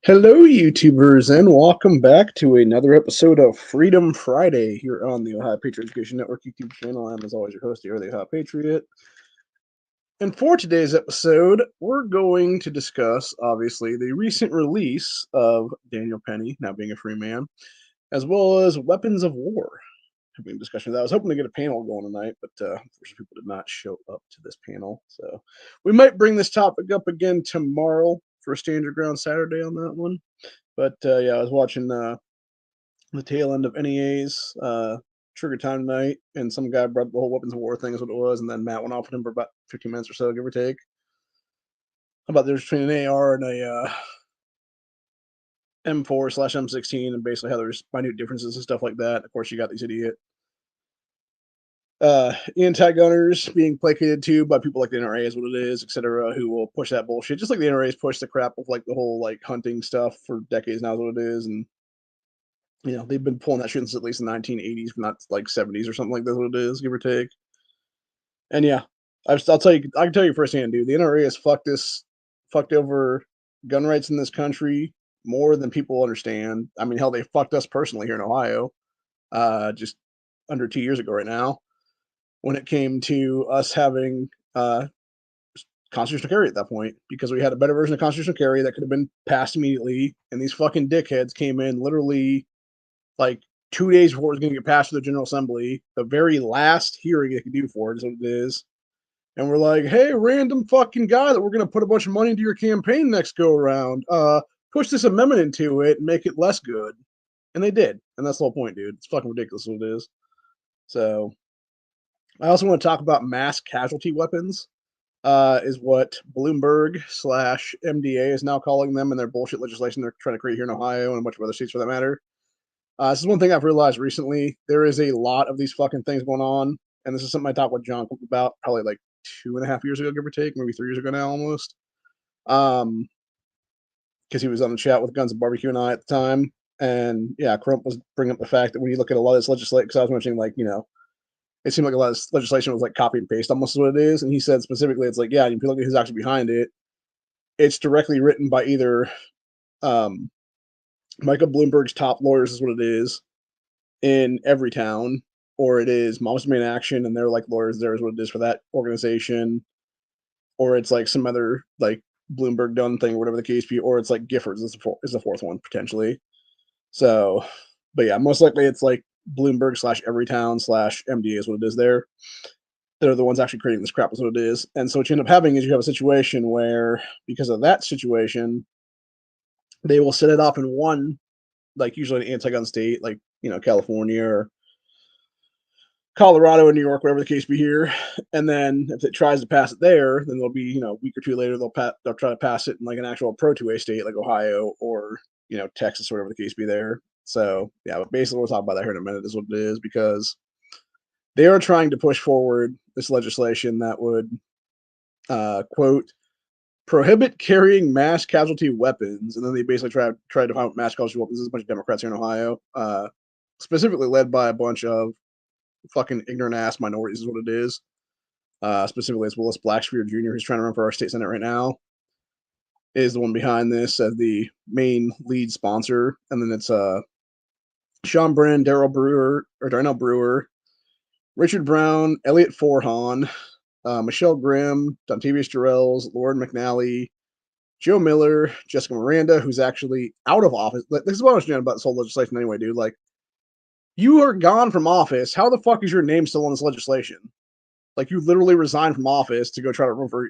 Hello, YouTubers, and welcome back to another episode of Freedom Friday here on the Ohio Patriot Education Network YouTube channel. I'm, as always, your host here, the Ohio Patriot. And for today's episode, we're going to discuss, obviously, the recent release of Daniel Penny, now being a free man, as well as weapons of war. Having a discussion of that. I was hoping to get a panel going tonight, but unfortunately, people did not show up to this panel. So we might bring this topic up again tomorrow for a Stand Your Ground Saturday on that one. But yeah, I was watching the tail end of NEA's Trigger Time tonight, and some guy brought the whole weapons of war thing is what it was, and then Matt went off with him for about 15 minutes or so, give or take, about the difference between an AR and a M4/M16, and basically how there's minute differences and stuff like that. Of course, you got these idiot anti-gunners being placated to by people like the NRA is what it is, etc., who will push that bullshit, just like the NRA's pushed the crap of like the whole like hunting stuff for decades now is what it is, and they've been pulling that shit since at least the 1980s, not like 70s or something like that's what it is, give or take. And yeah, I'll tell you, I can tell you firsthand, dude. The NRA has fucked over gun rights in this country more than people understand. I mean, hell, they fucked us personally here in Ohio, just under 2 years ago right now, when it came to us having constitutional carry at that point, because we had a better version of constitutional carry that could have been passed immediately, and these fucking dickheads came in literally like 2 days before it was going to get passed to the General Assembly, the very last hearing they could do for it is what it is. And we're like, hey, random fucking guy that we're going to put a bunch of money into your campaign next go around, push this amendment into it and make it less good. And they did. And that's the whole point, dude. It's fucking ridiculous what it is. So I also want to talk about mass casualty weapons, is what Bloomberg slash MDA is now calling them in their bullshit legislation they're trying to create here in Ohio and a bunch of other states for that matter. This is one thing I've realized recently. There is a lot of these fucking things going on, and this is something I talked with John about probably like 2.5 years ago, give or take, maybe 3 years ago now almost. Because he was on the chat with Guns and Barbecue and I at the time, and yeah, Crump was bringing up the fact that when you look at a lot of this legislation, because I was mentioning like it seemed like a lot of this legislation was like copy and paste almost what it is, and he said specifically, it's like yeah, if you look at who's actually behind it, it's directly written by either Michael Bloomberg's top lawyers is what it is in every town, or it is Moms Main Action and they're like lawyers there is what it is for that organization, or it's like some other like Bloomberg done thing or whatever the case be, or it's like Giffords is the fourth one potentially. So, but yeah, most likely it's like Bloomberg slash Everytown slash MDA is what it is there. They're the ones actually creating this crap is what it is. And so what you end up having is you have a situation where because of that situation, they will set it off in one, like usually an anti-gun state, like California or Colorado or New York, whatever the case be here. And then if it tries to pass it there, then there'll be, a week or two later, they'll try to pass it in like an actual Pro 2A state like Ohio or, Texas or whatever the case be there. So yeah, but basically we'll talk about that here in a minute is what it is, because they are trying to push forward this legislation that would, quote, prohibit carrying mass casualty weapons. And then they basically try to find mass casualty weapons. There's a bunch of Democrats here in Ohio, specifically led by a bunch of fucking ignorant ass minorities is what it is. Specifically, it's Willis Blackshear Jr., who's trying to run for our state senate right now, is the one behind this as the main lead sponsor. And then it's Sean Brin, Darnell Brewer, Richard Brown, Elliot Forhan, Michelle Grimm, Dontavius Jarrells, Lauren McNally, Joe Miller, Jessica Miranda, who's actually out of office. This is what I was saying about this whole legislation anyway, dude. Like, you are gone from office. How the fuck is your name still on this legislation? Like, you literally resigned from office to go try to run for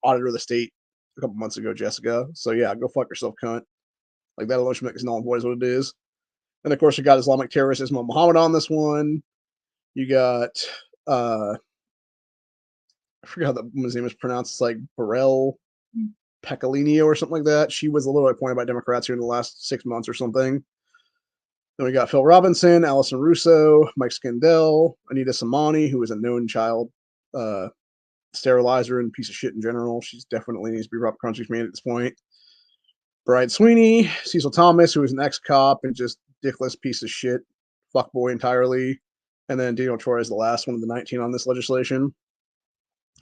auditor of the state a couple months ago, Jessica. So yeah, go fuck yourself, cunt. Like, that alone should make us null and void is what it is. And of course, you got Islamic terrorist Ismail Muhammad on this one. You got I forget how the woman's name is pronounced. It's like Burrell Pecolinio or something like that. She was a little appointed by Democrats here in the last 6 months or something. Then we got Phil Robinson, Allison Russo, Mike Scandell, Anita Samani, who is a known child sterilizer and piece of shit in general. She's definitely needs to be Rob Crunchy's man at this point. Bride Sweeney, Cecil Thomas, who is an ex-cop and just dickless piece of shit, fuckboy entirely. And then Daniel Troy is the last one of the 19 on this legislation.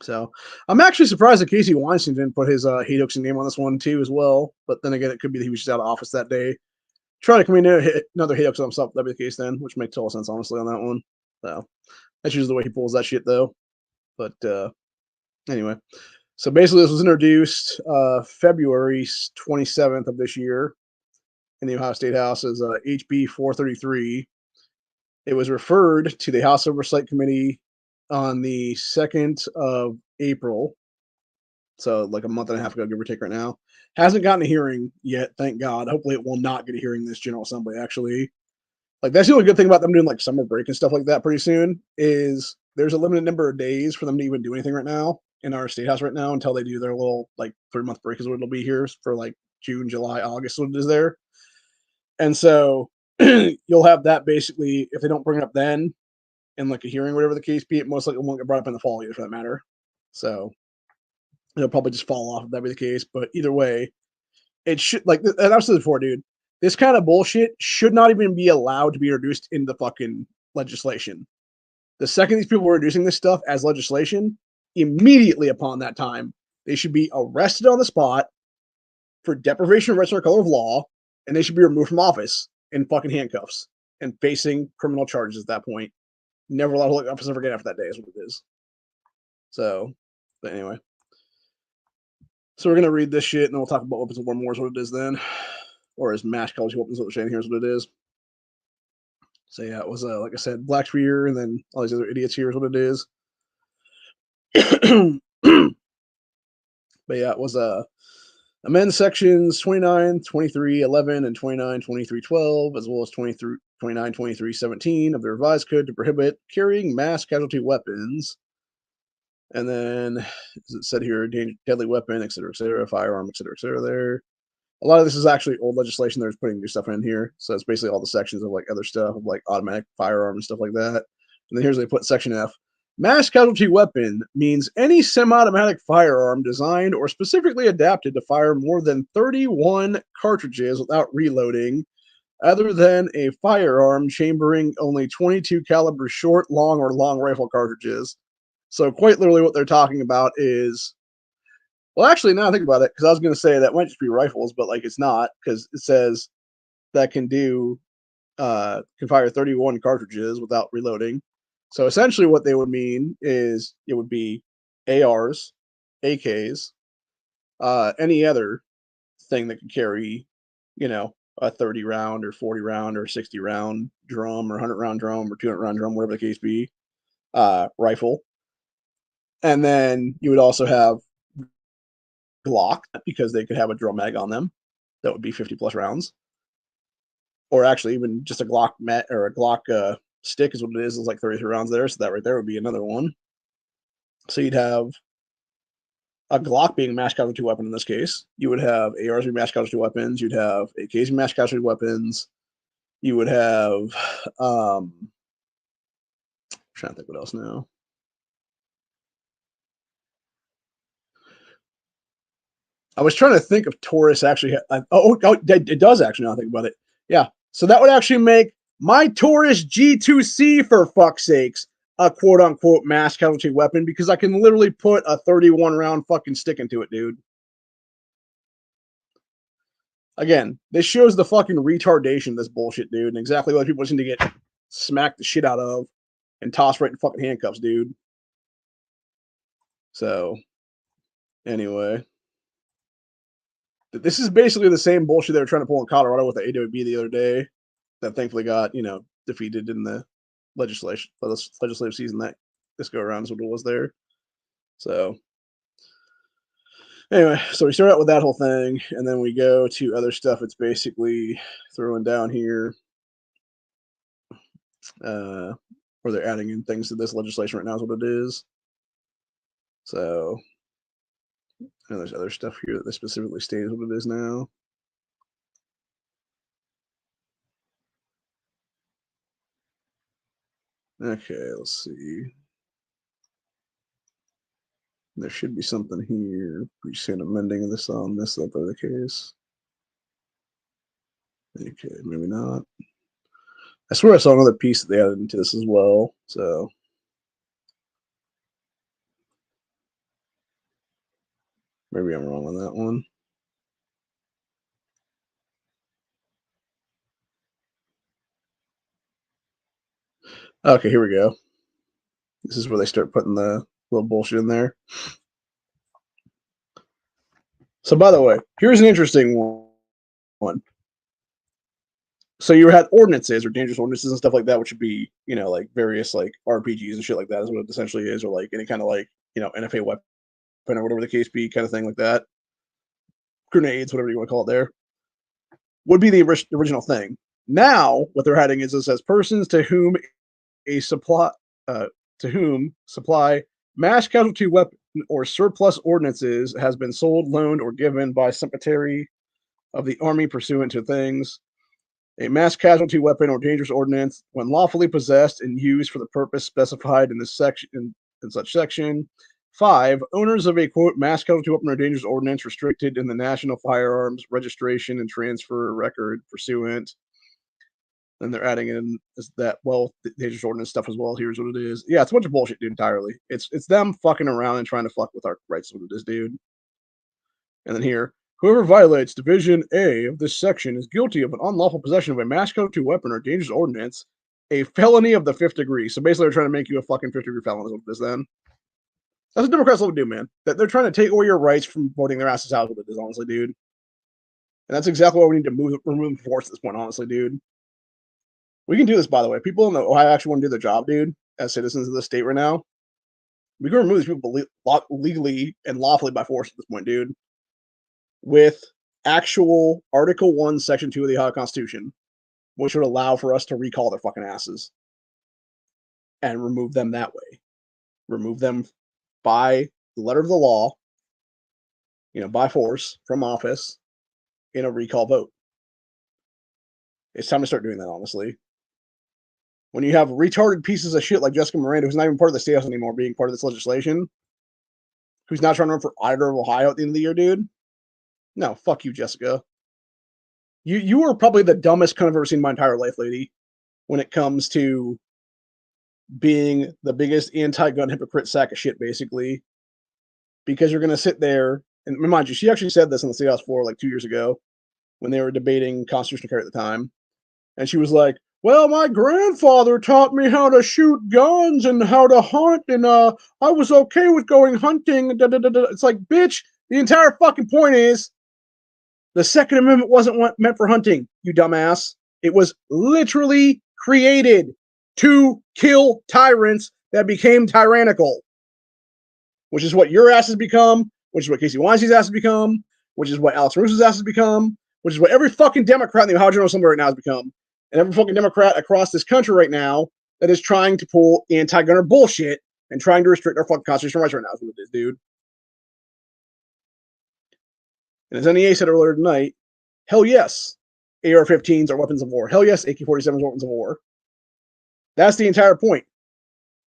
So I'm actually surprised that Casey Weinstein didn't put his Hate Hoaxing name on this one too as well. But then again, it could be that he was just out of office that day. Try to come in another Hate Hoax on himself. That'd be the case then, which makes total sense, honestly, on that one. So that's usually the way he pulls that shit, though. But anyway, so basically, this was introduced February 27th of this year in the Ohio State House as HB 433. It was referred to the House Oversight Committee on the 2nd of April. So like a month and a half ago, give or take right now. Hasn't gotten a hearing yet, thank God. Hopefully it will not get a hearing this General Assembly, actually. Like, that's the only good thing about them doing like summer break and stuff like that pretty soon is there's a limited number of days for them to even do anything right now in our state house right now until they do their little like 3-month break is what it'll be here for like June, July, August, what it is there. And so you'll have that basically, if they don't bring it up then in like a hearing, whatever the case be, it most likely won't get brought up in the fall either for that matter. So it'll probably just fall off if that be the case. But either way, it should like, and I've said before, dude, this kind of bullshit should not even be allowed to be introduced into fucking legislation. The second these people were introducing this stuff as legislation, immediately upon that time, they should be arrested on the spot for deprivation of rights under color of law, and they should be removed from office in fucking handcuffs and facing criminal charges at that point. Never allowed to look office ever again after that day is what it is. So, but anyway. So we're going to read this shit, and then we'll talk about weapons of war more is what it is then. Or as mass college weapons, what we're saying here is what it is. So yeah, it was, like I said, Blackspear, and then all these other idiots here is what it is. But yeah, it was amend sections 29, 23, 11, and 29, 23, 12, as well as 23, 29, 23, 17 of the revised code to prohibit carrying mass casualty weapons. And then, as it said here, deadly weapon, et cetera, firearm, et cetera, there. A lot of this is actually old legislation. They're just putting new stuff in here. So it's basically all the sections of like other stuff, of like automatic firearm and stuff like that. And then here's they put section F. Mass casualty weapon means any semi-automatic firearm designed or specifically adapted to fire more than 31 cartridges without reloading, other than a firearm chambering only 22 caliber short, long, or long rifle cartridges. So quite literally what they're talking about is, well, actually, now I think about it, because I was going to say that might just be rifles, but like it's not, because it says that can fire 31 cartridges without reloading. So essentially what they would mean is it would be ARs, AKs, any other thing that could carry, a 30 round or 40 round or 60 round drum or 100 round drum or 200 round drum, whatever the case be, rifle. And then you would also have Glock, because they could have a drum mag on them. That would be 50 plus rounds. Or actually even just a Glock or a Glock stick is what it is. It's like 33 rounds there. So that right there would be another one. So you'd have a Glock being a mass casualty weapon in this case. You would have ARs being mass casualty weapons. You'd have AKs being mass casualty weapons. You would have, I'm trying to think what else now. I was trying to think if Taurus actually it does actually, now I think about it. Yeah. So that would actually make my Taurus G2C, for fuck's sakes, a quote unquote mass casualty weapon, because I can literally put a 31 round fucking stick into it, dude. Again, this shows the fucking retardation of this bullshit, dude, and exactly what people seem to get smacked the shit out of and tossed right in fucking handcuffs, dude. So, anyway. This is basically the same bullshit they were trying to pull in Colorado with the AWB the other day that thankfully got, defeated in the legislative season that this go around is what it was there. So anyway, so we start out with that whole thing, and then we go to other stuff. It's basically throwing down here where they're adding in things to this legislation right now is what it is. So, and there's other stuff here that they specifically state what it is now. Okay, let's see. There should be something here. We see an amending this on this, that by the case. Okay, maybe not. I swear I saw another piece that they added into this as well. So Maybe I'm wrong on that one. Okay, here we go. This is where they start putting the little bullshit in there. So, by the way, here's an interesting one. So you had ordinances or dangerous ordinances and stuff like that, which would be, like various like RPGs and shit like that is what it essentially is, or like any kind of like, NFA weapon or whatever the case be, kind of thing like that. Grenades, whatever you want to call it there, would be the original thing. Now, what they're adding is it says persons to whom supply mass casualty weapon or surplus ordinances has been sold, loaned, or given by Secretary of the Army pursuant to things. A mass casualty weapon or dangerous ordinance, when lawfully possessed and used for the purpose specified in this section, in such section. 5. Owners of a quote mass casualty weapon or dangerous ordinance restricted in the National Firearms Registration and Transfer Record pursuant. And they're adding in that, well, the dangerous ordinance stuff as well. Here's what it is. Yeah, it's a bunch of bullshit, dude, entirely. It's them fucking around and trying to fuck with our rights, what it is, dude. And then here, whoever violates Division A of this section is guilty of an unlawful possession of a mass casualty weapon or dangerous ordinance, a felony of the 5th degree. So basically, they're trying to make you a fucking 5th degree felon. Is what this then? That's what Democrats love to do, man. That they're trying to take away your rights from voting their asses out. With it is honestly, dude. And that's exactly why we need to remove force at this point. Honestly, dude. We can do this, by the way. People in Ohio actually want to do their job, dude, as citizens of the state right now. We can remove these people legally and lawfully by force at this point, dude. With actual Article 1, Section 2 of the Ohio Constitution, which would allow for us to recall their fucking asses and remove them that way. Remove them by the letter of the law, by force from office in a recall vote. It's time to start doing that, honestly. When you have retarded pieces of shit like Jessica Miranda, who's not even part of the State House anymore, being part of this legislation, who's not trying to run for auditor of Ohio at the end of the year, dude. No, fuck you, Jessica. You are probably the dumbest cunt I've ever seen in my entire life, lady, when it comes to being the biggest anti-gun hypocrite sack of shit, basically. Because you're going to sit there, and remind you, she actually said this on the State House floor like 2 years ago when they were debating constitutional carry at the time. And she was like, well, my grandfather taught me how to shoot guns and how to hunt, and I was okay with going hunting. It's like, bitch, the entire fucking point is the Second Amendment wasn't meant for hunting, you dumbass. It was literally created to kill tyrants that became tyrannical, which is what your ass has become, which is what Casey Weinstein's ass has become, which is what Alex Russo's ass has become, which is what every fucking Democrat in the Ohio General Assembly right now has become. And every fucking Democrat across this country right now that is trying to pull anti-gunner bullshit and trying to restrict our fucking constitutional rights right now is what it is, dude. And as NEA said earlier tonight, hell yes, AR-15s are weapons of war. Hell yes, AK-47s are weapons of war. That's the entire point.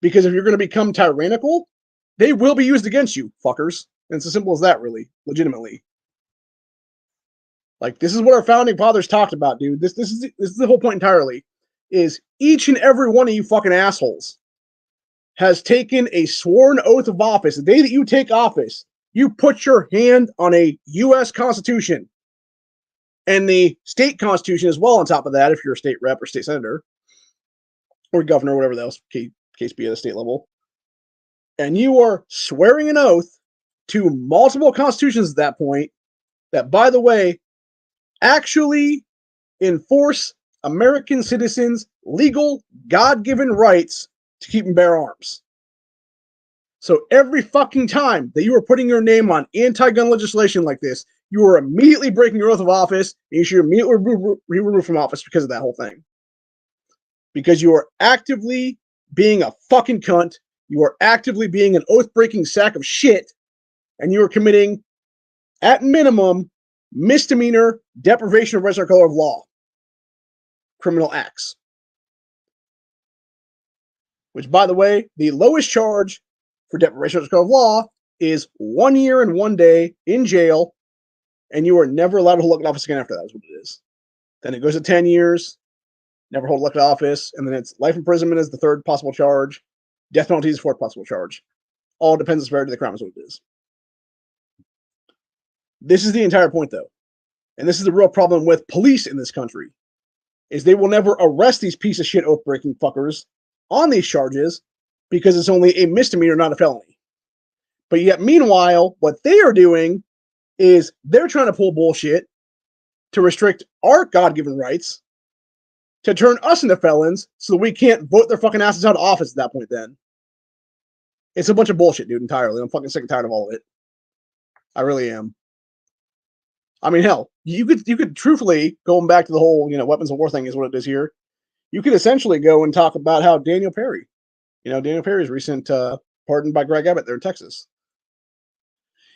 Because if you're going to become tyrannical, they will be used against you, fuckers. And it's as simple as that, really, legitimately. Like, this is what our founding fathers talked about, dude. This is the whole point entirely, is each and every one of you fucking assholes has taken a sworn oath of office. The day that you take office, you put your hand on a U.S. Constitution and the state constitution as well on top of that, if you're a state rep or state senator or governor, whatever else case be at a state level. And you are swearing an oath to multiple constitutions at that point that, by the way, actually enforce American citizens' legal, God-given rights to keep and bear arms. So every fucking time that you are putting your name on anti-gun legislation like this, you are immediately breaking your oath of office, and you should immediately be removed from office because of that whole thing. Because you are actively being a fucking cunt, you are actively being an oath-breaking sack of shit, and you are committing, at minimum, misdemeanor deprivation of rights or color of law. Criminal acts. Which, by the way, the lowest charge for deprivation of color of law is 1 year and 1 day in jail, and you are never allowed to hold elected office again after that, is what it is. Then it goes to 10 years, never hold elected office, and then it's life imprisonment is the third possible charge, death penalty is the fourth possible charge. All depends on the severity of the crime, is what it is. This is the entire point, though. And this is the real problem with police in this country, is they will never arrest these piece of shit oath-breaking fuckers on these charges because it's only a misdemeanor, not a felony. But yet, meanwhile, what they are doing is they're trying to pull bullshit to restrict our God-given rights, to turn us into felons so that we can't vote their fucking asses out of office at that point then. It's a bunch of bullshit, dude, entirely. I'm fucking sick and tired of all of it. I really am. I mean, hell, you could truthfully, going back to the whole, weapons of war thing is what it is here. You could essentially go and talk about how Daniel Perry, Daniel Perry's recent pardon by Greg Abbott there in Texas.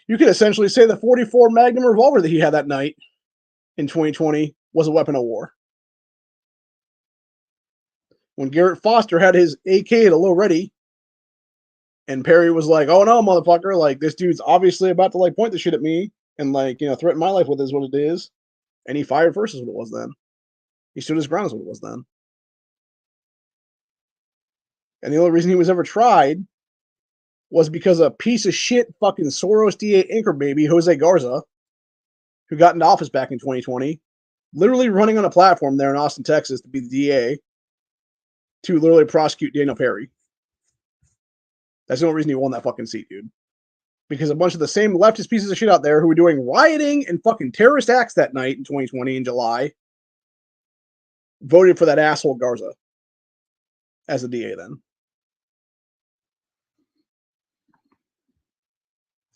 You could essentially say the 44 Magnum revolver that he had that night in 2020 was a weapon of war. When Garrett Foster had his AK at a low ready, and Perry was like, "Oh no, motherfucker! Like this dude's obviously about to like point the shit at me and like threaten my life with is what it is," and he fired first is what it was then. He stood his ground is what it was then. And the only reason he was ever tried was because a piece of shit fucking Soros DA anchor baby, Jose Garza, who got into office back in 2020, literally running on a platform there in Austin, Texas to be the DA to literally prosecute Daniel Perry. That's the only reason he won that fucking seat, dude. Because a bunch of the same leftist pieces of shit out there who were doing rioting and fucking terrorist acts that night in 2020 in July voted for that asshole Garza as the DA then.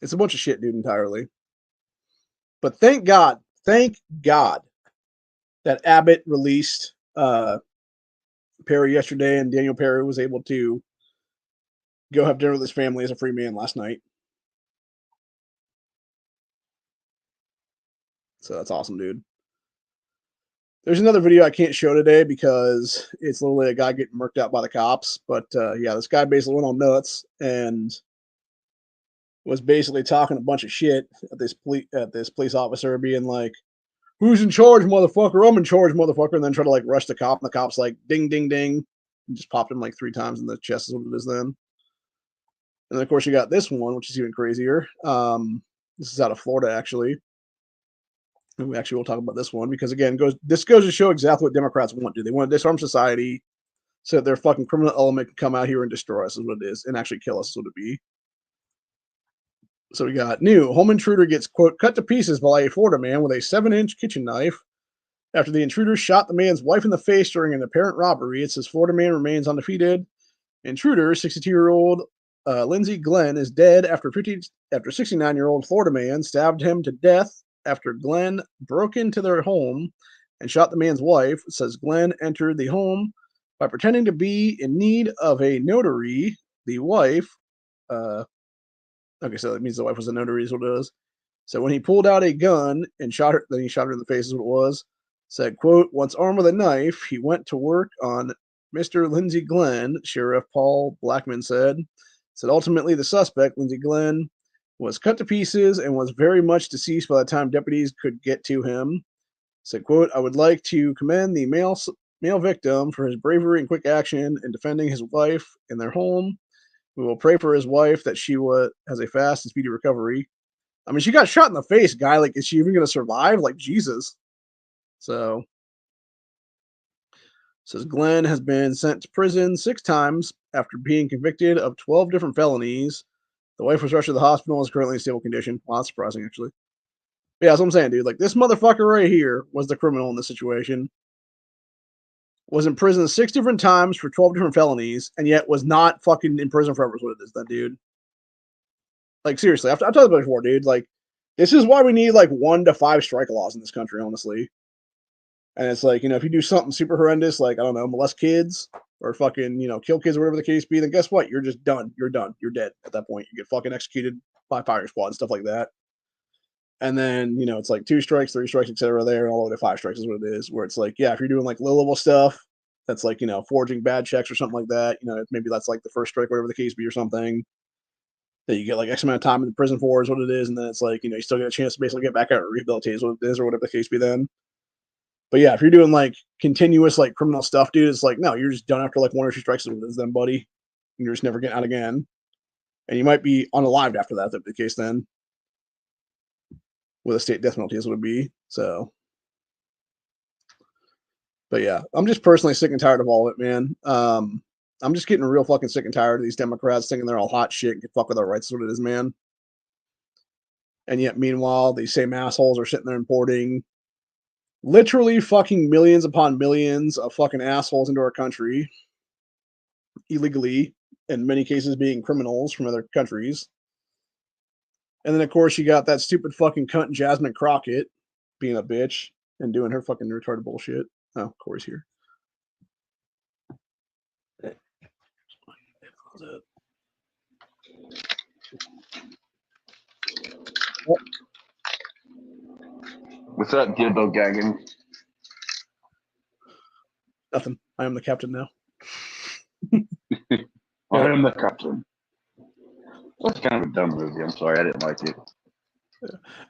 It's a bunch of shit, dude, entirely. But thank God that Abbott released Perry yesterday and Daniel Perry was able to go have dinner with his family as a free man last night. So that's awesome, dude. There's another video I can't show today because it's literally a guy getting murked out by the cops. But yeah, this guy basically went on nuts and was basically talking a bunch of shit at this police officer, being like, "Who's in charge, motherfucker? I'm in charge, motherfucker!" And then try to like rush the cop, and the cop's like, "Ding, ding, ding," and just popped him like 3 times in the chest. Is what it is then. And then of course you got this one, which is even crazier. This is out of Florida, actually. And we actually will talk about this one because again, this goes to show exactly what Democrats want to do. They want to disarm society so that their fucking criminal element can come out here and destroy us, is what it is, and actually kill us, is what it be. So we got new home intruder gets, quote, cut to pieces by a Florida man with a 7-inch kitchen knife after the intruder shot the man's wife in the face during an apparent robbery. It says Florida man remains undefeated. Intruder, 62-year-old Lindsey Glenn, is dead after 69-year-old Florida man stabbed him to death after Glenn broke into their home and shot the man's wife. It says Glenn entered the home by pretending to be in need of a notary. The wife, okay, so that means the wife was a notary, is what it is. So when he pulled out a gun and shot her, then he shot her in the face, is what it was. Said, quote, once armed with a knife, he went to work on Mr. Lindsey Glenn, Sheriff Paul Blackman said. Said ultimately the suspect, Lindsey Glenn, was cut to pieces and was very much deceased by the time deputies could get to him. Said, quote, I would like to commend the male victim for his bravery and quick action in defending his wife in their home. We will pray for his wife that she has a fast and speedy recovery. I mean, she got shot in the face, guy. Like, is she even going to survive? Like, Jesus. So, says Glenn has been sent to prison 6 times after being convicted of 12 different felonies. The wife was rushed to the hospital and is currently in stable condition. Well, that's surprising, actually. But yeah, that's what I'm saying, dude. Like, this motherfucker right here was the criminal in this situation. Was in prison 6 different times for 12 different felonies, and yet was not fucking in prison forever, is what it is, then, dude. Like, seriously, I've talked about it before, dude. Like, this is why we need, like, 1 to 5 strike laws in this country, honestly. And it's like, if you do something super horrendous, like, I don't know, molest kids or fucking, kill kids or whatever the case be, then guess what? You're just done. You're done. You're dead at that point. You get fucking executed by firing squad and stuff like that. And then, it's like 2 strikes, 3 strikes, etc. there, and all the way to 5 strikes is what it is. Where it's like, yeah, if you're doing like low level stuff, that's like, forging bad checks or something like that, maybe that's like the first strike, whatever the case be, or something that you get like X amount of time in the prison for is what it is. And then it's like, you still get a chance to basically get back out and rehabilitate is what it is, or whatever the case be then. But yeah, if you're doing like continuous like criminal stuff, dude, it's like, no, you're just done after like 1 or 2 strikes with this then, buddy. And you're just never getting out again. And you might be unalived after that, if the case then. with a state death penalty as would be. So, but yeah, I'm just personally sick and tired of all of it, man. I'm just getting real fucking sick and tired of these Democrats thinking they're all hot shit and can fuck with our rights. That's what it is, man. And yet, meanwhile, these same assholes are sitting there importing literally fucking millions upon millions of fucking assholes into our country illegally, in many cases being criminals from other countries. And then, of course, you got that stupid fucking cunt Jasmine Crockett being a bitch and doing her fucking retarded bullshit. Oh, Corey's here. What's up, Dildo Gagging? Nothing. I am the captain now. I am the captain. That's kind of a dumb movie. I'm sorry, I didn't like it.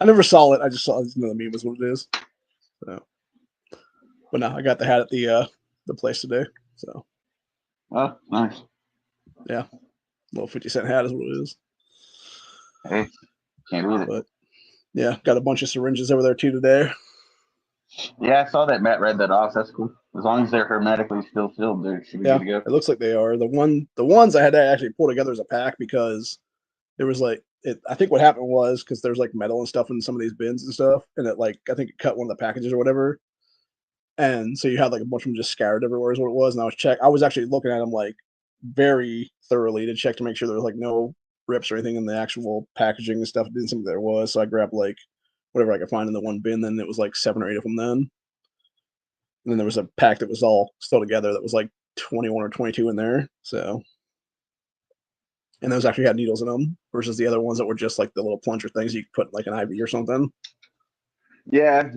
I never saw it. I just know the meme was what it is. So, but no, I got the hat at the place today. So, Oh, nice. Yeah, little 50-cent hat is what it is. Hey, can't read it. But yeah, got a bunch of syringes over there too today. Yeah, I saw that Matt read that off. That's cool. As long as they're hermetically still filled, they should be good to go. It looks like they are. The ones I had to actually pull together as a pack because there was like I think what happened was because there's like metal and stuff in some of these bins and stuff, and it like I think it cut one of the packages or whatever, and so you had like a bunch of them just scattered everywhere is what it was. And I was actually looking at them like very thoroughly to check to make sure there was like no rips or anything in the actual packaging and stuff. It didn't seem like there was, so I grabbed like whatever I could find in the one bin. Then it was like 7 or 8 of them then. And then there was a pack that was all still together that was like 21 or 22 in there. So, and those actually had needles in them versus the other ones that were just like the little plunger things you could put like an IV or something. Yeah,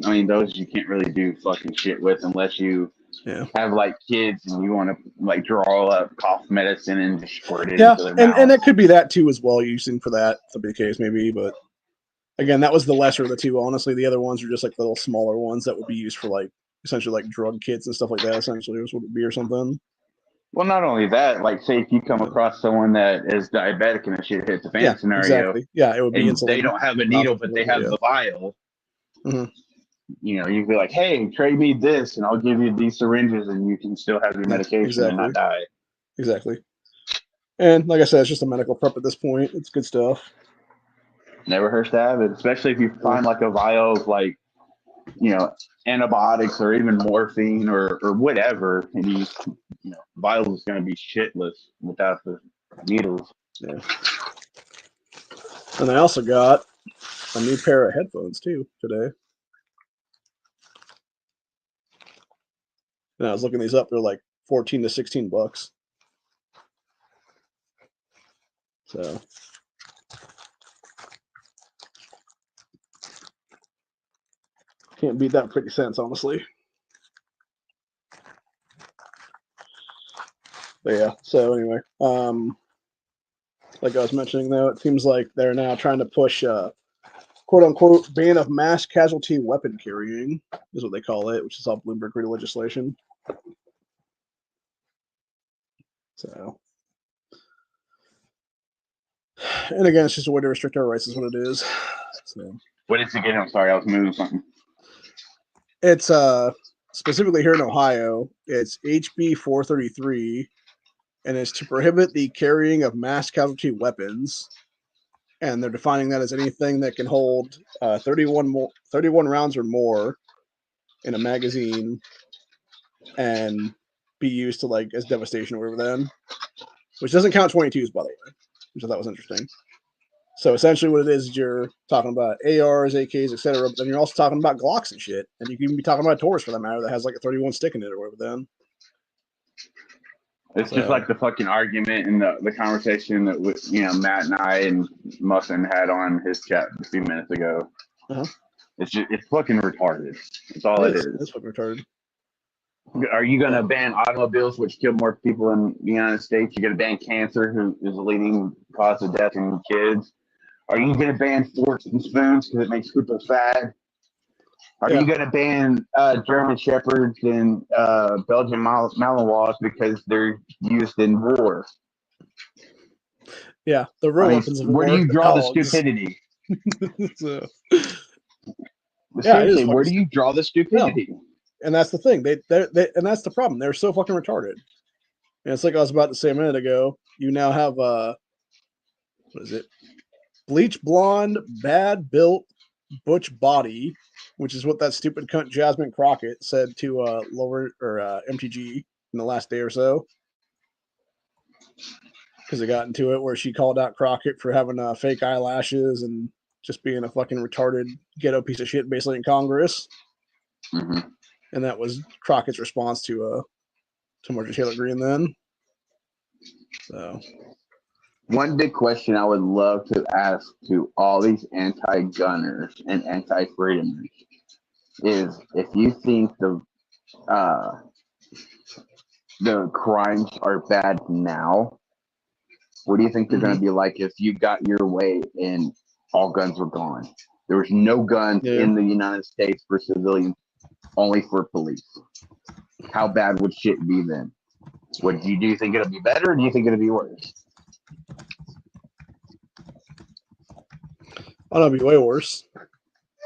I mean those you can't really do fucking shit with unless you have like kids and you want to like draw up cough medicine and just squirt it into their mouth. And it could be that too as well, using for that to be the case maybe, but again, that was the lesser of the two. Honestly, the other ones were just like little smaller ones that would be used for like essentially like drug kits and stuff like that. Essentially, was what it would be or something. Well, not only that, like say if you come across someone that is diabetic and a shit hits the fan scenario, exactly. Yeah, it would be insulin. They don't have a needle, but they have the vial. Mm-hmm. You know, you'd be like, "Hey, trade me this, and I'll give you these syringes, and you can still have your medication and not die." Exactly. And like I said, it's just a medical prep at this point. It's good stuff. Never hurts to have it, especially if you find like a vial of like, you know, antibiotics or even morphine or whatever, and you know, vial is going to be shitless without the needles. Yeah. And I also got a new pair of headphones too today. And I was looking these up. They're like $14 to $16. So can't beat that 50 cents, honestly. But yeah, so anyway, like I was mentioning though, it seems like they're now trying to push quote unquote ban of mass casualty weapon carrying is what they call it, which is all Bloomberg read legislation. So, and again, it's just a way to restrict our rights, is what it is. So, what is it again? I'm sorry, I was moving something. It's specifically here in Ohio, it's HB 433, and it's to prohibit the carrying of mass casualty weapons. And they're defining that as anything that can hold 31 rounds or more in a magazine and be used to like as devastation or whatever then, which doesn't count 22s, by the way, which I thought was interesting. So essentially what it is you're talking about ARs, AKs, etc., but then you're also talking about Glocks and shit. And you can even be talking about a Taurus for that matter that has like a 31 stick in it or whatever then. It's just like the fucking argument and the conversation that you know Matt and I and Muffin had on his chat a few minutes ago. Uh-huh. It's fucking retarded. That's all it is. It's fucking retarded. Are you going to ban automobiles, which kill more people in the United States? You're going to ban cancer, who is the leading cause of death in kids? Are you going to ban forks and spoons because it makes people fat? Are you going to ban German Shepherds and Belgian Malinois because they're used in war? Yeah, the real weapons of war. Where do you draw the stupidity? So, Yeah, it is Seriously, where do fucking you draw the stupidity? and that's the thing. They and that's the problem. They're so fucking retarded. And it's like I was about to say a minute ago. You now have what is it? Bleach blonde, bad built, butch body, which is what that stupid cunt Jasmine Crockett said to lower or MTG in the last day or so. Because they got into it where she called out Crockett for having fake eyelashes and just being a fucking retarded ghetto piece of shit, basically in Congress. Mm-hmm. And that was Crockett's response to Marjorie Taylor Greene then. So one big question I would love to ask to all these anti-gunners and anti-freedomers is if you think the crimes are bad now, what do you think they're going to be like if you got your way and all guns were gone? There was no guns in the United States for civilians, only for police. How bad would shit be then? Do you think it'll be better or do you think it'll be worse? Oh, it'll be way worse.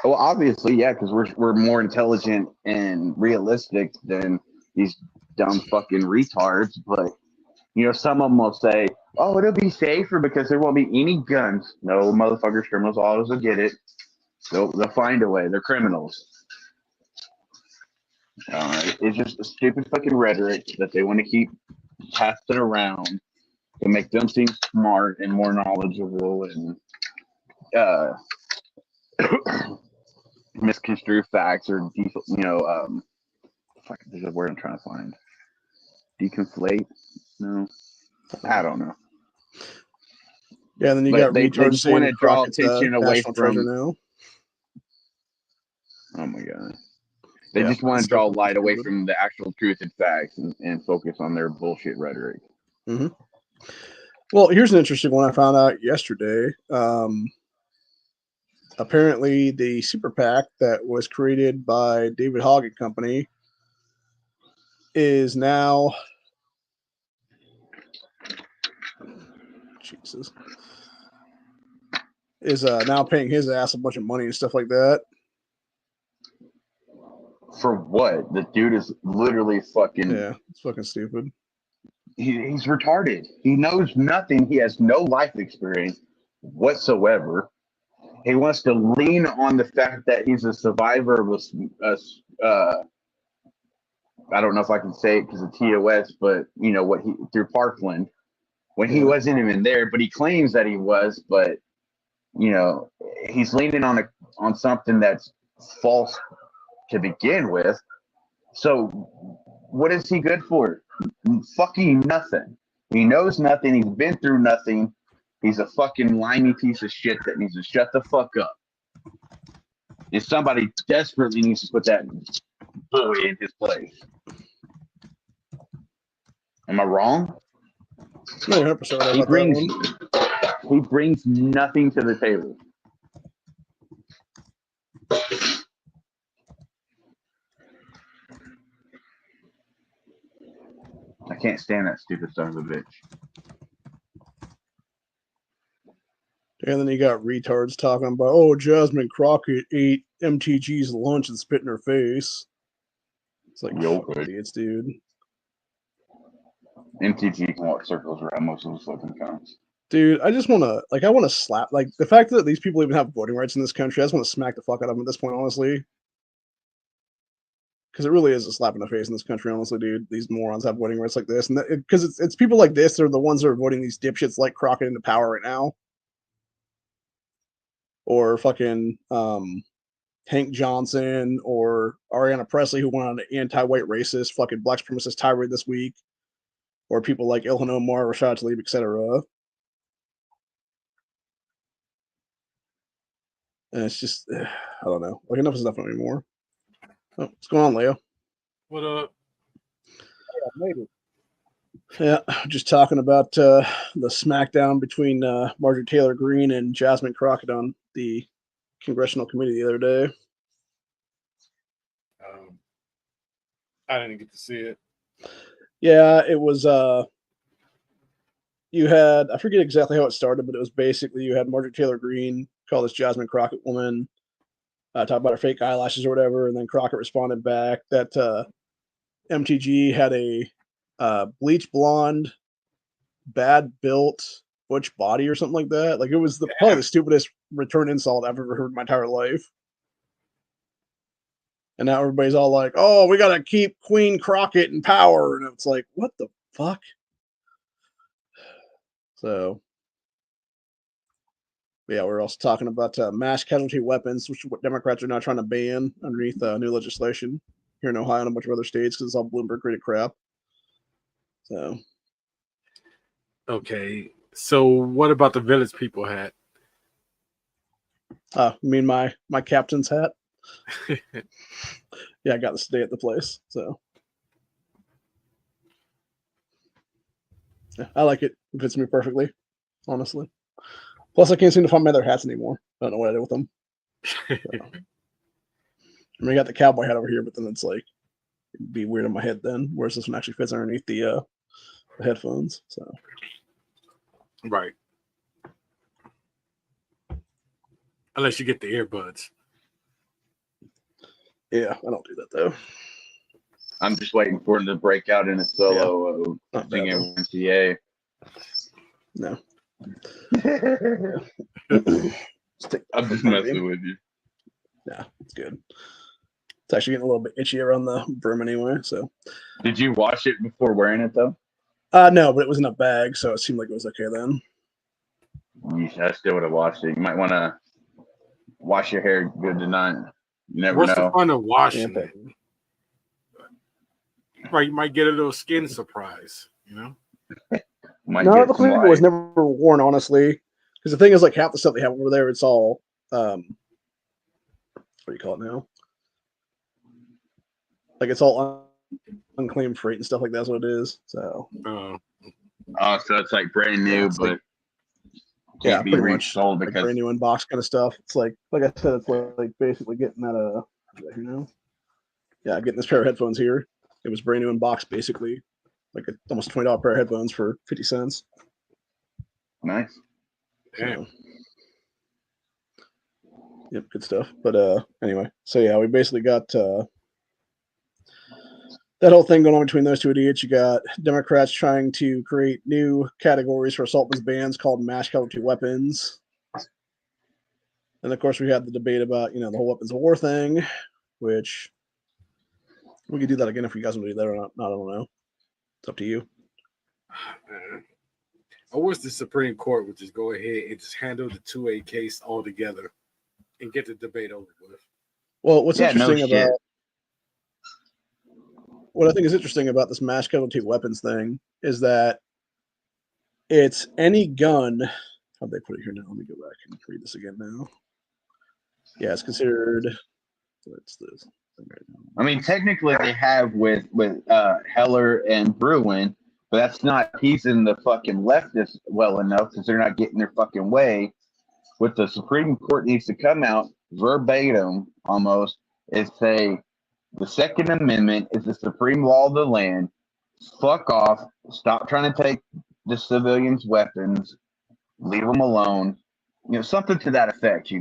Well, obviously, yeah, because we're more intelligent and realistic than these dumb fucking retards. But some of them will say, "Oh, it'll be safer because there won't be any guns." No, motherfuckers, criminals always will get it. They'll find a way. They're criminals. It's just a stupid fucking rhetoric that they want to keep passing around to make them seem smart and more knowledgeable and misconstrue facts or there's a word I'm trying to find. Deconflate? No, I don't know. Yeah, and then you got they retards just want saying to draw Crockett's attention away national treasure from. now. Oh my god! They just want to draw light away from the actual truth and facts and focus on their bullshit rhetoric. Mm-hmm. Well, here's an interesting one I found out yesterday. Apparently, the super PAC that was created by David Hogg and Company is now now paying his ass a bunch of money and stuff like that. For what? The dude is literally fucking. Yeah, it's fucking stupid. He's retarded. He knows nothing. He has no life experience whatsoever. He wants to lean on the fact that he's a survivor of I don't know if I can say it because of TOS, but what he through Parkland when he wasn't even there, but he claims that he was, but he's leaning on something that's false to begin with. So what is he good for? Fucking nothing. He knows nothing. He's been through nothing. He's a fucking limey piece of shit that needs to shut the fuck up. And somebody desperately needs to put that bully in his place. Am I wrong? No, 100% he brings nothing to the table. I can't stand that stupid son of a bitch. And then you got retards talking about, oh, Jasmine Crockett ate MTG's lunch and spit in her face. It's like, idiots, dude. MTG can walk circles around most of those fucking cons. Dude, I just want to, slap, the fact that these people even have voting rights in this country, I just want to smack the fuck out of them at this point, honestly. Because it really is a slap in the face in this country, honestly, dude. These morons have voting rights like this. And because it's people like this that are the ones that are voting these dipshits like Crockett into power right now. Or fucking Hank Johnson or Ariana Presley, who went on an anti-white racist fucking black supremacist tirade this week. Or people like Ilhan Omar, Rashad Tlaib, etc. And it's just, I don't know. Enough is enough anymore. Oh, what's going on, Leo? What up? Yeah, I made it. Yeah, just talking about the smackdown between Marjorie Taylor Greene and Jasmine Crockett on the congressional committee the other day. I didn't get to see it. Yeah, it was. You had, I forget exactly how it started, but it was basically you had Marjorie Taylor Greene call this Jasmine Crockett woman talk about her fake eyelashes or whatever, and then Crockett responded back that MTG had a bleach blonde, bad built butch body or something like that. Like it was probably the stupidest return insult I've ever heard in my entire life. And now everybody's all like, "Oh, we gotta keep Queen Crockett in power," and it's like, what the fuck? So, yeah, we're also talking about mass casualty weapons, which what Democrats are now trying to ban underneath new legislation here in Ohio and a bunch of other states because it's all Bloomberg created crap. So, Okay, so what about the Village People hat? you mean my captain's hat? Yeah, I got to stay at the place, so yeah, I like it. It fits me perfectly, honestly. Plus, I can't seem to find my other hats anymore. I don't know what I did with them. So. I mean, I got the cowboy hat over here, but then it's like it'd be weird in my head then, whereas this one actually fits underneath the headphones. So, Right. Unless you get the earbuds. yeah, I don't do that though. I'm just waiting for him to break out in a solo singing NCA. No. I'm just messing with you. Yeah, it's good. It's actually getting a little bit itchy around the brim anyway. So, did you wash it before wearing it though? No, but it was in a bag, so it seemed like it was okay then. I still would have washed it. You might want to wash your hair good tonight. You never What's know. the fun of washing it? Right, you might get a little skin surprise, you know? No, the cleaning was never worn, honestly. Because the thing is, like, half the stuff they have over there, it's all, what do you call it now? Like, it's all unclaimed freight and stuff like that's what it is. So, so it's like brand new, yeah, but yeah, be pretty much sold like because brand new in box kind of stuff. It's like I said, it's like basically getting that you know, yeah, getting this pair of headphones here. It was brand new in box, basically, like almost $20 pair of headphones for 50 cents. Nice. Damn. So, yep, good stuff. But anyway, so yeah, we basically got that whole thing going on between those two idiots. You got Democrats trying to create new categories for assault weapons bans called mass casualty weapons. And of course, we had the debate about, the whole weapons of war thing, which we could do that again if you guys want to do that or not. I don't know. It's up to you. I wish the Supreme Court would just go ahead and just handle the 2A case altogether and get the debate over with. Well, what's interesting about what I think is interesting about this mass casualty weapons thing is that it's any gun. How'd they put it here now? Let me go back and read this again now. Yeah, it's considered. What's this? I mean, technically they have with Heller and Bruin, but that's not teasing the fucking leftists well enough because they're not getting their fucking way. What the Supreme Court needs to come out verbatim almost is say the Second Amendment is the supreme law of the land. Fuck off. Stop trying to take the civilians' weapons. Leave them alone. Something to that effect,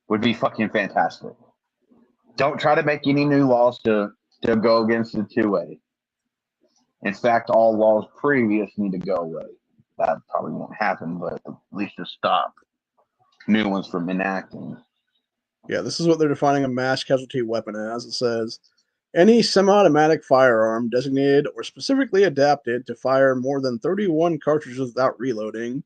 would be fucking fantastic. Don't try to make any new laws to go against the 2A. In fact, all laws previous need to go away. That probably won't happen, but at least to stop new ones from enacting. Yeah, this is what they're defining a mass casualty weapon as. It says, any semi-automatic firearm designated or specifically adapted to fire more than 31 cartridges without reloading,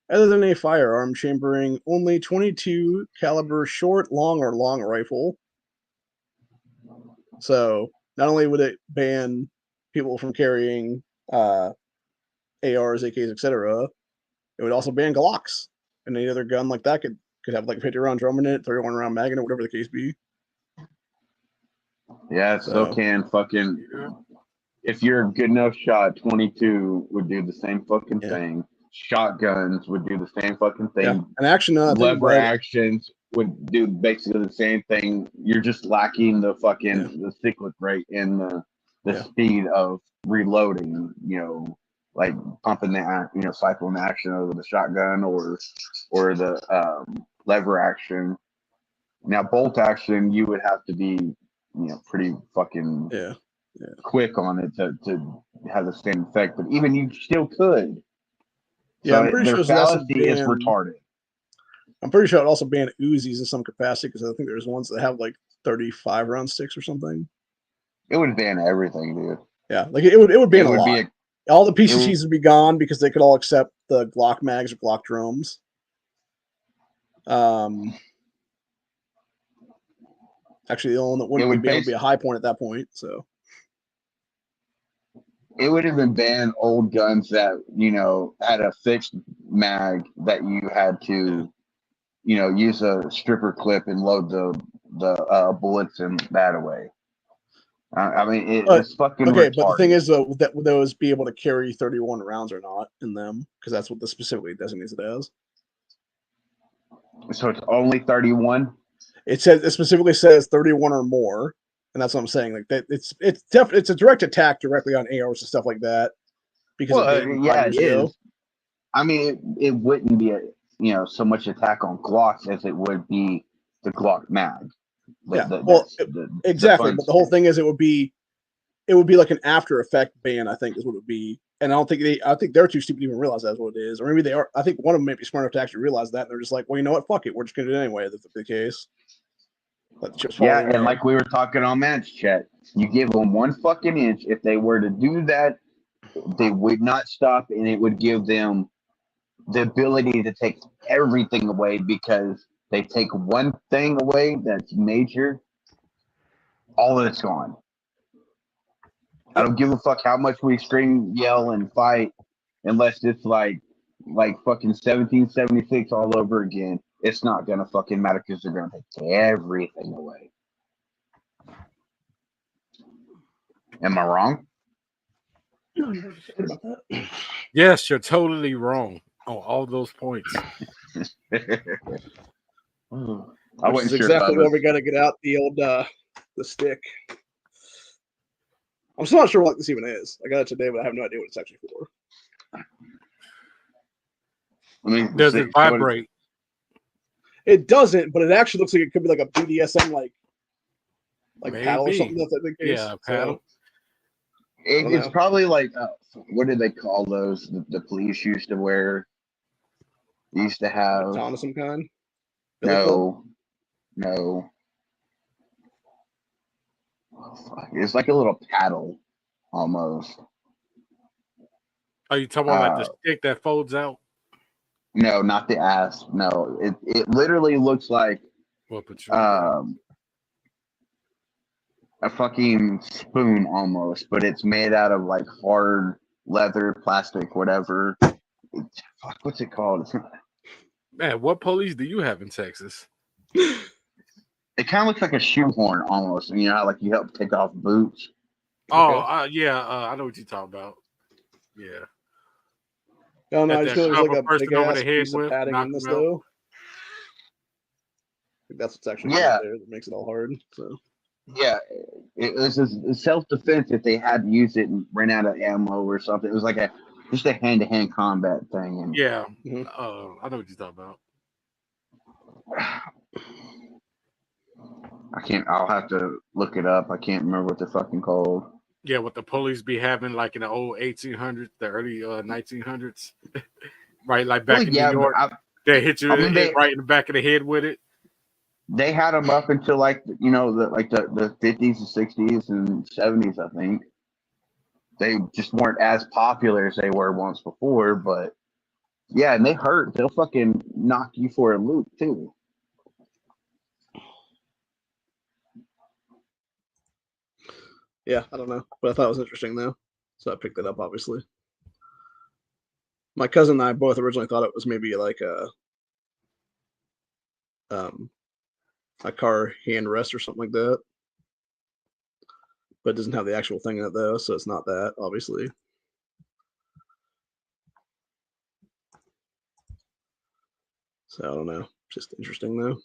other than a firearm chambering only 22 caliber short, long, or long rifle. So not only would it ban people from carrying ARs, AKs, etc., it would also ban Glocks and any other gun like that could have like a 50-round drum in it, 31-round mag in it, whatever the case be. Yeah, so can fucking if you're a good enough shot, 22 would do the same fucking thing. Shotguns would do the same fucking thing. Yeah. And action, lever actions would do basically the same thing. You're just lacking the fucking the cyclic rate and the speed of reloading. Like pumping the cycling action over the shotgun or the lever action. Now, bolt action, you would have to be, pretty fucking Yeah. quick on it to have the same effect. But even you still could. Yeah, So I'm pretty their sure it's also fallacy is banned. retarded. I'm pretty sure it also banned Uzis in some capacity because I think there's ones that have like 35 round sticks or something. It would ban everything, dude. Yeah, like it would ban It a would lot. be All the PCCs would be gone because they could all accept the Glock mags or Glock drones. Actually, the only one that wouldn't be able to be a high point at that point. So it would have been banned old guns that had a fixed mag that you had to use a stripper clip and load the bullets in that away. I mean, it's fucking okay. retarded. But the thing is, though, that would those be able to carry 31 rounds or not in them? Because that's what this specifically designates it as. So it's only 31. It specifically says 31 or more, and that's what I'm saying. Like that, it's a direct attack directly on ARs and stuff like that. Because it is. I mean, it wouldn't be so much attack on Glocks as it would be the Glock mag. Exactly. But the whole thing is, it would be like an after effect ban. I think is what it would be. And I think they're too stupid to even realize that's what it is. Or maybe they are. I think one of them may be smart enough to actually realize that. And they're just like, well, you know what? Fuck it. We're just going to do it anyway. That's the case. And like we were talking on Match Chat, you give them 1 fucking inch. If they were to do that, they would not stop, and it would give them the ability to take everything away, because they take one thing away that's major, all of it's gone. I don't give a fuck how much we scream, yell, and fight, unless it's like fucking 1776 all over again. It's not gonna fucking matter because they're gonna take everything away. Am I wrong? Yes, you're totally wrong on all those points. I wasn't sure exactly where we got to get out the old the stick. I'm still not sure what this even is. I got it today, but I have no idea what it's actually for. Does it vibrate? It doesn't, but it actually looks like it could be like a BDSM like paddle or something. That's the case. Yeah, paddle. It's probably like what did they call those? The police used to wear. They used to have a baton of some kind. No. Oh, fuck. It's like a little paddle, almost. Are you talking about like the stick that folds out? No, not the ass. No, it literally looks like a fucking spoon almost, but it's made out of like hard leather, plastic, whatever. Fuck, what's it called? Man, what police do you have in Texas? It kind of looks like a shoehorn almost. You know how like you help take off boots? Oh, I know what you're talking about. Yeah. No, I just feel like a big ass piece of padding in this though. I think that's what's actually there that makes it all hard. So yeah, it was self-defense if they had to use it and ran out of ammo or something. It was like just a hand-to-hand combat thing. And, yeah, I know what you're talking about. I'll have to look it up. I can't remember what they're fucking called. Yeah, what the police be having like in the old 1800s, the early 1900s, right? Like back in New York, they hit you right in the back of the head with it. They had them up until like the 50s and 60s and 70s, I think. They just weren't as popular as they were once before, but yeah, and they hurt. They'll fucking knock you for a loop too. Yeah, I don't know, but I thought it was interesting though, so I picked it up. Obviously, my cousin and I both originally thought it was maybe like a car handrest or something like that, but it doesn't have the actual thing in it though, so it's not that, obviously. So I don't know, just interesting though.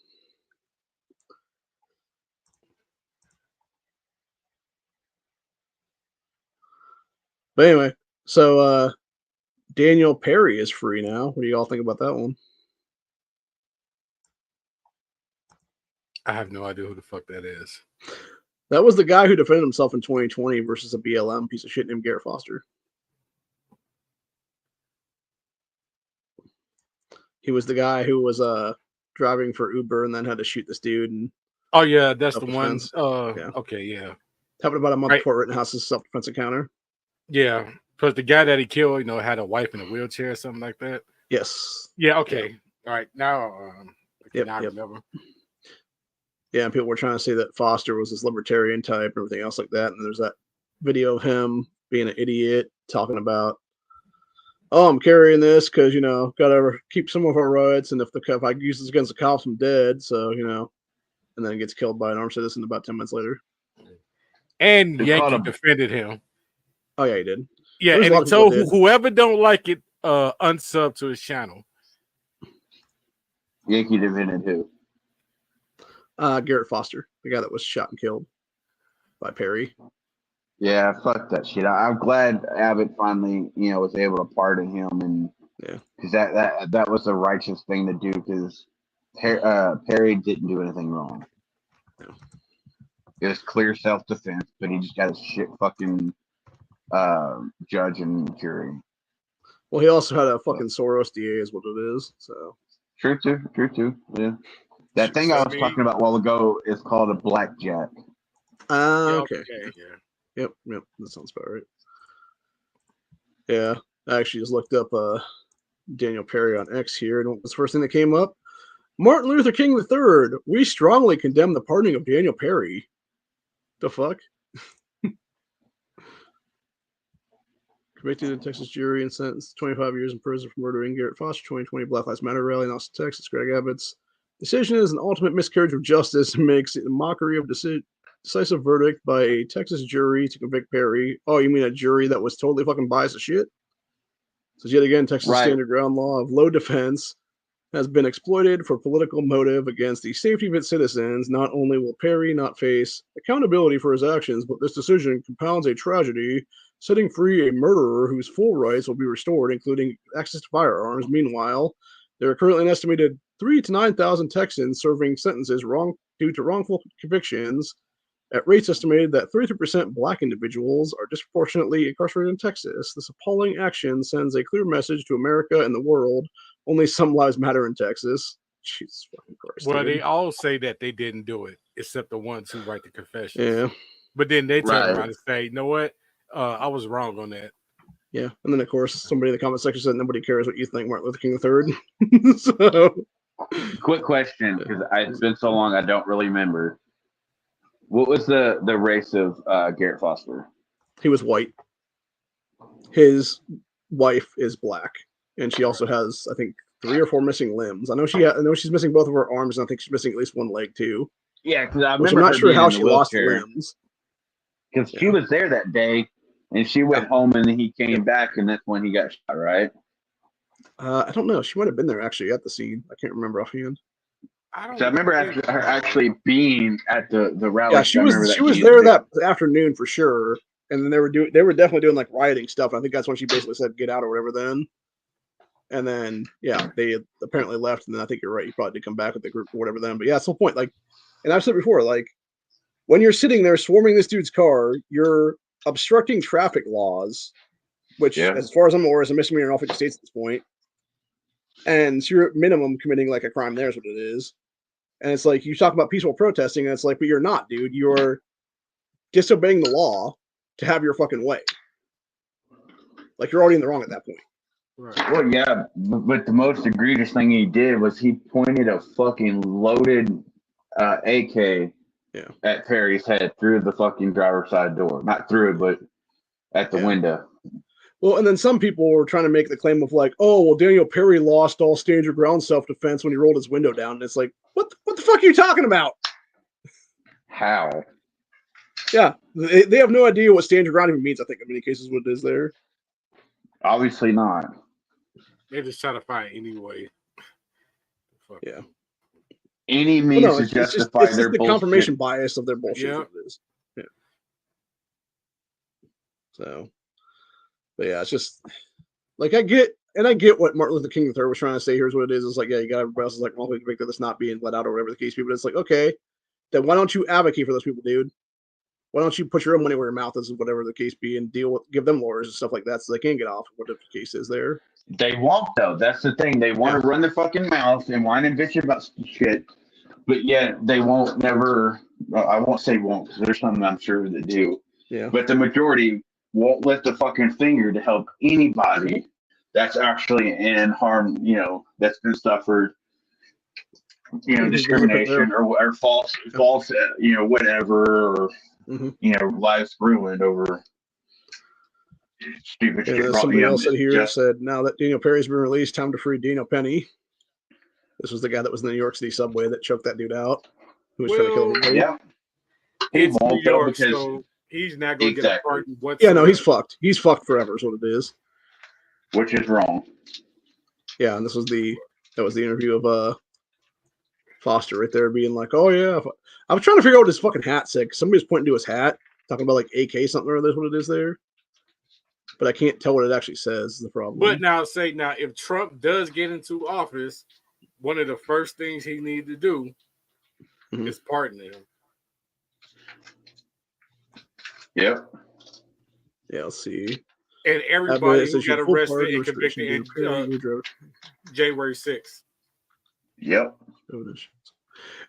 But anyway, so Daniel Perry is free now. What do you all think about that one? I have no idea who the fuck that is. That was the guy who defended himself in 2020 versus a BLM piece of shit named Garrett Foster. He was the guy who was driving for Uber and then had to shoot this dude. And oh yeah, that's the one. Yeah. Okay, yeah. Happened about a month before Rittenhouse's self-defense encounter. Yeah, because the guy that he killed, had a wife in a wheelchair or something like that. Yes. Yeah. Okay. Yeah. All right. Now, I remember. Yeah, and people were trying to say that Foster was this libertarian type and everything else like that. And there's that video of him being an idiot talking about, oh, I'm carrying this because, gotta keep some of our rights. And if I use this against the cops, I'm dead. So, and then he gets killed by an armed citizen about 10 minutes later. And Yankee defended him. Oh, yeah, he did. Yeah, and so whoever don't like it, unsub to his channel. Yankee defended who? Garrett Foster, the guy that was shot and killed by Perry. Yeah, fuck that shit. I'm glad Abbott finally, was able to pardon him, and because that was the righteous thing to do. Because Perry didn't do anything wrong. No. It was clear self-defense, but he just got a shit fucking judge and jury. Well, he also had a fucking Soros DA, is what it is. So true too. Yeah. That thing I was talking about a while ago is called a blackjack. Okay. Yeah. Yep. That sounds about right. Yeah. I actually just looked up Daniel Perry on X here, and what was the first thing that came up? Martin Luther King III. We strongly condemn the pardoning of Daniel Perry. The fuck? Convicted in Texas jury and sentenced 25 years in prison for murdering Garrett Foster. 2020 Black Lives Matter rally in Austin, Texas. Greg Abbott's decision is an ultimate miscarriage of justice and makes it a mockery of decisive verdict by a Texas jury to convict Perry. Oh, you mean a jury that was totally fucking biased as shit? So yet again, Texas standard ground law of low defense has been exploited for political motive against the safety of its citizens. Not only will Perry not face accountability for his actions, but this decision compounds a tragedy, setting free a murderer whose full rights will be restored, including access to firearms. Meanwhile, there are currently an estimated 3,000 to 9,000 Texans serving sentences due to wrongful convictions, at rates estimated that 33% Black individuals are disproportionately incarcerated in Texas. This appalling action sends a clear message to America and the world. Only some lives matter in Texas. Jesus fucking Christ. Well, they all say that they didn't do it, except the ones who write the confessions. Yeah. But then they turn around and say, you know what? I was wrong on that. Yeah. And then, of course, somebody in the comment section said nobody cares what you think, Martin Luther King III. So. Quick question, because it's been so long I don't really remember. What was the race of Garrett Foster? He was white. His wife is Black, and she also has, I think, 3 or 4 missing limbs. I know she's missing both of her arms, and I think she's missing at least one leg too. Yeah, because I'm not sure how she lost limbs. Because she was there that day, and she went home, and then he came back, and that's when he got shot, right? I don't know. She might have been there actually at the scene. I can't remember offhand. I remember her actually being at the rally. Yeah, she was there that afternoon for sure. And then they were definitely doing like rioting stuff. I think that's when she basically said get out or whatever then. And then they apparently left. And then I think you're right. You probably did come back with the group or whatever then. But yeah, it's the whole point. Like, and I've said before, like when you're sitting there swarming this dude's car, you're obstructing traffic laws, which as far as I'm aware is a misdemeanor in all 50 states at this point. And so you're at minimum committing like a crime there is what it is. And it's like, you talk about peaceful protesting, and it's like, but you're not, dude. You're disobeying the law to have your fucking way. Like, you're already in the wrong at that point. Right. Well, yeah, but the most egregious thing he did was he pointed a fucking loaded AK at Perry's head through the fucking driver's side door. Not through it, but at the window. Well, and then some people were trying to make the claim of like, oh, well, Daniel Perry lost all stand your ground self-defense when he rolled his window down. And it's like, what the fuck are you talking about? How? Yeah, they have no idea what stand your ground even means, I think, in many cases, what it is there. Obviously not. They just try to find any way. Yeah. Any means to justify their the bullshit. Confirmation bias of their bullshit. Yeah. It is. Yeah. So, but yeah, it's just like I get what Martin Luther King III was trying to say. Here's what it is. It's like, yeah, you got everybody else is like wrongfully convicted. That's not being let out or whatever the case be. But it's like, okay, then why don't you advocate for those people, dude? Why don't you put your own money where your mouth is, whatever the case be, and give them lawyers and stuff like that so they can get off whatever the case is there. They won't, though. That's the thing. They want to run their fucking mouth and whine and bitch about shit, but yet they won't never. Well, I won't say won't, because there's some I'm sure that do. Yeah. But the majority won't lift the fucking finger to help anybody that's actually in harm, that's been suffered, discrimination or false, whatever, or, lives ruined over stupid shit. Somebody else said here said, now that Daniel Perry's been released, time to free Daniel Penny. This was the guy that was in the New York City subway that choked that dude out, who was trying to kill him. Yeah. He won't, though, because so he's not going to get a pardon whatsoever. Yeah, no, he's fucked. He's fucked forever is what it is. Which is wrong. Yeah, and that was the interview of Foster right there being like, oh yeah. I was trying to figure out what his fucking hat said. Somebody was pointing to his hat, talking about like AK something or that's what it is there. But I can't tell what it actually says is the problem. But now if Trump does get into office, one of the first things he needs to do is pardon him. Yep. Yeah, let's see. And everybody who got arrested and convicted in January 6th. Yep.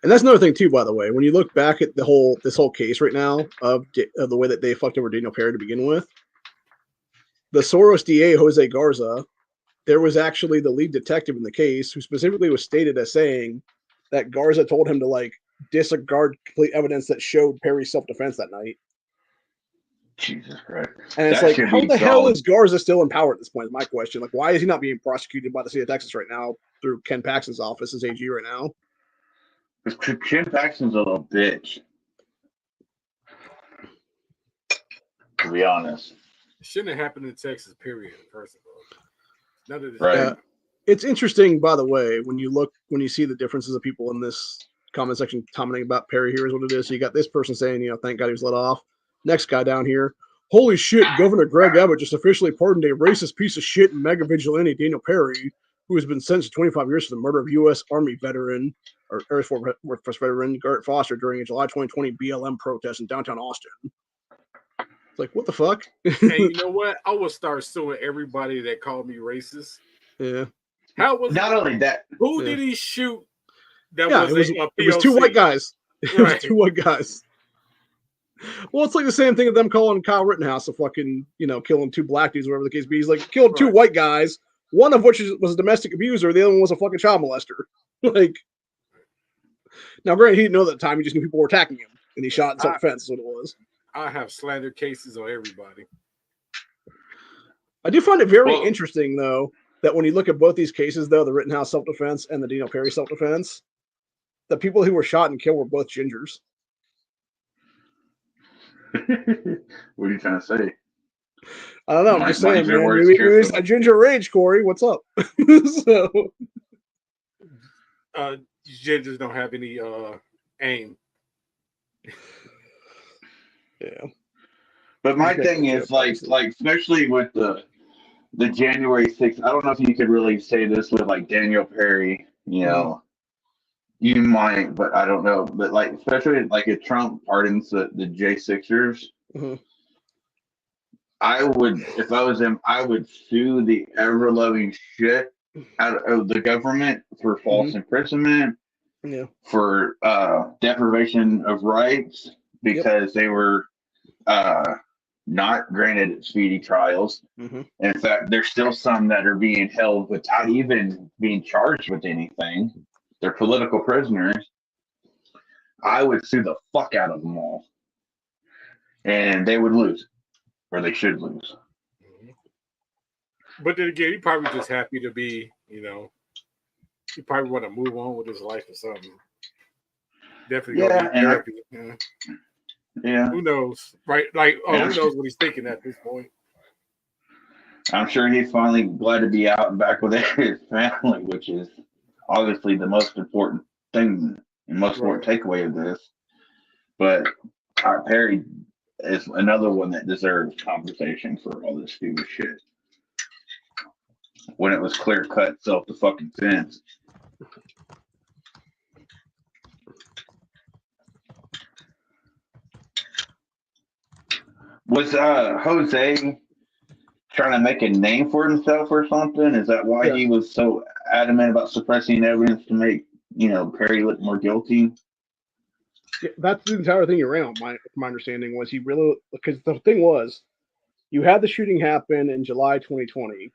And that's another thing too, by the way. When you look back at this whole case right now of the way that they fucked over Daniel Perry to begin with, the Soros DA Jose Garza, there was actually the lead detective in the case who specifically was stated as saying that Garza told him to disregard complete evidence that showed Perry's self-defense that night. Jesus Christ. And it's how the hell is Garza still in power at this point? Is my question. Why is he not being prosecuted by the state of Texas right now through Ken Paxton's office as AG right now? Because Ken Paxton's a little bitch. To be honest. It shouldn't have happened in Texas, period, first of all. None of this. Right. It's interesting, by the way, when you see the differences of people in this comment section commenting about Perry here is what it is. So you got this person saying, thank God he was let off. Next guy down here, holy shit, Governor Greg Abbott just officially pardoned a racist piece of shit and mega vigilante Daniel Perry, who has been sentenced to 25 years for the murder of U.S. Army veteran or Air Force veteran Garrett Foster during a July 2020 BLM protest in downtown Austin. It's what the fuck? And you know what? I will start suing everybody that called me racist. Yeah. How was not only that? Who did he shoot? That it was two white guys. It was two white guys. Well, it's the same thing as them calling Kyle Rittenhouse a fucking, killing two black dudes, whatever the case be. He's killed two white guys, one of which was a domestic abuser, the other one was a fucking child molester. Now, granted, he didn't know that at the time. He just knew people were attacking him, and he shot in self-defense. Is what it was. I have slander cases on everybody. I do find it very interesting, though, that when you look at both these cases, though, the Rittenhouse self-defense and the Daniel Perry self-defense, the people who were shot and killed were both gingers. What are you trying to say? I don't know. I'm just saying, man. Maybe it's a ginger rage, Corey. What's up? Gingers don't have any aim. Yeah. But my thing is especially with the January 6th, I don't know if you could really say this with Daniel Perry, you might, but I don't know. But especially if Trump pardons the J6ers, I would, if I was him, I would sue the ever-loving shit out of the government for false imprisonment, for deprivation of rights, because they were not granted speedy trials. In fact, there's still some that are being held without even being charged with anything. They're political prisoners. I would sue the fuck out of them all. And they would lose. Or they should lose. But then again, he's probably just happy to be, he probably want to move on with his life or something. Definitely happy. Yeah. Who knows? Right? Who knows what he's thinking at this point? I'm sure he's finally glad to be out and back with his family, which is obviously the most important thing and most important takeaway of this. But Perry is another one that deserves compensation for all this stupid shit. When it was clear cut self-defense. Was Jose trying to make a name for himself or something? Is that why he was so adamant about suppressing evidence to make Perry look more guilty? Yeah, that's the entire thing around. My understanding was he really, because the thing was, you had the shooting happen in July 2020.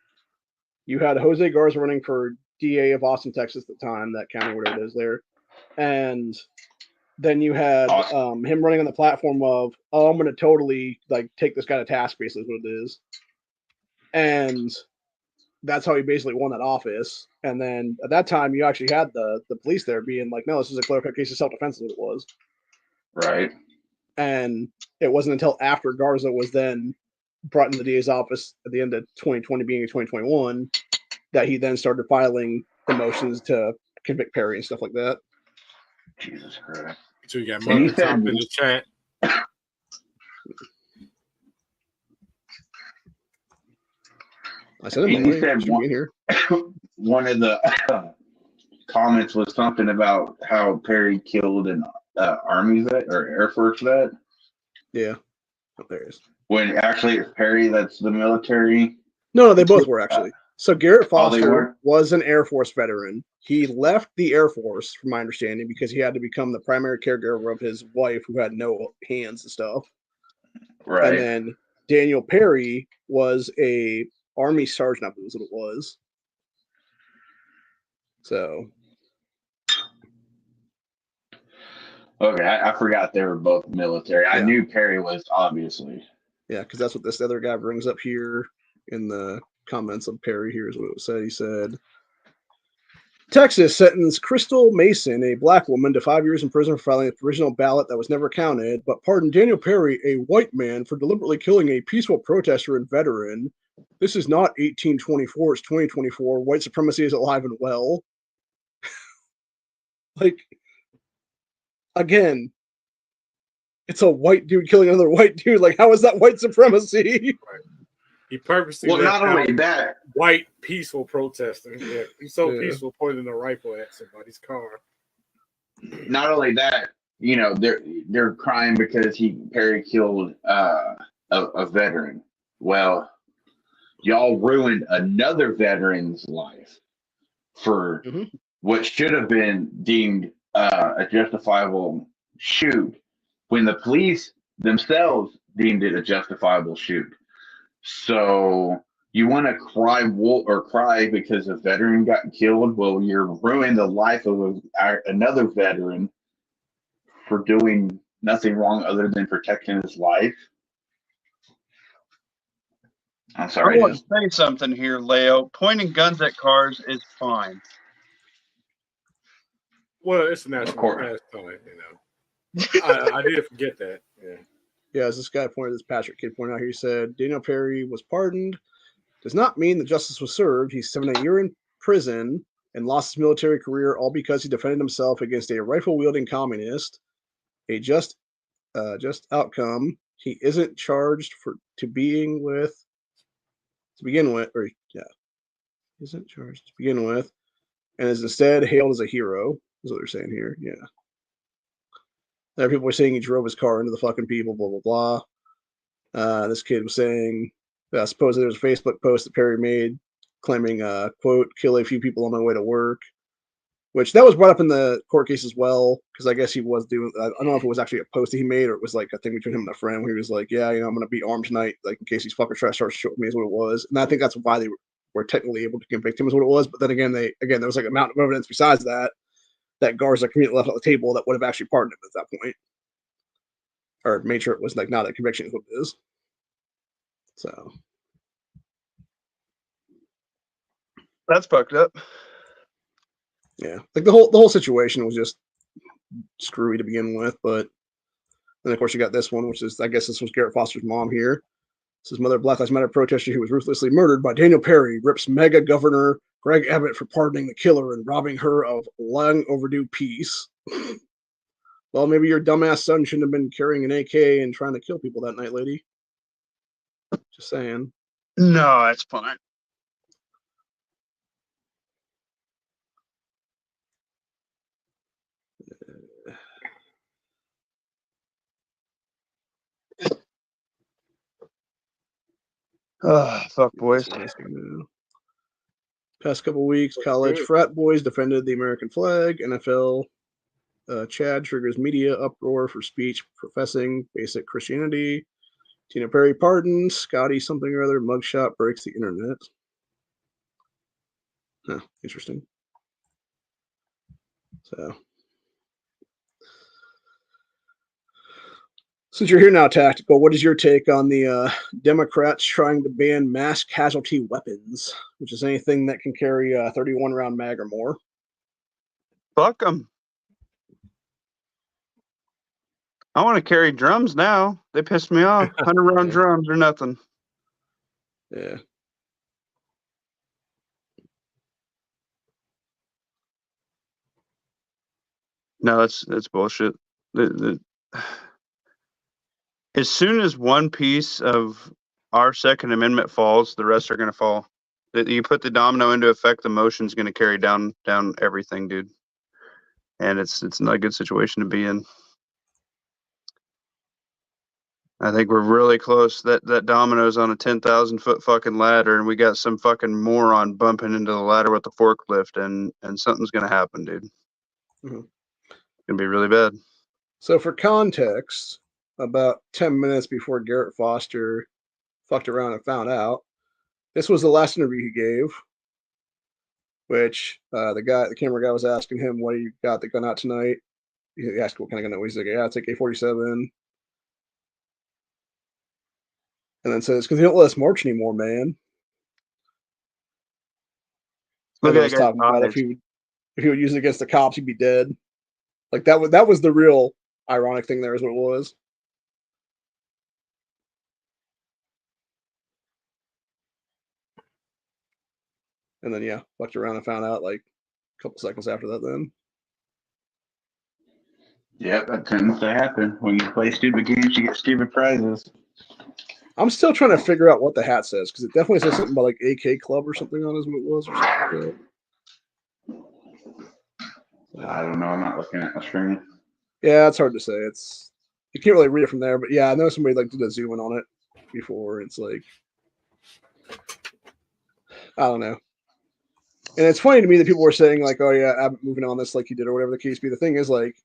You had Jose Garza running for DA of Austin, Texas at the time, that county, whatever it is there, and then you had him running on the platform of, oh, I'm going to totally take this guy to task, basically is what it is. And that's how he basically won that office. And then at that time, you actually had the police there being like, no, this is a clear-cut case of self-defense is what it was. Right. And it wasn't until after Garza was then brought into the DA's office at the end of 2020, beginning of 2021, that he then started filing the motions to convict Perry and stuff like that. Jesus Christ. So you got Mother Top in the chat. I said him said one of the comments was something about how Perry killed an Army vet or Air Force vet. Yeah. Oh, there it is. When actually it's Perry that's the military. No, they both were actually. So Garrett Foster was an Air Force veteran. He left the Air Force, from my understanding, because he had to become the primary caregiver of his wife, who had no hands and stuff. Right. And then Daniel Perry was a Army sergeant, I believe is what it was. So. Okay, I forgot they were both military. I knew Perry was, obviously. Yeah, because that's what this other guy brings up here in the comments of Perry. Here's what it said. He said, Texas sentenced Crystal Mason, a black woman, to 5 years in prison for filing a provisional ballot that was never counted, but pardoned Daniel Perry, a white man, for deliberately killing a peaceful protester and veteran. This is not 1824, it's 2024. White supremacy is alive and well. Again, it's a white dude killing another white dude. How is that white supremacy? Right. He purposely not only that, white peaceful protester. Yeah, he's so peaceful, pointing a rifle at somebody's car. Not only that, they're crying because Perry killed a veteran. Well, y'all ruined another veteran's life for what should have been deemed a justifiable shoot, when the police themselves deemed it a justifiable shoot. So you want to cry because a veteran got killed? Well, you're ruining the life of another veteran for doing nothing wrong other than protecting his life. I'm sorry. I want to say something here, Leo. Pointing guns at cars is fine. Well, it's a national pastime, I did forget that. Yeah. Yeah, as this guy pointed, this Patrick kid pointed out here, he said Daniel Perry was pardoned. Does not mean that justice was served. He's 7 years in prison and lost his military career, all because he defended himself against a rifle-wielding communist. A just outcome. He isn't charged to begin with, isn't charged to begin with, and is instead hailed as a hero. Is what they're saying here. Yeah. There people were saying he drove his car into the fucking people, blah, blah, blah. This kid was saying, supposedly there was a Facebook post that Perry made claiming, quote, kill a few people on my way to work, which that was brought up in the court case as well, because I guess he was doing, I don't know if it was actually a post that he made or it was a thing between him and a friend where he was like, yeah, I'm going to be armed tonight, in case these fuckers try to start shooting me is what it was. And I think that's why they were technically able to convict him is what it was. But then again, there was a mountain of evidence besides that Garza community left on the table that would have actually pardoned him at that point, or made sure it was not a conviction is what it is. So that's fucked up. Yeah, the whole situation was just screwy to begin with, but then of course you got this one, which is, I guess this was Garrett Foster's mom here. This is mother of Black Lives Matter protester who was ruthlessly murdered by Daniel Perry, rips mega governor Greg Abbott for pardoning the killer and robbing her of long overdue peace. Well, maybe your dumbass son shouldn't have been carrying an AK and trying to kill people that night, lady. Just saying. No, that's fine. Fuck boys. Past couple weeks, college frat boys defended the American flag. NFL Chad triggers media uproar for speech professing basic Christianity. Tina Perry pardons. Scotty something or other mugshot breaks the internet. Huh, interesting. So, since you're here now, Tactical, what is your take on the Democrats trying to ban mass casualty weapons, which is anything that can carry a 31-round mag or more? Fuck them. I want to carry drums now. They pissed me off. 100-round drums or nothing. Yeah. No, that's bullshit. As soon as one piece of our Second Amendment falls, the rest are going to fall. You put the domino into effect, the motion's going to carry down everything, dude. And it's not a good situation to be in. I think we're really close. That domino's on a 10,000-foot fucking ladder, and we got some fucking moron bumping into the ladder with the forklift, and something's going to happen, dude. Mm-hmm. It's going to be really bad. So for context, about 10 minutes before Garrett Foster fucked around and found out, this was the last interview he gave, which the camera guy was asking him, what do you got that gun out tonight? He asked what kind of gun it was. He's like, yeah, it's like AK-47. And then says, because they don't let us march anymore, man. Look at talking about if he would use it against the cops, he'd be dead. Like that was the real ironic thing there is what it was. And then fucked around and found out like a couple seconds after that then. Yep, that tends to happen. When you play stupid games, you get stupid prizes. I'm still trying to figure out what the hat says, because it definitely says something about like AK Club or something on his what it was or something like that. I don't know. I'm not looking at my screen. Yeah, it's hard to say. You can't really read it from there, but yeah, I know somebody like did a zoom in on it before. It's like, I don't know. And it's funny to me that people were saying like, oh yeah, I'm moving on this like he did or whatever the case be. The thing is like,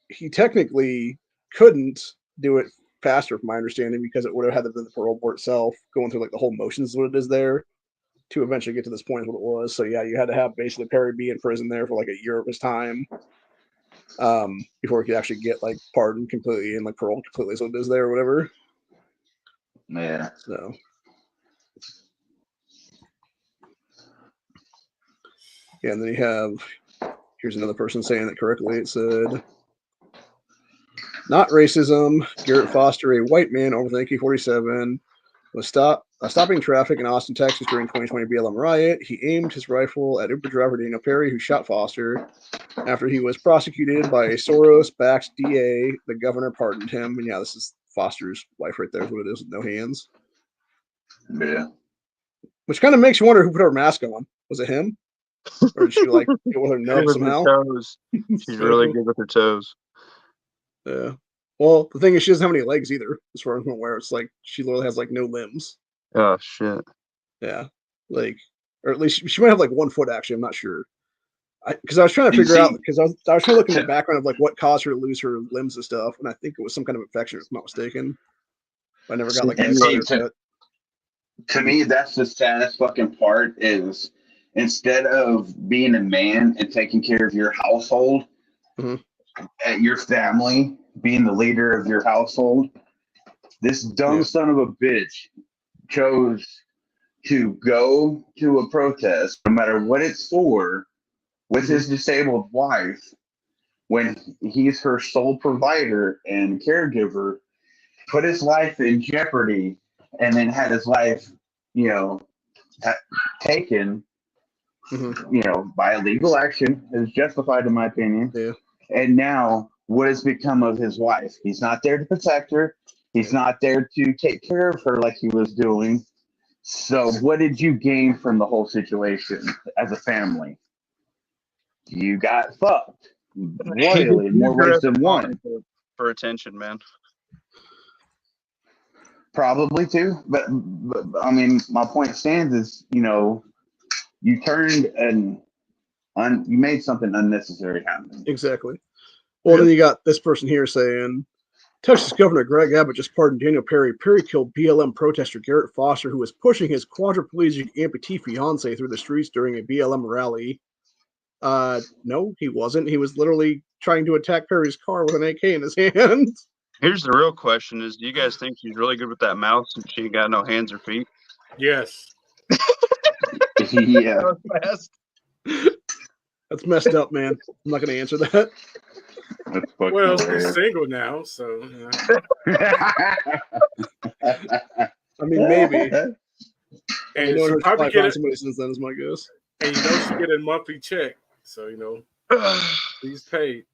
he technically couldn't do it faster from my understanding, because it would have had to be the parole board itself going through like the whole motions of what it is there to eventually get to this point is what it was. So yeah, you had to have basically Perry be in prison there for like a year of his time before he could actually get like pardoned completely and like parole completely, so it is there or whatever. Yeah. So yeah, and then here's another person saying it correctly. It said, not racism. Garrett Foster, a white man over the AK-47, was stopping traffic in Austin, Texas during 2020 BLM riot. He aimed his rifle at Uber driver Daniel Perry, who shot Foster. After he was prosecuted by a Soros-backed DA, the governor pardoned him. And yeah, this is Foster's wife right there, is what it is, with no hands. Yeah. Which kind of makes you wonder who put her mask on. Was it him? Or did she like get with her nubs somehow? Toes. She's really good with her toes. Yeah. Well, the thing is, she doesn't have any legs either, as far as I'm aware. It's like she literally has like no limbs. Oh shit. Yeah. Like, or at least she might have like 1 foot actually. I'm not sure. Because I was trying to figure out, because I was trying to look in the background of like what caused her to lose her limbs and stuff, and I think it was some kind of infection, if I'm not mistaken. I never got like to me, that's the saddest fucking part is instead of being a man and taking care of your household, your family, being the leader of your household, this dumb son of a bitch chose to go to a protest, no matter what it's for, with his disabled wife, when he's her sole provider and caregiver, put his life in jeopardy, and then had his life, taken, by illegal action, is justified in my opinion. Yeah. And now, what has become of his wife? He's not there to protect her. He's not there to take care of her like he was doing. So what did you gain from the whole situation as a family? You got fucked. Royally, in more ways than one. For attention, man. Probably too, but I mean, my point stands is, you made something unnecessary happen. Exactly. Well, then you got this person here saying, Texas Governor Greg Abbott just pardoned Daniel Perry. Perry killed BLM protester Garrett Foster, who was pushing his quadriplegic amputee fiance through the streets during a BLM rally. No, he wasn't. He was literally trying to attack Perry's car with an AK in his hand. Here's the real question: is do you guys think she's really good with that mouth since she ain't got no hands or feet? Yes. Yeah. That's messed up, man. I'm not going to answer that. Well, she's single now, so. I mean, maybe. And she probably get somebody since then is my guess. And she get a monthly check, so she's paid.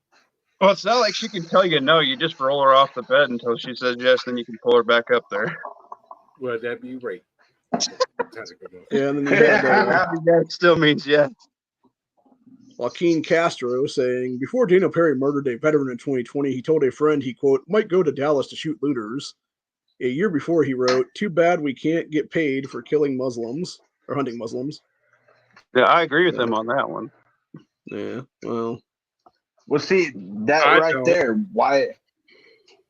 Well, it's not like she can tell you no. You just roll her off the bed until she says yes, then you can pull her back up there. Well, that'd be rape. Yeah, and then you had, that still means yes. Joaquin Castro saying, before Daniel Perry murdered a veteran in 2020, he told a friend he, quote, might go to Dallas to shoot looters. A year before, he wrote, too bad we can't get paid for killing Muslims or hunting Muslims. Yeah, I agree with him on that one. Yeah, well. Well, see, that there, why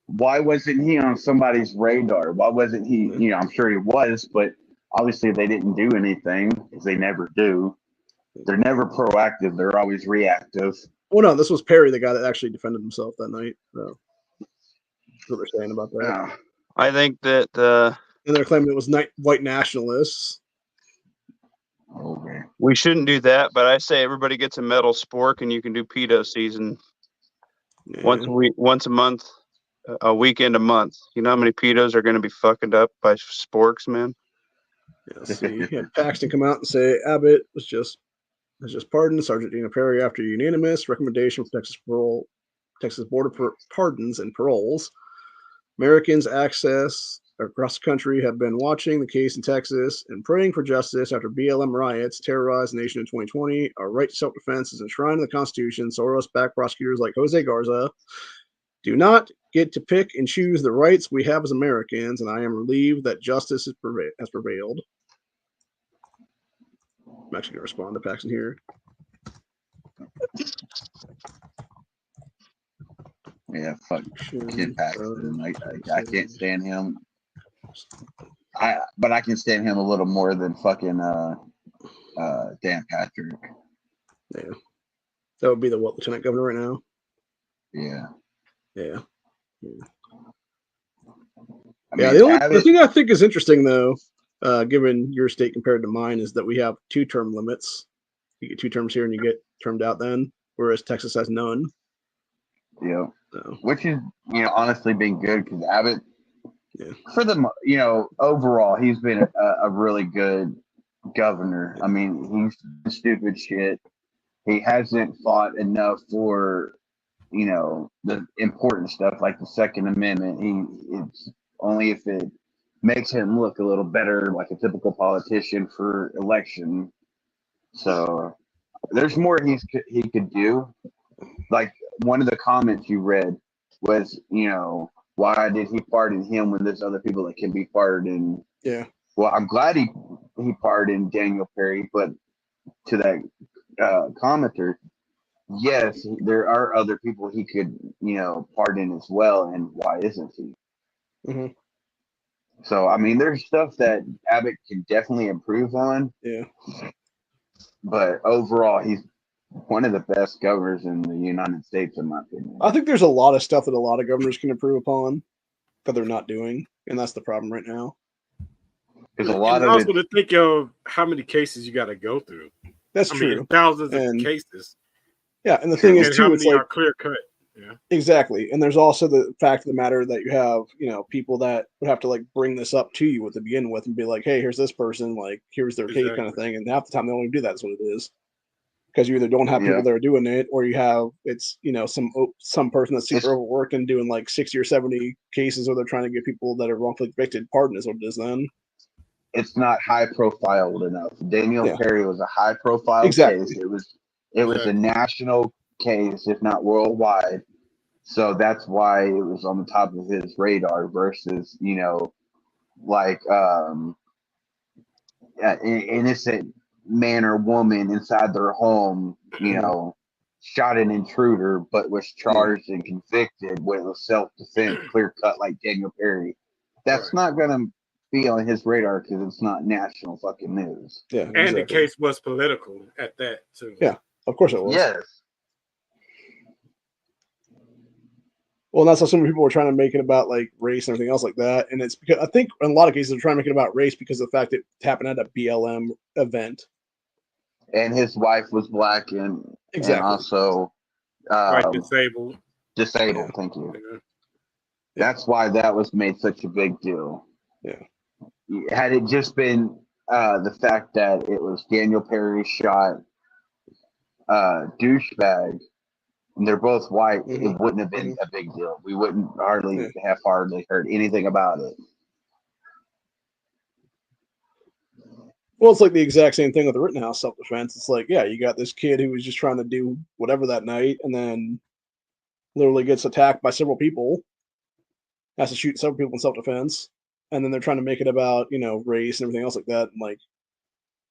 wasn't he on somebody's radar? Why wasn't he, I'm sure he was, but obviously they didn't do anything because they never do. They're never proactive. They're always reactive. Well, no, this was Perry, the guy that actually defended himself that night. So that's what they're saying about that. Yeah. I think that and they're claiming it was white nationalists. Okay. We shouldn't do that, but I say everybody gets a metal spork, and you can do pedo season once a month, a weekend a month. You know how many pedos are going to be fucking up by sporks, man? Yeah, see, he had Paxton come out and say Abbott has just pardoned Sergeant Daniel Perry after unanimous recommendation from Texas Board of Pardons and Paroles. Americans across the country have been watching the case in Texas and praying for justice after BLM riots terrorized the nation in 2020. Our right to self-defense is enshrined in the Constitution. Soros-backed prosecutors like Jose Garza do not get to pick and choose the rights we have as Americans, and I am relieved that justice has prevailed. I'm actually going to respond to Paxton here. Yeah, fuck Ken Paxton. I can't stand him. But I can stand him a little more than fucking Dan Patrick. Yeah, that would be the lieutenant governor right now. Yeah. Yeah. The thing I think is interesting though, given your state compared to mine, is that we have 2-term limits. You get 2 terms here and you get termed out then, whereas Texas has none. Yeah. So. Which is, honestly been good because Abbott, for the, overall, he's been a really good governor. I mean, he's done stupid shit. He hasn't fought enough for, the important stuff like the Second Amendment. It's only if it makes him look a little better like a typical politician for election. So there's more he could do. Like one of the comments you read was, why did he pardon him when there's other people that can be pardoned? Yeah. Well, I'm glad he pardoned Daniel Perry, but to that commenter, yes, there are other people he could, pardon as well, and why isn't he? Mm-hmm. So, I mean, there's stuff that Abbott can definitely improve on. Yeah. But overall, he's one of the best governors in the United States, in my opinion. I think there's a lot of stuff that a lot of governors can improve upon that they're not doing, and that's the problem right now. There's a lot of also to think of how many cases you got to go through. That's true. Thousands of cases. Yeah, and the thing is too, it's like clear cut. Yeah, exactly. And there's also the fact of the matter that you have, people that would have to like bring this up to you to begin with and be like, hey, here's this person, like here's their case kind of thing. And half the time they don't even do that. That's what it is. Because you either don't have people that are doing it, or you have some person that's super overworked and doing like 60 or 70 cases, or they're trying to get people that are wrongfully convicted pardoned is what it is then. It's not high profiled enough. Daniel Perry was a high profile case. It was a national case, if not worldwide. So that's why it was on the top of his radar versus, like innocent man or woman inside their home, shot an intruder, but was charged and convicted when it was self-defense, clear cut like Daniel Perry. That's not gonna be on his radar because it's not national fucking news. Yeah, and exactly. the case was political at that too. Yeah, of course it was. Yes. Well, that's how some people were trying to make it about like race and everything else like that. And it's because I think in a lot of cases they're trying to make it about race because of the fact that it happened at a BLM event. And his wife was black and also disabled. Disabled, thank you. Yeah. That's why that was made such a big deal. Yeah. Had it just been the fact that it was Daniel Perry shot douchebag, and they're both white, it wouldn't have been a big deal. We wouldn't have hardly heard anything about it. Well, it's like the exact same thing with the Rittenhouse self-defense. It's like, yeah, you got this kid who was just trying to do whatever that night, and then literally gets attacked by several people, has to shoot several people in self-defense, and then they're trying to make it about, race and everything else like that, and like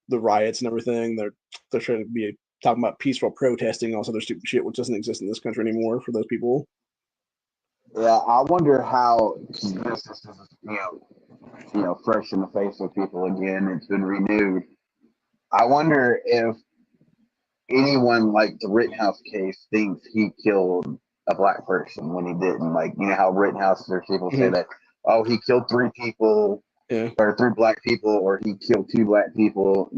the riots and everything. They're trying to be talking about peaceful protesting and all this other stupid shit, which doesn't exist in this country anymore for those people. Yeah, I wonder how this is, fresh in the face of people again. It's been renewed. I wonder if anyone like the Rittenhouse case thinks he killed a black person when he didn't. Like, how Rittenhouse, there's people say that, oh, he killed 3 people, or 3 black people, or he killed 2 black people.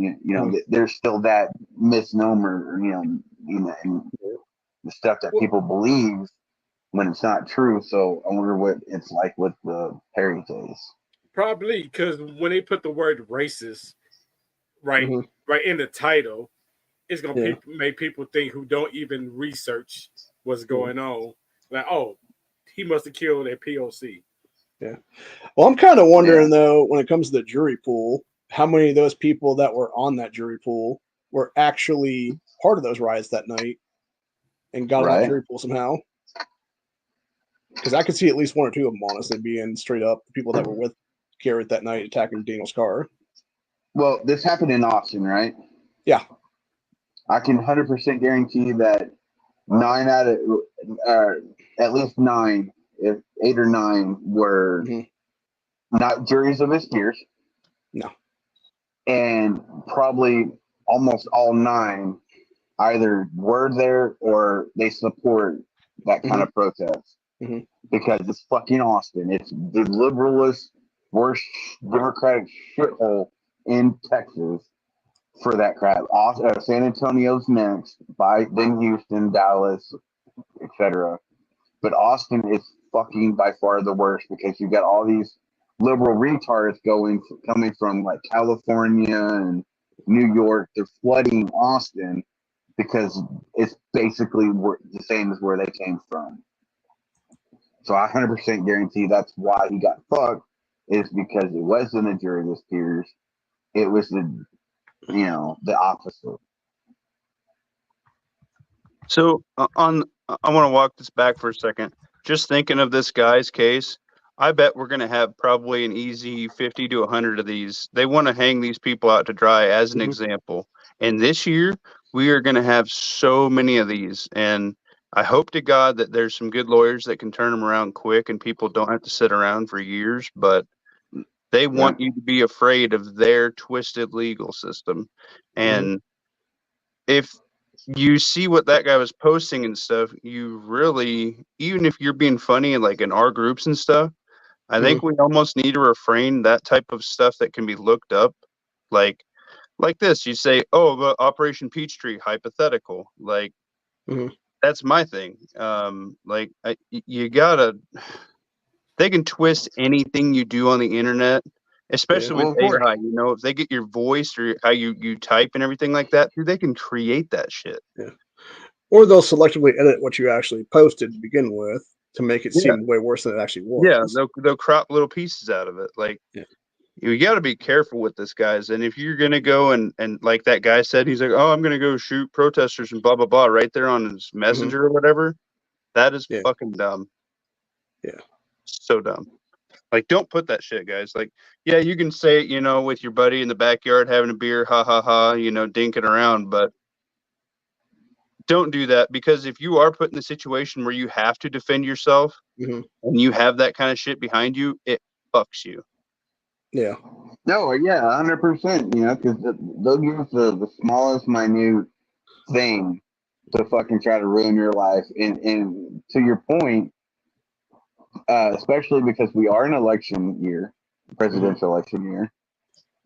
There's still that misnomer, and the stuff that people believe when it's not true. So I wonder what it's like with the Perry case. Probably because when they put the word racist right in the title, it's gonna make people think who don't even research what's going on. Like, oh, he must have killed a POC. Yeah. Well, I'm kind of wondering though, when it comes to the jury pool, how many of those people that were on that jury pool were actually part of those riots that night and got on that jury pool somehow. Because I could see at least 1 or 2 of them, honestly, being straight up the people that were with Garrett that night attacking Daniel's car. Well, this happened in Austin, right? Yeah. I can 100% guarantee that 9 out of, at least 9, if 8 or 9 were not juries of his peers. No. And probably almost all 9 either were there or they support that kind of protest. Because it's fucking Austin. It's the liberalist, worst Democratic shithole in Texas for that crap. San Antonio's next, then Houston, Dallas, etc. But Austin is fucking by far the worst because you got all these liberal retards coming from like California and New York. They're flooding Austin because it's basically the same as where they came from. So I 100% guarantee that's why he got fucked, is because it wasn't a jury of his peers. It was the opposite. So I want to walk this back for a second. Just thinking of this guy's case, I bet we're going to have probably an easy 50 to 100 of these. They want to hang these people out to dry as an example. And this year, we are going to have so many of these. And I hope to God that there's some good lawyers that can turn them around quick and people don't have to sit around for years. But they want you to be afraid of their twisted legal system. And if you see what that guy was posting and stuff, you really, even if you're being funny like in our groups and stuff, I think we almost need to refrain that type of stuff that can be looked up. Like this, you say, oh, the Operation Peachtree hypothetical. Like, that's my thing. You gotta, they can twist anything you do on the internet, especially with AI. If they get your voice or how you type and everything like that, dude, they can create that shit. Yeah. Or they'll selectively edit what you actually posted to begin with to make it seem way worse than it actually was. Yeah, they'll crop little pieces out of it. Like, you got to be careful with this, guys. And if you're gonna go and like that guy said, he's like, oh, I'm gonna go shoot protesters and blah blah blah right there on his messenger or whatever. That is fucking dumb. Yeah, so dumb. Like, don't put that shit, guys. Like, yeah, you can say it, with your buddy in the backyard having a beer, ha ha ha, dinking around, but don't do that, because if you are put in the situation where you have to defend yourself Mhm. and you have that kind of shit behind you, it fucks you. Yeah. No, yeah, 100%. Because they'll give us the smallest minute thing to fucking try to ruin your life. And to your point, especially because we are an election year, presidential election year,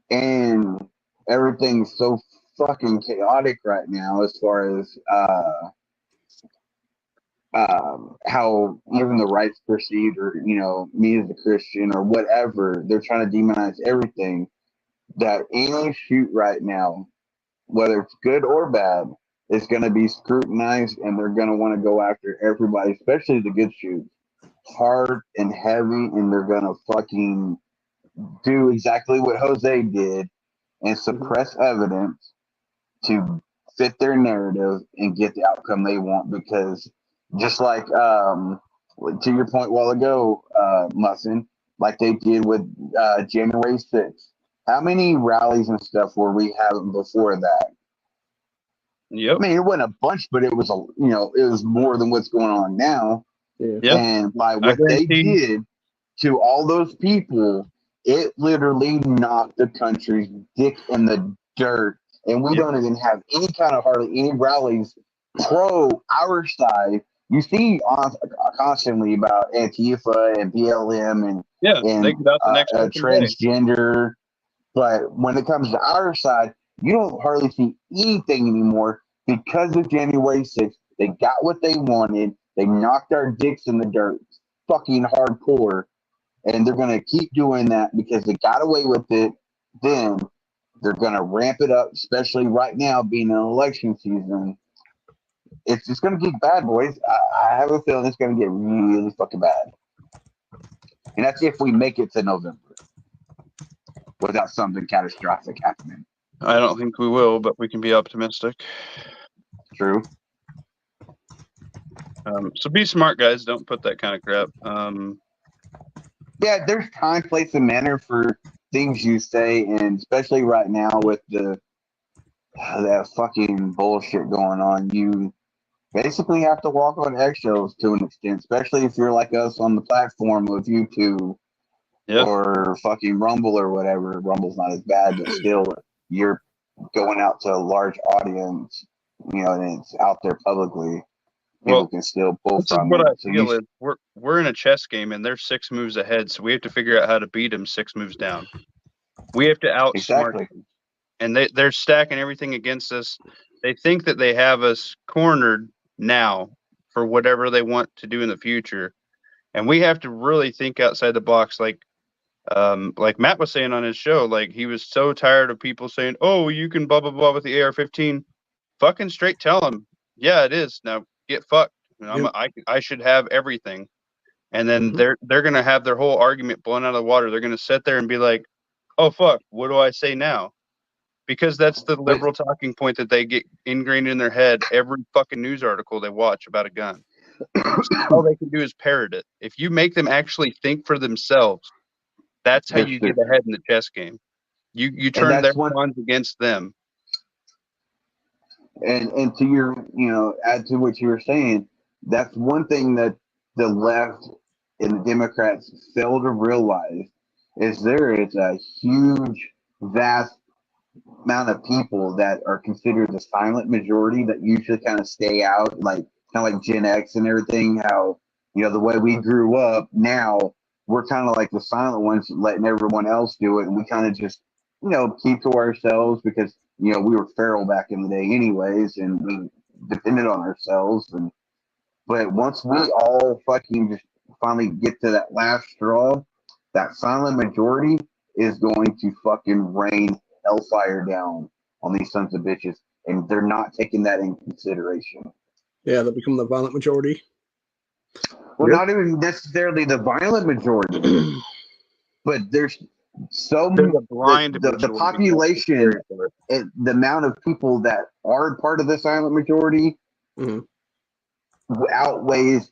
and everything's so fucking chaotic right now as far as how even the right's perceived, or me as a Christian or whatever. They're trying to demonize everything. That any shoot right now, whether it's good or bad, is going to be scrutinized, and they're going to want to go after everybody, especially the good shoots, hard and heavy, and they're going to fucking do exactly what Jose did and suppress evidence to fit their narrative and get the outcome they want. Because just like to your point a while ago, Mussin, like they did with January 6th, how many rallies and stuff were we having before that? Yep. I mean, it wasn't a bunch, but it was it was more than what's going on now. Yeah. And by what they did to all those people, it literally knocked the country's dick in the dirt. And we don't even have any kind of hardly any rallies pro our side. You see constantly about Antifa and BLM and they get out the next transgender. Day. But when it comes to our side, you don't hardly see anything anymore because of January 6th. They got what they wanted. They knocked our dicks in the dirt fucking hardcore. And they're going to keep doing that because they got away with it. Then they're going to ramp it up, especially right now being an election season. It's just going to get bad, boys. I have a feeling it's going to get really fucking bad. And that's if we make it to November without something catastrophic happening. I don't think we will, but we can be optimistic. True. So be smart, guys. Don't put that kind of crap. Yeah, there's time, place, and manner for things you say, and especially right now with that fucking bullshit going on, you basically have to walk on eggshells to an extent, especially if you're like us on the platform of YouTube or fucking Rumble or whatever. Rumble's not as bad, but still, you're going out to a large audience, and it's out there publicly. People can still pull from what it. I feel is we're in a chess game and they're 6 moves ahead, so we have to figure out how to beat them 6 moves down. We have to outsmart them. And they're stacking everything against us. They think that they have us cornered now for whatever they want to do in the future. And we have to really think outside the box. Like Matt was saying on his show, like he was so tired of people saying, oh, you can blah, blah, blah with the AR-15. Fucking straight tell them, yeah, it is. Now get fucked. I should have everything. And then they're going to have their whole argument blown out of the water. They're going to sit there and be like, oh, fuck, what do I say now? Because that's the liberal talking point that they get ingrained in their head every fucking news article they watch about a gun. All they can do is parrot it. If you make them actually think for themselves, that's how you get ahead in the chess game. You turn their pawns against them. And to your, add to what you were saying, that's one thing that the left and the Democrats fail to realize is there is a huge, vast amount of people that are considered the silent majority that usually kind of stay out, like kind of like Gen X and everything. How the way we grew up, now we're kind of like the silent ones, letting everyone else do it, and we kind of just keep to ourselves because we were feral back in the day, anyways, and we depended on ourselves. But once we all fucking just finally get to that last straw, that silent majority is going to fucking rain hellfire down on these sons of bitches, and they're not taking that in consideration. Yeah, they'll become the violent majority. Well, not even necessarily the violent majority, but there's so many. The population, the amount of people that are part of the silent majority outweighs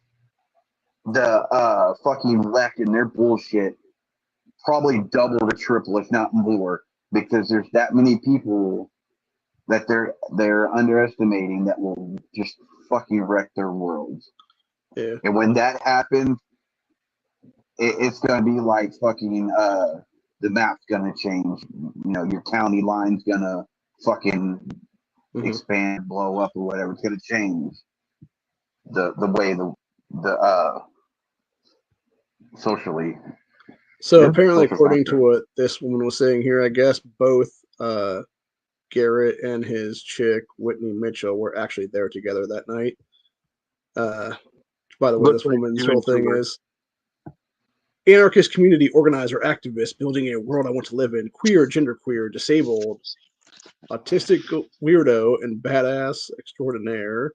the fucking left and their bullshit probably double to triple, if not more, because there's that many people that they're underestimating that will just fucking wreck their worlds. Yeah. And when that happens, it's gonna be like fucking the map's gonna change. You know, your county line's gonna fucking expand, blow up, or whatever. It's gonna change the way the socially. So Yeah, apparently, social according to factor. what this woman was saying here, I guess both Garrett and his chick Whitney Mitchell were actually there together that night. By the way, Looks this like woman's doing whole thing tour. is anarchist community organizer activist building a world I want to live in, queer, genderqueer, disabled, autistic weirdo, and badass extraordinaire.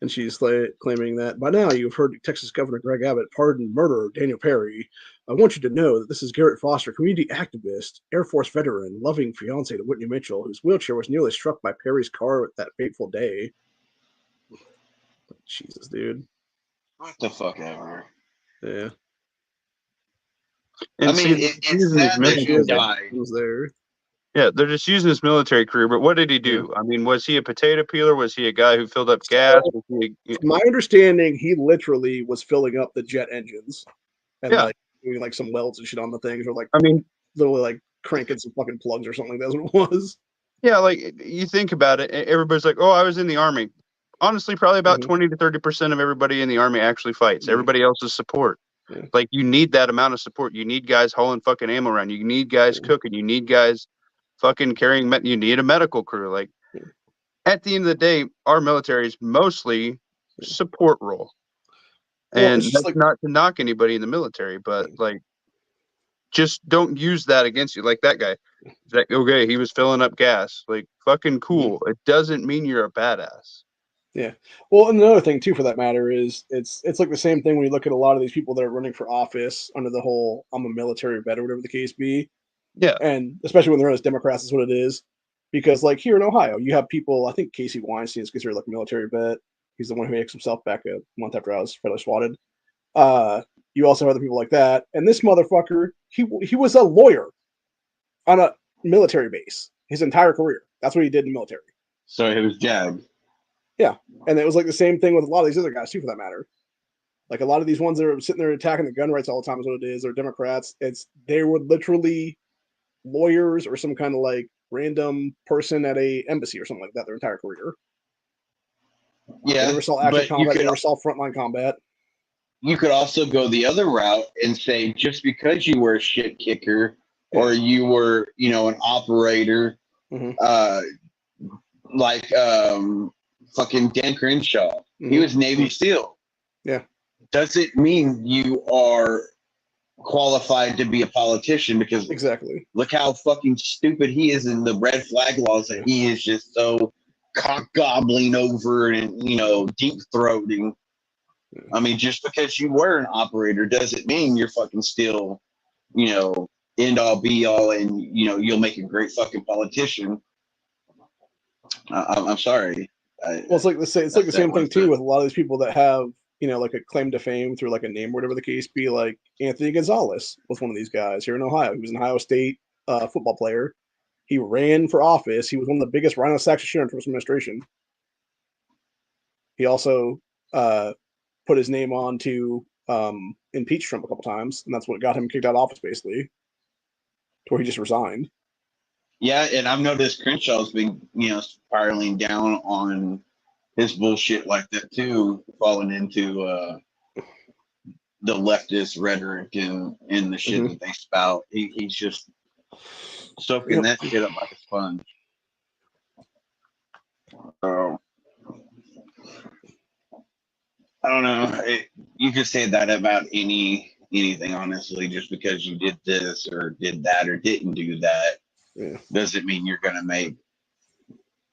And she's claiming that by now you've heard Texas Governor Greg Abbott pardon murderer Daniel Perry. I want you to know that this is Garrett Foster, community activist, Air Force veteran, loving fiance to Whitney Mitchell, whose wheelchair was nearly struck by Perry's car that fateful day. Jesus, dude. What the fuck ever. Yeah. And I mean, it's sad that She he is died. was there. Yeah, they're just using his military career. But what did he do? I mean, was he a potato peeler? Was he a guy who filled up gas? Was he My understanding, he literally was filling up the jet engines and Yeah. like doing like some welds and shit on the things, or like I mean, literally like cranking some fucking plugs or something. That's what it was. yeah, like you think about it, everybody's like, "Oh, I was in the army." Honestly, probably about Mhm. 20 to 30% of everybody in the army actually fights. Yeah. Everybody else is support. Yeah. Like you need that amount of support. You need guys hauling fucking ammo around. You need guys Yeah. cooking. You need guys fucking carrying. You need a medical crew. Like Yeah. at the end of the day, our military is mostly support role. Well, And it's just that's like not to knock anybody in the military, but like, just don't use that against you. Like that guy, that okay, he was filling up gas. Like fucking cool. It doesn't mean you're a badass. yeah. Well, and another thing too, for that matter, is it's like the same thing when you look at a lot of these people that are running for office under the whole "I'm a military vet" or whatever the case be, Yeah, and especially when they're as Democrats, is what it is. Because like here in Ohio, you have people. I think Casey Weinstein is considered like a military vet. He's the one who makes himself back a month after I was federally swatted. You also have other people like that, and this motherfucker, he was a lawyer on a military base his entire career. That's what he did in the military. So it was Jag. Yeah, and it was like the same thing with a lot of these other guys too, for that matter. Like a lot of these ones that are sitting there attacking the gun rights all the time is what it is. They're Democrats. They were literally lawyers or some kind of like random person at a embassy or something like that their entire career. Yeah, They never saw active but combat. They never saw frontline combat. you could also go the other route and say just because you were a shit kicker or you were, you know, an operator, like fucking Dan Crenshaw, he was Navy SEAL. Yeah, doesn't mean you are qualified to be a politician, because exactly. look how fucking stupid he is in the red flag laws that he is just so cock gobbling over and, you know, deep throating. I mean, just because you were an operator doesn't mean you're fucking still, you know, end all be all, and you know you'll make a great fucking politician. I'm sorry. Well, it's like the same thing too with a lot of these people that have, you know, like a claim to fame through like a name, or whatever the case be. Like Anthony Gonzalez was one of these guys here in Ohio. He was an Ohio State football player. He ran for office. He was one of the biggest Rhino Saxon shooter in Trump's administration. He also put his name on to impeach Trump a couple times, and that's what got him kicked out of office, basically, to where he just resigned. Yeah, and I've noticed Crenshaw's been, you know, spiraling down on his bullshit like that too, falling into the leftist rhetoric and the shit that they spout. He's just soaking that shit up like a sponge. So I don't know. You could say that about anything, honestly. Just because you did this or did that or didn't do that doesn't mean you're gonna make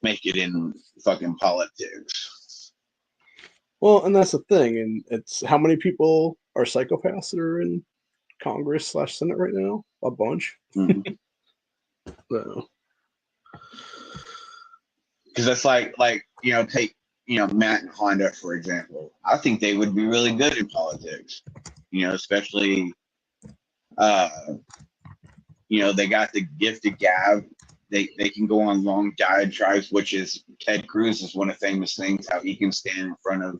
it in fucking politics. Well, and that's the thing, and it's how many people are psychopaths that are in Congress / Senate right now? A bunch. So, because that's like you know, take, you know, Matt and Honda for example. I think they would be really good in politics. You know, especially They got the gift of gab. They can go on long diatribes, which is Ted Cruz is one of the famous things, how he can stand in front of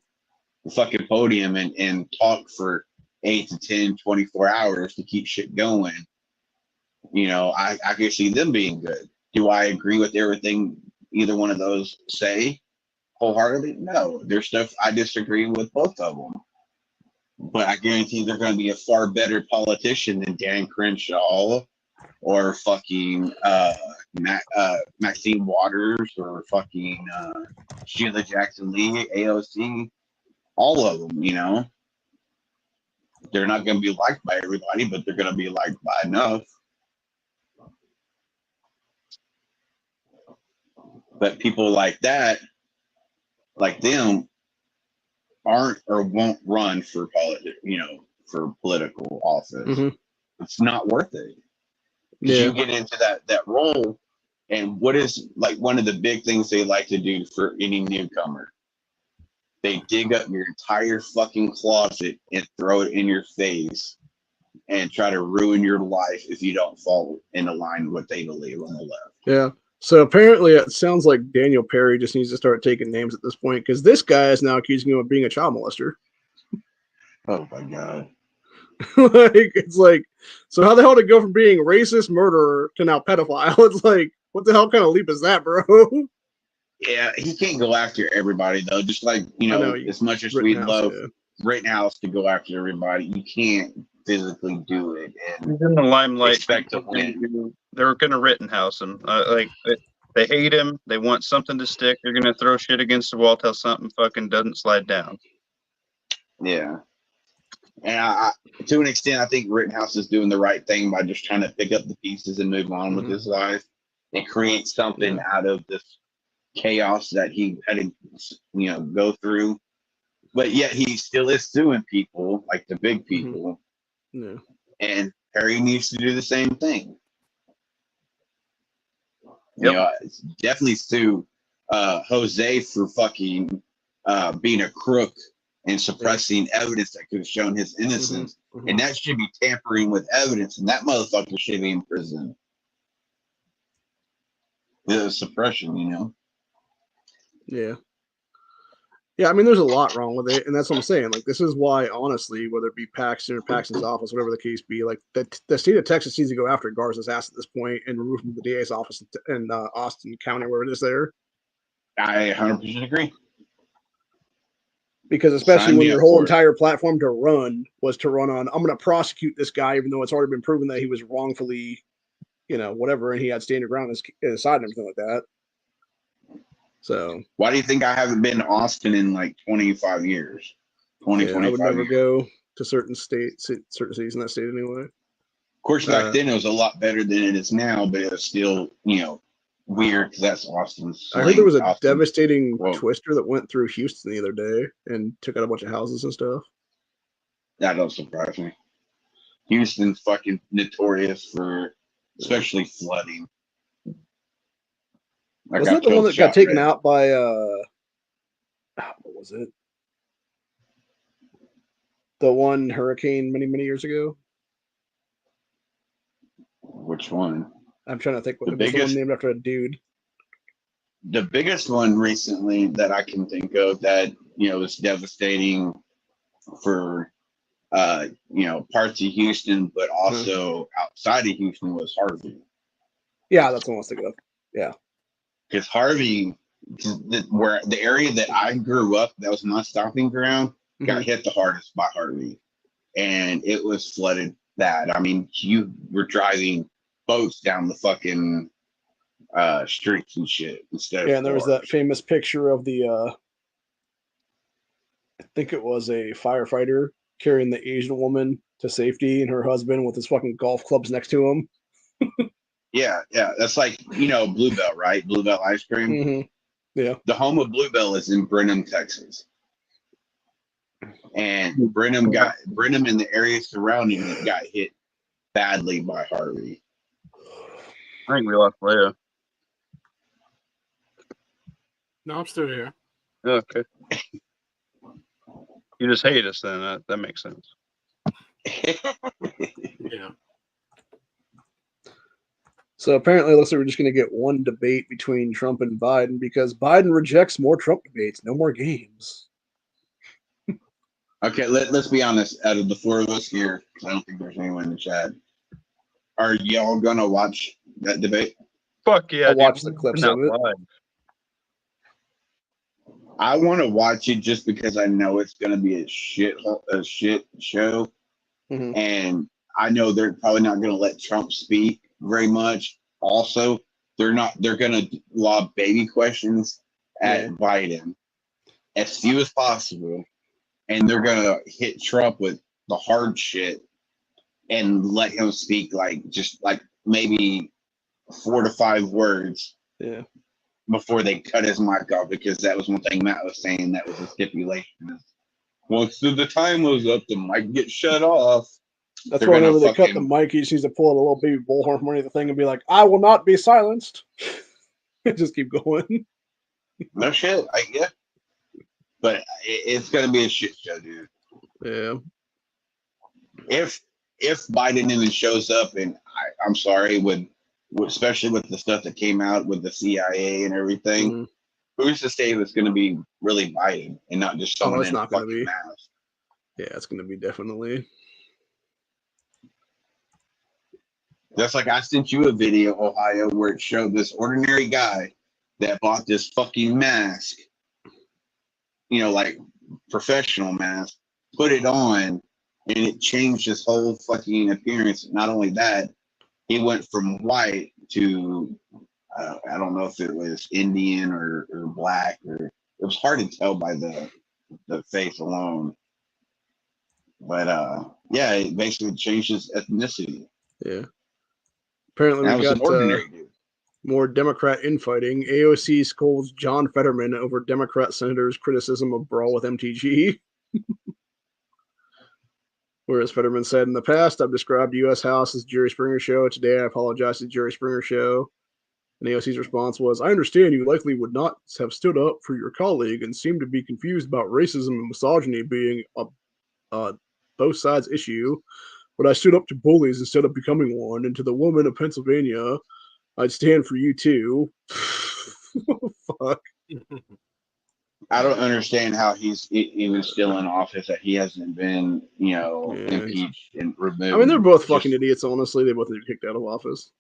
the fucking podium and talk for 8 to 10, 24 hours to keep shit going. I can see them being good. Do I agree with everything either one of those say wholeheartedly? No. There's stuff I disagree with both of them. But I guarantee they're going to be a far better politician than Dan Crenshaw or fucking Maxine Waters or fucking Sheila Jackson Lee, AOC. All of them, They're not going to be liked by everybody, but they're going to be liked by enough. But people like that, like them, aren't or won't run for for political office. Mm-hmm. It's not worth it. Because you get into that role, and what is like one of the big things they like to do for any newcomer? They dig up your entire fucking closet and throw it in your face and try to ruin your life if you don't fall in line with what they believe on the left. Yeah. So apparently it sounds like Daniel Perry just needs to start taking names at this point because this guy is now accusing him of being a child molester. Oh my God. It's like, so how the hell did it go from being racist murderer to now pedophile? It's like, what the hell kind of leap is that, bro? Yeah, he can't go after everybody though. Just like, as much as we Rittenhouse, love yeah. Rittenhouse to go after everybody, you can't physically do it and He's in the limelight. expect to win. They're going to Rittenhouse him. They hate him. They want something to stick. They're going to throw shit against the wall till something fucking doesn't slide down. Yeah. And I to an extent, I think Rittenhouse is doing the right thing by just trying to pick up the pieces and move on with his life and create something out of this chaos that he had to, go through. But yet he still is suing people, like the big people. Yeah. And Perry needs to do the same thing. Yep. Definitely sue Jose for fucking being a crook and suppressing evidence that could have shown his innocence. And that should be tampering with evidence, and that motherfucker should be in prison. The suppression, Yeah. Yeah, I mean, there's a lot wrong with it, and that's what I'm saying. Like, this is why, honestly, whether it be Paxton or Paxton's office, whatever the case be, like, the state of Texas needs to go after Garza's ass at this point and remove him from the DA's office in Austin County, where it is there. I 100% agree. Because especially when your whole entire platform to run was to run on, I'm going to prosecute this guy, even though it's already been proven that he was wrongfully, whatever, and he had standing ground inside and everything like that. So why do you think I haven't been to Austin in like 25 years? 25 I would never years. go to certain cities in that state anyway. Of course, back then it was a lot better than it is now, but it was still, weird because that's Austin's. I heard there was a devastating twister that went through Houston the other day and took out a bunch of houses and stuff. That don't surprise me. Houston's fucking notorious for especially flooding. Wasn't that the one that got taken out by what was it? The one hurricane many years ago? Which one? I'm trying to think what the one named after a dude. The biggest one recently that I can think of that, was devastating for parts of Houston, but also outside of Houston was Harvey. Yeah, that's what I was thinking of. Yeah. Because Harvey, where the area that I grew up, that was my stomping ground, got hit the hardest by Harvey. And it was flooded bad. I mean, you were driving boats down the fucking streets and shit instead of and there was that famous picture of the I think it was a firefighter carrying the Asian woman to safety and her husband with his fucking golf clubs next to him. Yeah, that's like, Bluebell, right? Bluebell ice cream. Yeah. The home of Bluebell is in Brenham, Texas. And Brenham and the area surrounding it got hit badly by Harvey. I think we lost Leia. No, I'm still here. Okay. You just hate us then. That makes sense. Yeah. So apparently, it looks like we're just going to get one debate between Trump and Biden because Biden rejects more Trump debates. No more games. Okay, let's be honest. Out of the four of us here, 'cause I don't think there's anyone in the chat. Are y'all gonna watch that debate? Fuck yeah, I'll dude. watch the clips Not of it. live. I want to watch it just because I know it's gonna be a shit show, Mhm. and I know they're probably not gonna let Trump speak very much. Also, they're gonna lob baby questions at Yeah. Biden as few as possible, and they're gonna hit Trump with the hard shit and let him speak just like maybe 4 to 5 words Yeah. before they cut his mic off, because that was one thing Matt was saying, that was a stipulation. Once the time was up, the mic gets shut off. That's They're why gonna whenever they cut the fucking- mic, he just needs to pull out a little baby bullhorn from underneath the thing and be like, "I will not be silenced." Just keep going. No shit, yeah. But it's gonna be a shit show, dude. Yeah. If Biden even shows up, and I'm sorry, especially with the stuff that came out with the CIA and everything, Mhm. who's to say it's going to be really Biden and not just someone it's in a not gonna fucking be. mask? Yeah, it's going to be definitely. That's like I sent you a video, Ohio, where it showed this ordinary guy that bought this fucking mask, like professional mask, put it on, and it changed his whole fucking appearance. Not only that, he went from white to I don't know if it was Indian or black, or it was hard to tell by the face alone. But yeah, it basically changed his ethnicity. Yeah. Apparently, That we was an got ordinary dude. more Democrat infighting. AOC scolds John Fetterman over Democrat senators' criticism of brawl with MTG. Whereas Fetterman said, "In the past, I've described the U.S. House as Jerry Springer show. Today, I apologize to Jerry Springer show." And AOC's response was, "I understand you likely would not have stood up for your colleague and seem to be confused about racism and misogyny being a both sides issue. But I stood up to bullies instead of becoming one. And to the woman of Pennsylvania, I'd stand for you too." Fuck. I don't understand how he's even still in office, that he hasn't been, impeached and removed. I mean, they're both fucking idiots, honestly. They both need to be kicked out of office.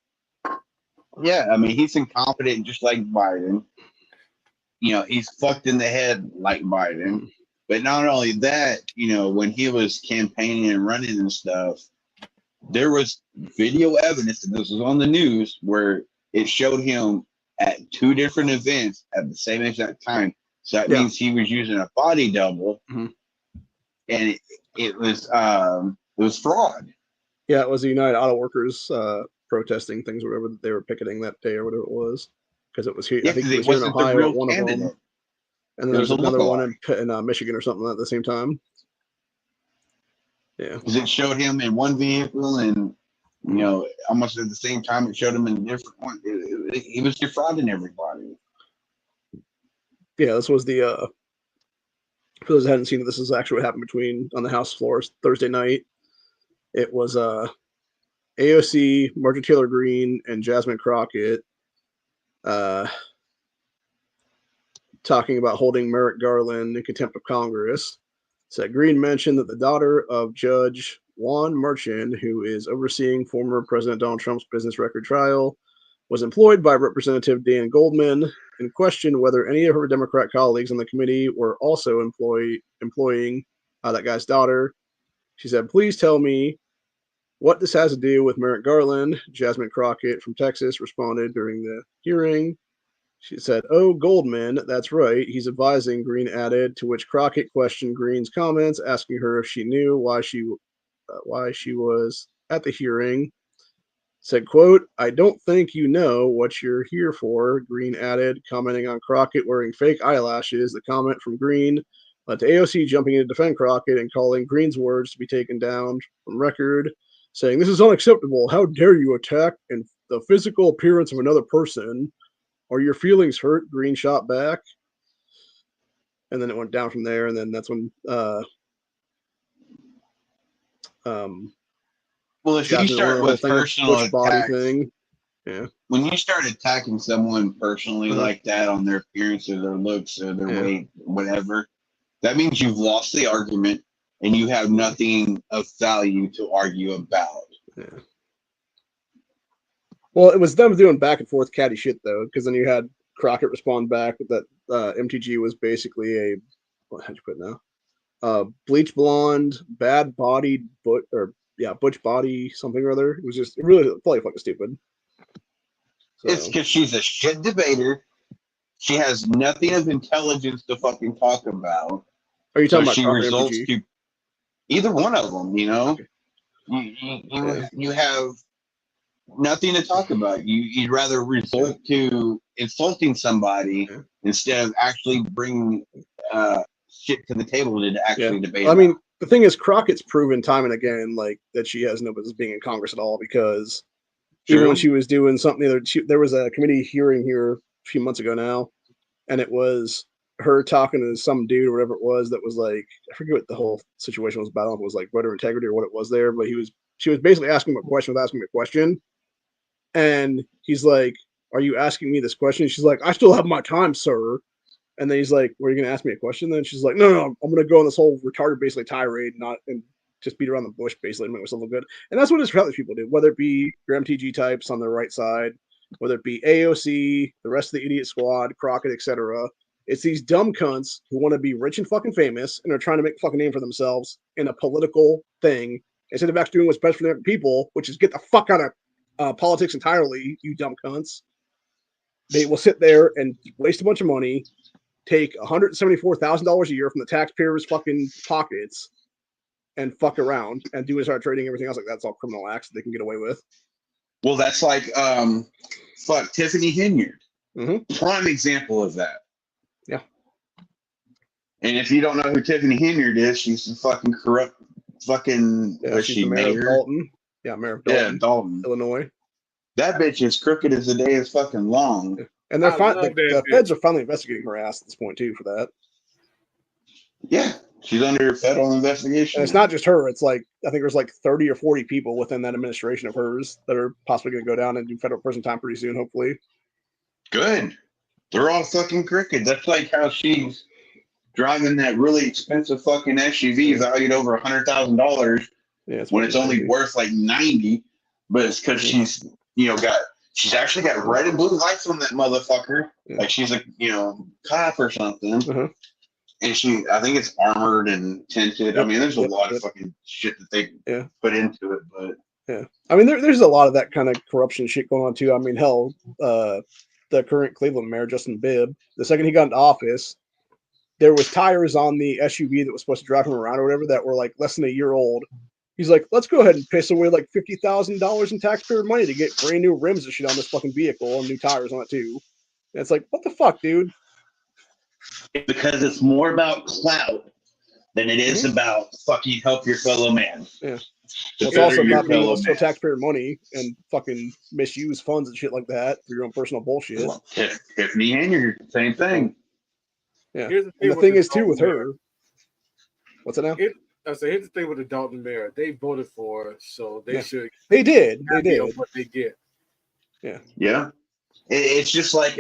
Yeah, I mean, he's incompetent just like Biden. He's fucked in the head like Biden. But not only that, when he was campaigning and running and stuff, there was video evidence, and this was on the news, where it showed him at 2 different events at the same exact time. So that means he was using a body double, and it was fraud. Yeah, it was the United Auto Workers protesting things, or whatever they were picketing that day, or whatever it was, because it was here. Yeah, I think because it was here in Ohio at one candidate. of them, and then there was another one in Michigan or something at the same time. Yeah, because it showed him in one vehicle, and almost at the same time it showed him in a different one. He was defrauding everybody. Yeah, this was the. For those that hadn't seen it, this is actually what happened on the House floors Thursday night. It was AOC, Marjorie Taylor Greene, and Jasmine Crockett talking about holding Merrick Garland in contempt of Congress. So Greene mentioned that the daughter of Judge Juan Merchan, who is overseeing former President Donald Trump's business record trial, was employed by Representative Dan Goldman, and questioned whether any of her Democrat colleagues on the committee were also employing that guy's daughter. She said, "Please tell me what this has to do with Merrick Garland." Jasmine Crockett from Texas responded during the hearing. She said, "Oh, Goldman, that's right. He's advising," Greene added, to which Crockett questioned Greene's comments, asking her if she knew why she was at the hearing. Said, quote, "I don't think you know what you're here for," Greene added, commenting on Crockett wearing fake eyelashes. The comment from Greene led to AOC jumping in to defend Crockett and calling Greene's words to be taken down from record, saying, "This is unacceptable. How dare you attack the physical appearance of another person? Are your feelings hurt?" Greene shot back. And then it went down from there. And then that's when well, if you start with personal body attacks, thing. When you start attacking someone personally like that on their appearance or their looks or their weight, whatever, that means you've lost the argument and you have nothing of value to argue about. Yeah. Well, it was them doing back and forth catty shit though, because then you had Crockett respond back that MTG was basically a how'd you put it now? Bleach blonde, bad bodied, butch body, something or other. It was just really fucking stupid. So. It's because she's a shit debater. She has nothing of intelligence to fucking talk about. Are you talking about she Crockett results MTG? to either one of them, you know? Okay. You have nothing to talk about. You'd rather resort to insulting somebody instead of actually bringing shit to the table to actually debate. I mean, the thing is, Crockett's proven time and again like that she has no business being in Congress at all, because even when she was doing something, there was a committee hearing here a few months ago now, and it was her talking to some dude or whatever it was that was like, I forget what the whole situation was about. It was like voter integrity or what it was there, but she was basically asking him a question without asking him a question. And he's like, "Are you asking me this question?" She's like, "I still have my time, sir." And then he's like, "Were you going to ask me a question?" Then she's like, No, I'm going to go on this whole retarded, basically tirade, and just beat around the bush, basically, to make myself look good. And that's what Israeli people do, whether it be your MTG types on the right side, whether it be AOC, the rest of the idiot squad, Crockett, etc. It's these dumb cunts who want to be rich and fucking famous and are trying to make a fucking name for themselves in a political thing instead of actually doing what's best for their people, which is get the fuck out of politics entirely, you dumb cunts. They will sit there and waste a bunch of money, take $174,000 a year from the taxpayers' fucking pockets, and fuck around and do insider trading, everything else like that's all criminal acts that they can get away with. Well, that's like Tiffany Henyard. Prime example of that. Yeah. And if you don't know who Tiffany Henyard is, she's a fucking corrupt fucking she's the mayor of Dalton. Yeah, mayor of Dalton. Yeah, Dalton, Illinois. That bitch is crooked as the day is fucking long. And they're the feds are finally investigating her ass at this point too for that. Yeah, she's under federal investigation. And it's not just her. It's like I think there's like 30 or 40 people within that administration of hers that are possibly going to go down and do federal prison time pretty soon, hopefully. Good. They're all fucking crooked. That's like how she's driving that really expensive fucking SUV valued over $100,000 when it's only worth like 90. But it's because she's she's actually got red and blue lights on that motherfucker. Like she's a cop or something. And I think it's armored and tinted. I mean, there's a lot of fucking shit that they put into it, but I mean, there's a lot of that kind of corruption shit going on too. I mean, hell, the current Cleveland mayor, Justin Bibb, the second he got into office, there was tires on the SUV that was supposed to drive him around or whatever that were like less than a year old. He's like, let's go ahead and piss away like $50,000 in taxpayer money to get brand new rims and shit on this fucking vehicle and new tires on it too. And it's like, what the fuck, dude? Because it's more about clout than it is about fucking help your fellow man. Yeah. It's also about being able to steal taxpayer money and fucking misuse funds and shit like that for your own personal bullshit. Well, Tiffany Henyard, same thing. Yeah. And the thing is too with her. What's it now? Here's the thing with the Dalton mayor. They voted for her, so they should. They did. They did. What they get. Yeah. Yeah. It's just like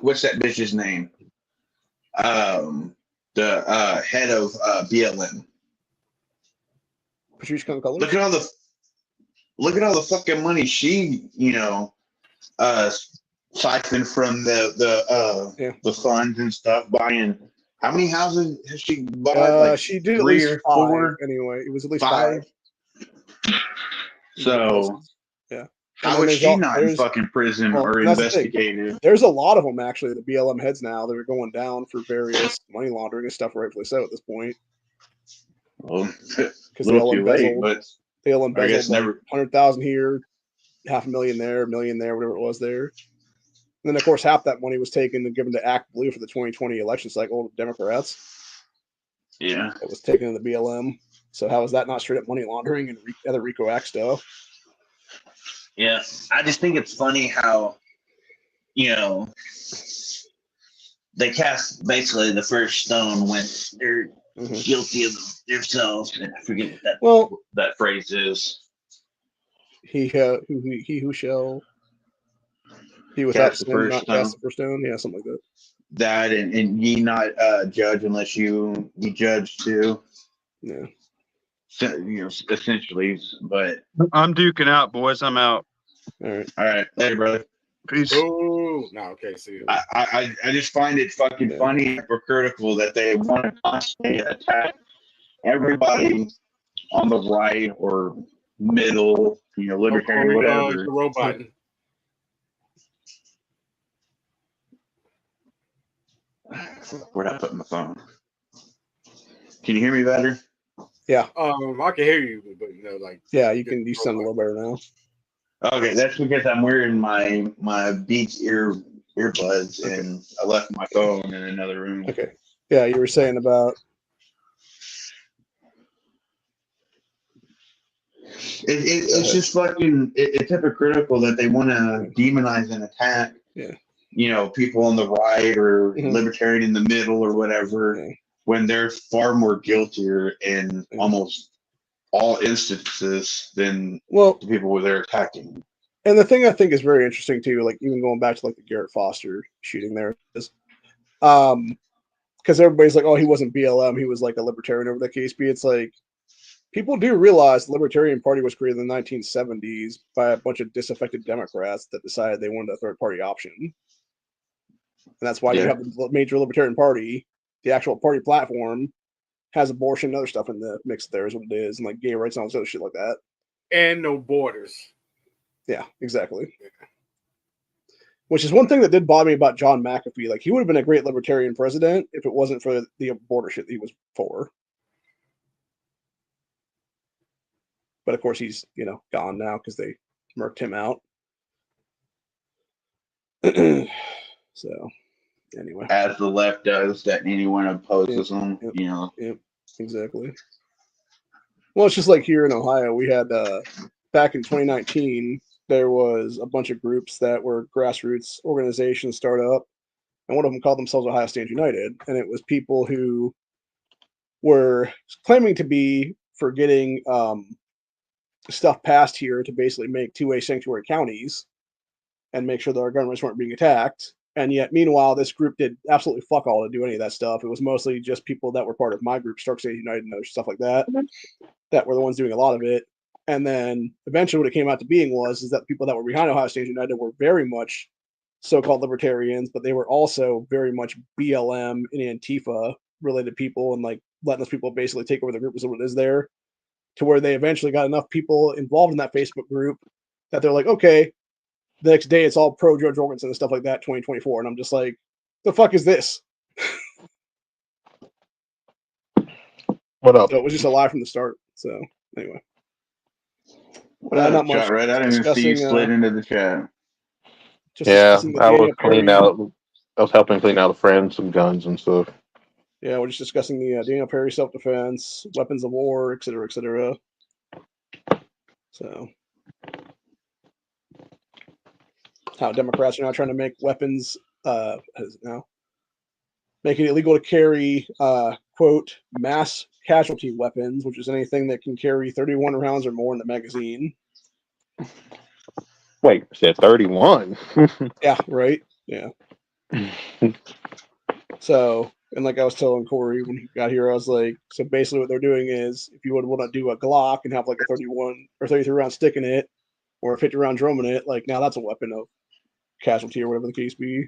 what's that bitch's name? The head of BLM. Patrice Cullors. Look at all the fucking money she siphoned from the funds and stuff, buying. How many houses has she bought? She did at least 5 4. Anyway, it was at least 5. So yeah. How is she not in fucking prison or investigated? There's a lot of them actually. The BLM heads now that are going down for various money laundering and stuff, rightfully so at this point. Well, because they all embezzled. But they all embezzled like 100,000 here, $500,000 there, $1 million there, whatever it was there. And then of course half that money was taken and given to Act Blue for the 2020 election cycle of Democrats. Yeah, it was taken in the BLM. So how is that not straight up money laundering and other RICO Act stuff? Yeah, I just think it's funny how, they cast basically the first stone when they're guilty of themselves. And I forget what that phrase is. He who shall He without Cast the sin, first not stone. cast the first stone. Yeah, something like that. That and ye not judge unless you judge too. Yeah. So, essentially. But I'm duking out, boys. I'm out. All right. all right, later, brother. Peace. Oh, no, okay, see. I just find it fucking funny and hypocritical that they want to constantly attack everybody on the right or middle, libertarian, whatever. The robot. Where'd I put my phone? Can you hear me better? Yeah. I can hear you, but like Yeah, you sound a little better now. Okay, that's because I'm wearing my Beats earbuds and I left my phone in another room. Okay. Yeah, you were saying about it's just fucking it's hypocritical that they want to demonize and attack people on the right or libertarian in the middle or whatever when they're far more guiltier in almost all instances than the people they're attacking. And the thing I think is very interesting too, like even going back to like the Garrett Foster shooting there, is because everybody's like, oh, he wasn't BLM, he was like a libertarian over the case be. It's like people do realize the Libertarian Party was created in the 1970s by a bunch of disaffected Democrats that decided they wanted a third party option. And that's why you have the major Libertarian Party, the actual party platform has abortion and other stuff in the mix there is what it is, and like gay rights and all this other shit like that. And no borders. Yeah, exactly. Which is one thing that did bother me about John McAfee. Like, he would have been a great libertarian president if it wasn't for the border shit that he was for. But of course, he's gone now because they murked him out. So, anyway, as the left does, that anyone opposes them, Yep, exactly. Well, it's just like here in Ohio, we had back in 2019, there was a bunch of groups that were grassroots organizations start up, and one of them called themselves Ohio Stands United, and it was people who were claiming to be for getting stuff passed here to basically make two-way sanctuary counties and make sure that our governments weren't being attacked. And yet, meanwhile, this group did absolutely fuck all to do any of that stuff. It was mostly just people that were part of my group, Stark States United, and other stuff like that, that were the ones doing a lot of it. And then eventually what it came out to being is that the people that were behind Ohio State United were very much so-called libertarians, but they were also very much BLM and Antifa related people, and like letting those people basically take over the group is what it is there, to where they eventually got enough people involved in that Facebook group that they're like, okay, the next day it's all pro Joe Jorgensen and stuff like that, 2024. And I'm just like, the fuck is this? What up? So it was just a lie from the start. So anyway. Not much. Chat, right? I didn't even see you slid into the chat. Yeah, I was cleaning out. I was helping clean out the friends, some guns and stuff. Yeah, we're just discussing the Daniel Perry self-defense, weapons of war, et cetera, et cetera. So, how Democrats are now trying to make weapons, make it illegal to carry, quote, mass casualty weapons, which is anything that can carry 31 rounds or more in the magazine. Wait, said 31? Yeah, right? Yeah. So, and like I was telling Corey when he got here, I was like, so basically what they're doing is if you would want to do a Glock and have like a 31 or 33 round stick in it, or a 50 round drum in it, like now that's a weapon of casualty or whatever the case be.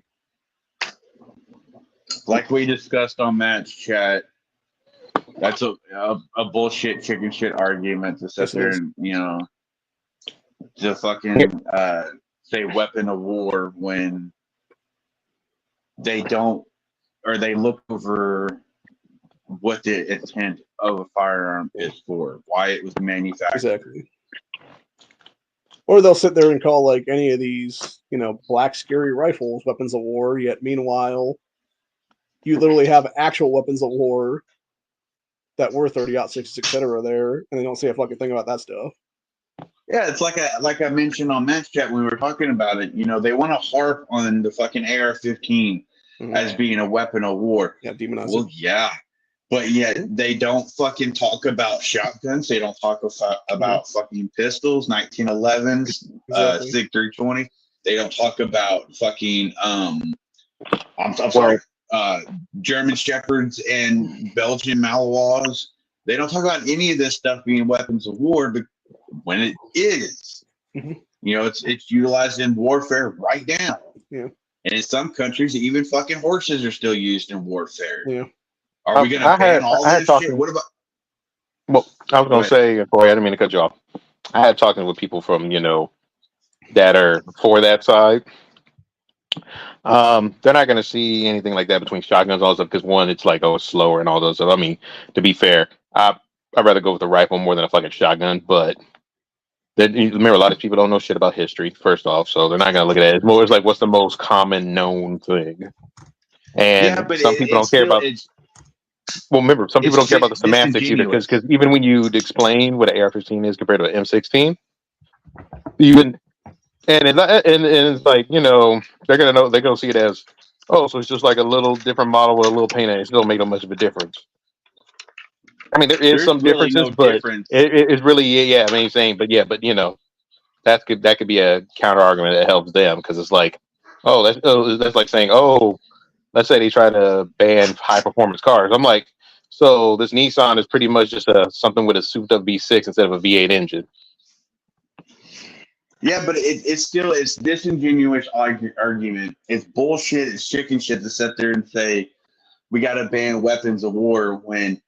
Like we discussed on Matt's chat, that's a bullshit chicken shit argument to sit there and, to fucking say weapon of war when they don't, or they look over what the intent of a firearm is for, why it was manufactured. Exactly. Or they'll sit there and call like any of these, black scary rifles weapons of war, yet meanwhile, you literally have actual weapons of war that were 30-06, etc. there, and they don't say a fucking thing about that stuff. Yeah, it's like I mentioned on Matt's chat when we were talking about it. They want to harp on the fucking AR-15 as being a weapon of war. Yeah, demonize it. Well, yeah, but yet they don't fucking talk about shotguns. They don't talk about fucking pistols, 1911s, exactly. SIG 320. They don't talk about fucking I'm sorry, German Shepherds and Belgian Malinois. They don't talk about any of this stuff being weapons of war, but when it is, Mhm. you know, it's utilized in warfare right now. Yeah. And in some countries, even fucking horses are still used in warfare. Yeah. Are we going to ban all this shit? What about? Well, I was going to say, Corey, I didn't mean to cut you off. I had talking with people from, that are for that side. They're not going to see anything like that between shotguns and all that stuff because one, it's like, it's slower and all those stuff. I mean, to be fair, I'd rather go with a rifle more than a fucking shotgun. But remember, a lot of people don't know shit about history. First off, so they're not going to look at it. It's more like what's the most common known thing, and But some people don't care about. Well, remember, some people don't care about the semantics either because even when you explain what an AR-15 is compared to an M16, even. And it's like, they're gonna see it as, so it's just like a little different model with a little paint, and it still don't make no much of a difference. I mean, there's some really differences, no but difference. It's really I mean, saying, but that could be a counter argument that helps them because it's like, that's like saying, let's say they try to ban high performance cars. I'm like, so this Nissan is pretty much just something with a souped up V6 instead of a V8 engine. Yeah, but it's disingenuous argument. It's bullshit. It's chicken shit to sit there and say we got to ban weapons of war when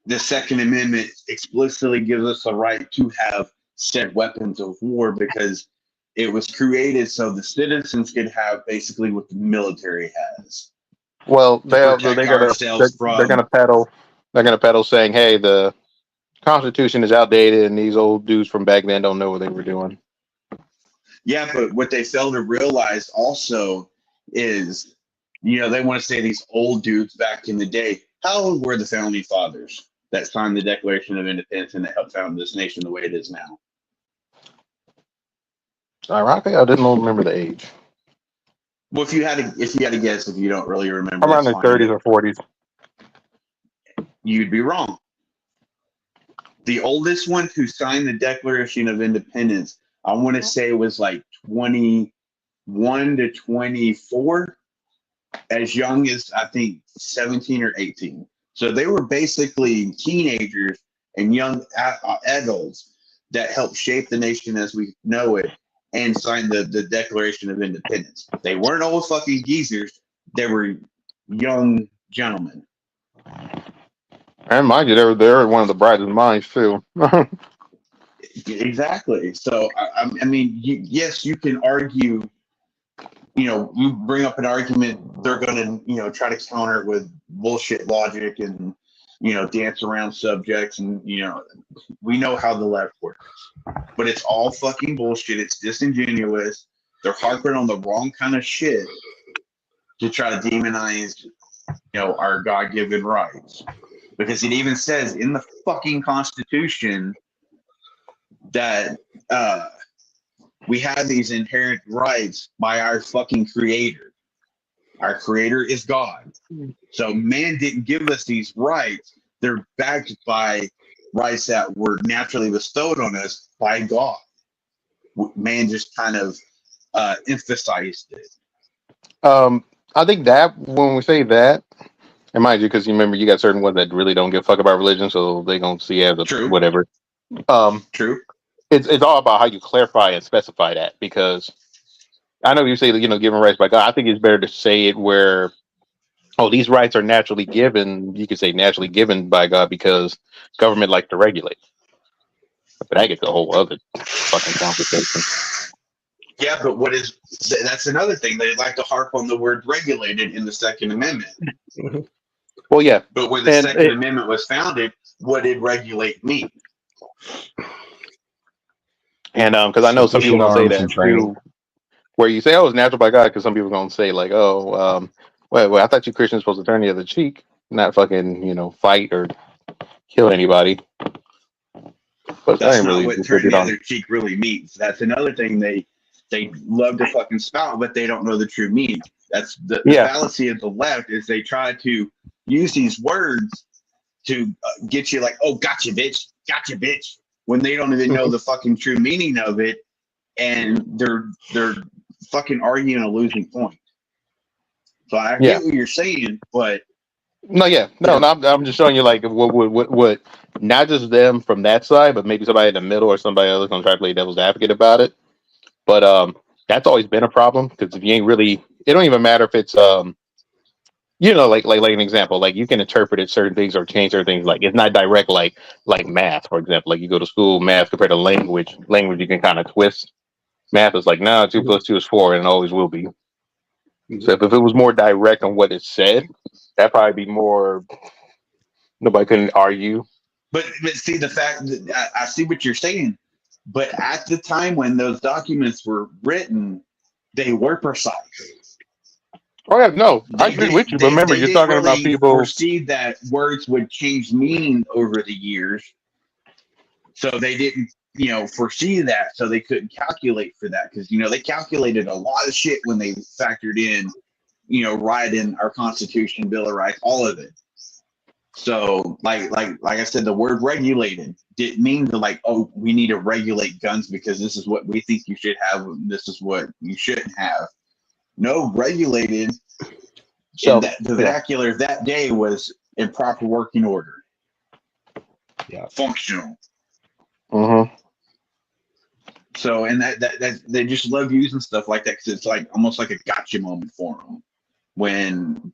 the Second Amendment explicitly gives us the right to have said weapons of war because it was created so the citizens could have basically what the military has. Well, they're gonna peddle saying, hey, the Constitution is outdated and these old dudes from back then don't know what they were doing. Yeah, but what they fail to realize also is, they want to say these old dudes back in the day. How old were the founding fathers that signed the Declaration of Independence and that helped found this nation the way it is now? Ironically, I didn't remember the age. Well, if you had to guess, if you don't really remember, around their 30s or 40s. You'd be wrong. The oldest one who signed the Declaration of Independence, I want to say, was like 21 to 24, as young as I think 17 or 18. So they were basically teenagers and young adults that helped shape the nation as we know it and signed the Declaration of Independence. They weren't old fucking geezers. They were young gentlemen. And mind you, they're one of the brightest minds too. Exactly. So I mean, yes, you can argue. You bring up an argument, they're going to try to counter it with bullshit logic and dance around subjects, and we know how the left works, but it's all fucking bullshit. It's disingenuous. They're harping on the wrong kind of shit to try to demonize our God-given rights. Because it even says in the fucking Constitution that we have these inherent rights by our fucking Creator. Our Creator is God. So man didn't give us these rights. They're backed by rights that were naturally bestowed on us by God. Man just kind of emphasized it. I think that when we say that, and mind you, because you remember you got certain ones that really don't give a fuck about religion, so they gonna see it as a whatever. True. It's all about how you clarify and specify that, because I know you say given rights by God. I think it's better to say it where, these rights are naturally given. You could say naturally given by God because government likes to regulate. But that gets a whole other fucking conversation. Yeah, but that's another thing. They like to harp on the word regulated in the Second Amendment. Well, yeah. But when the Second Amendment was founded, what did regulate mean? And because I know some people gonna say that too, where you say, it's natural by God, because some people gonna say like, well, I thought you Christians supposed to turn the other cheek, not fucking, fight or kill anybody. But that's not really what turning the other cheek really means. That's another thing they love to fucking spout, but they don't know the true meaning. That's the fallacy of the left, is they try to use these words to get you like, gotcha, bitch, when they don't even know the fucking true meaning of it. and they're fucking arguing a losing point. So I get what you're saying, but no, I'm just showing you like what not just them from that side, but maybe somebody in the middle or somebody else gonna try to play devil's advocate about it. But that's always been a problem because if you ain't really, it don't even matter if it's like an example, like you can interpret it certain things or change certain things. Like it's not direct, like math, for example. Like you go to school, math compared to language you can kind of twist. Math is like, nah, 2 + 2 is 4, and it always will be. So if it was more direct on what it said, that'd probably be more. Nobody couldn't argue. But see, the fact that I see what you're saying, but at the time when those documents were written, they were precise. Oh yeah, no, I agree with you. But remember, you're talking about people foresee that words would change meaning over the years, so they didn't, foresee that, so they couldn't calculate for that because they calculated a lot of shit when they factored in, writing our Constitution, Bill of Rights, all of it. So, like I said, the word regulated didn't mean to we need to regulate guns because this is what we think you should have, and this is what you shouldn't have. No, regulated. So the vernacular that day was in proper working order. Yeah, functional. Mm-hmm. So, and that they just love using stuff like that because it's like almost like a gotcha moment for them when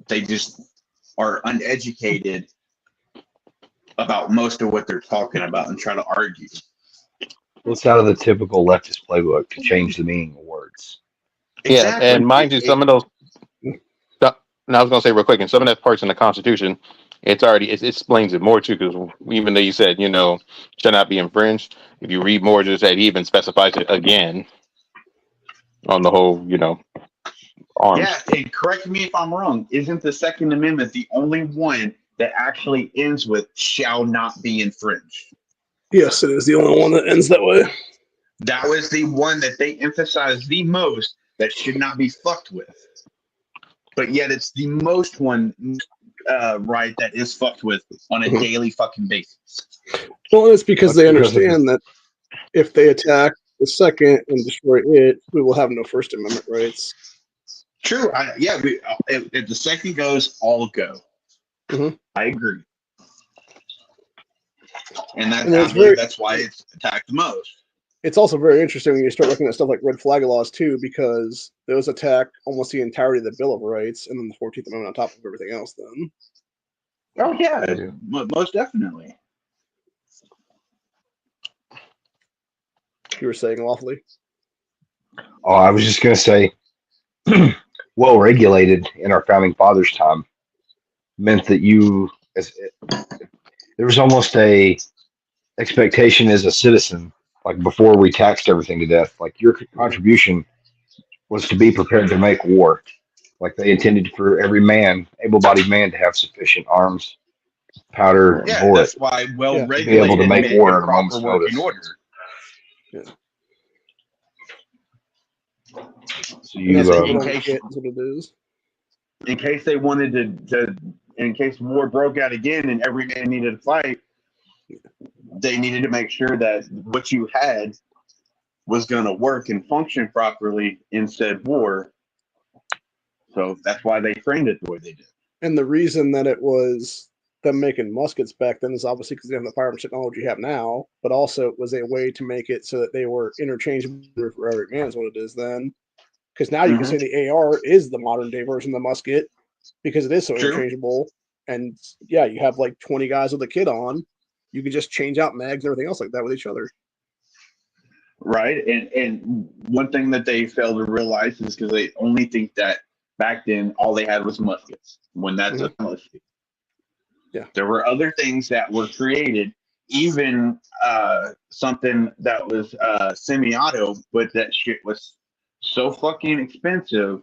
they just are uneducated about most of what they're talking about and try to argue. Well, it's out of the typical leftist playbook to change the meaning of words. Exactly. Yeah, and mind you, some of those. And I was going to say real quick, in some of that parts in the Constitution, it explains it more too. Because even though you said should not be infringed, if you read more, just that he even specifies it again on the whole arms. Yeah, and correct me if I'm wrong. Isn't the Second Amendment the only one that actually ends with "shall not be infringed"? Yes, it is the only one that ends that way. That was the one that they emphasized the most that should not be fucked with. But yet it's the most one right that is fucked with on a daily fucking basis. Well, it's because they understand that if they attack the second and destroy it, we will have no First Amendment rights. True. If the second goes, all go. Mm-hmm. I agree. And that's why it's attacked the most. It's also very interesting when you start looking at stuff like red flag laws too, because those attack almost the entirety of the Bill of Rights and then the 14th Amendment on top of everything else. Then. Oh yeah, most definitely. You were saying lawfully. Oh, I was just going to say, well regulated in our founding fathers' time meant that there was almost a expectation as a citizen. Like before we taxed everything to death, like your contribution was to be prepared to make war. Like they intended for every man, able-bodied man, to have sufficient arms, powder, and bullet. That's why regulated be able to make war at a moment's notice. Order. Yeah. So you, in case they wanted to, in case war broke out again and every man needed to fight, they needed to make sure that what you had was going to work and function properly in said war. So that's why they framed it the way they did. And the reason that it was them making muskets back then is obviously because they have the firearms technology you have now, but also it was a way to make it so that they were interchangeable for every man is what it is then. Because now you can say the AR is the modern day version of the musket because it is so interchangeable. And yeah, you have like 20 guys with a kit on. You can just change out mags and everything else like that with each other. Right. And one thing that they fail to realize is because they only think that back then all they had was muskets when that's a musket. Yeah. There were other things that were created, even something that was semi-auto, but that shit was so fucking expensive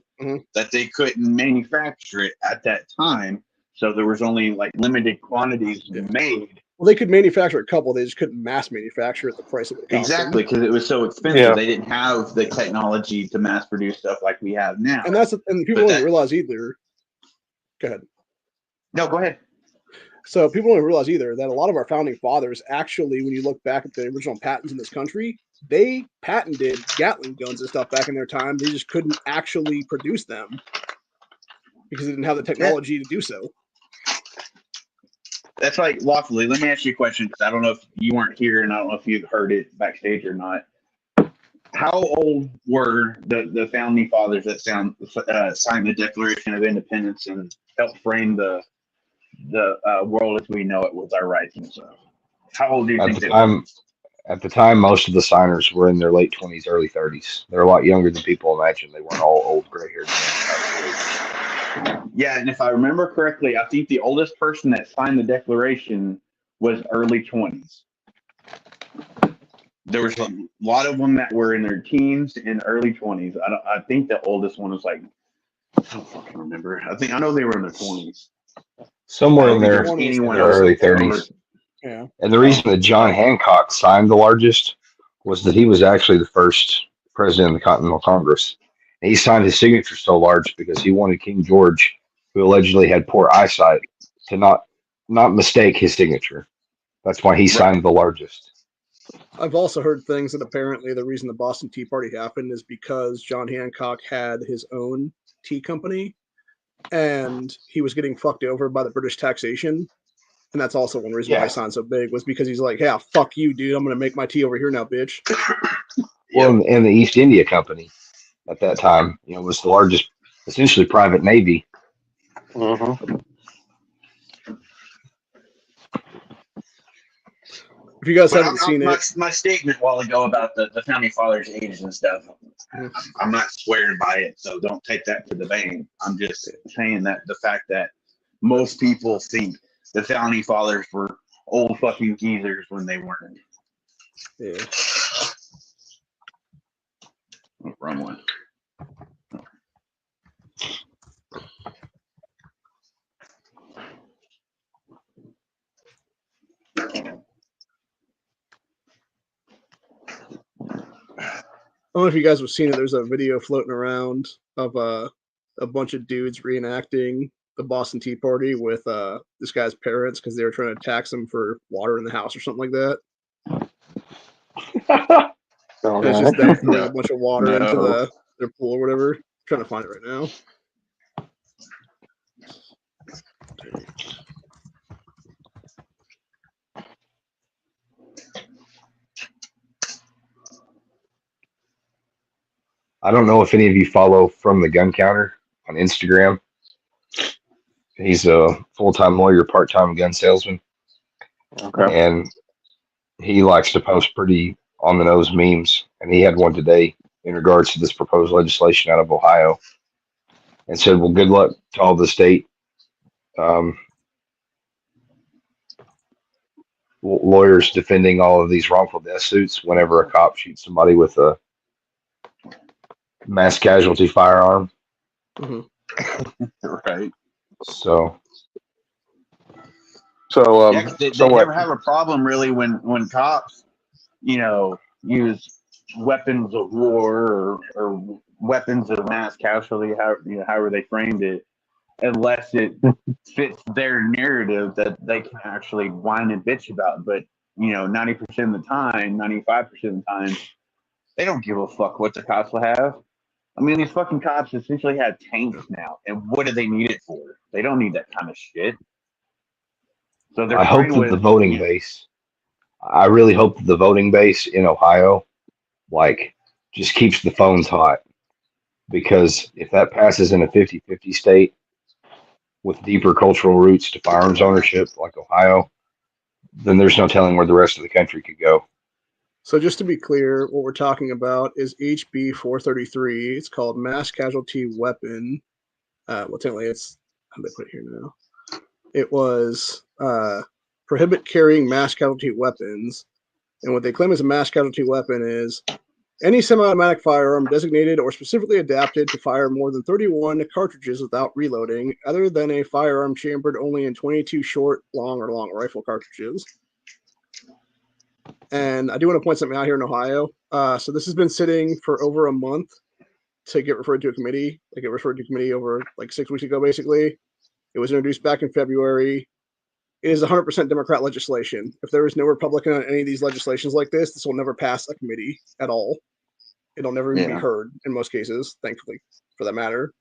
that they couldn't manufacture it at that time. So there was only like limited quantities made. Well, they could manufacture a couple. They just couldn't mass manufacture at the price of it. Exactly, because it was so expensive. Yeah. They didn't have the technology to mass produce stuff like we have now. And people don't realize either. Go ahead. No, go ahead. So people don't realize either that a lot of our founding fathers actually, when you look back at the original patents in this country, they patented Gatling guns and stuff back in their time. They just couldn't actually produce them because they didn't have the technology to do so. That's like lawfully. Let me ask you a question because I don't know if you weren't here and I don't know if you heard it backstage or not. How old were the founding fathers that signed the Declaration of Independence and helped frame the world as we know it with our rights and stuff? How old do you think they were? At the time, most of the signers were in their late 20s, early 30s. They're a lot younger than people imagine. They weren't all old, gray-haired men. Yeah, and if I remember correctly, I think the oldest person that signed the Declaration was early 20s. There was a lot of them that were in their teens and early 20s. I think the oldest one was like, I don't fucking remember. I know they were in their 20s. Somewhere in their early 30s. Yeah. And the reason that John Hancock signed the largest was that he was actually the first president of the Continental Congress. And he signed his signature so large because he wanted King George, who allegedly had poor eyesight, to not mistake his signature. That's why he signed the largest. I've also heard things that apparently the reason the Boston Tea Party happened is because John Hancock had his own tea company and he was getting fucked over by the British taxation. And that's also one reason why he signed so big was because he's like, yeah, fuck you, dude. I'm going to make my tea over here now, bitch. Well, and the East India Company at that time, was the largest, essentially private navy. Mm-hmm. If you guys haven't seen it, my statement a while ago about the founding fathers' ages and stuff, I'm not swearing by it, so don't take that to the bank. I'm just saying that the fact that most people think the founding fathers were old fucking geezers when they weren't. Yeah. Wrong one. I don't know if you guys have seen it. There's a video floating around of a bunch of dudes reenacting the Boston Tea Party with this guy's parents because they were trying to tax him for water in the house or something like that. It's just them throwing a bunch of water into their pool or whatever. I'm trying to find it right now. I don't know if any of you follow From the Gun Counter on Instagram. He's a full-time lawyer, part-time gun salesman. Okay. And he likes to post pretty on-the-nose memes. And he had one today in regards to this proposed legislation out of Ohio and said, well, good luck to all the state lawyers defending all of these wrongful death suits whenever a cop shoots somebody with a mass casualty firearm. Mm-hmm. Right. So they never have a problem really when cops, use weapons of war or weapons of mass casualty, however they framed it, unless it fits their narrative that they can actually whine and bitch about. But 90% of the time, 95% of the time, they don't give a fuck what the cops will have. I mean, these fucking cops essentially have tanks now, and what do they need it for? They don't need that kind of shit. So I hope that the voting base, I really hope that the voting base in Ohio, just keeps the phones hot. Because if that passes in a 50-50 state with deeper cultural roots to firearms ownership like Ohio, then there's no telling where the rest of the country could go. So just to be clear, what we're talking about is HB 433. It's called Mass Casualty Weapon. Well, technically, it's how do they put it here now? It was prohibit carrying mass casualty weapons, and what they claim is a mass casualty weapon is any semi-automatic firearm designated or specifically adapted to fire more than 31 cartridges without reloading, other than a firearm chambered only in 22 short, long, or long rifle cartridges. And I do want to point something out here in Ohio. So this has been sitting for over a month to get referred to a committee. Like it referred to a committee over 6 weeks ago, basically. It was introduced back in February. It is 100% Democrat legislation. If there is no Republican on any of these legislations like this will never pass a committee at all. It'll never even be heard in most cases, thankfully, for that matter.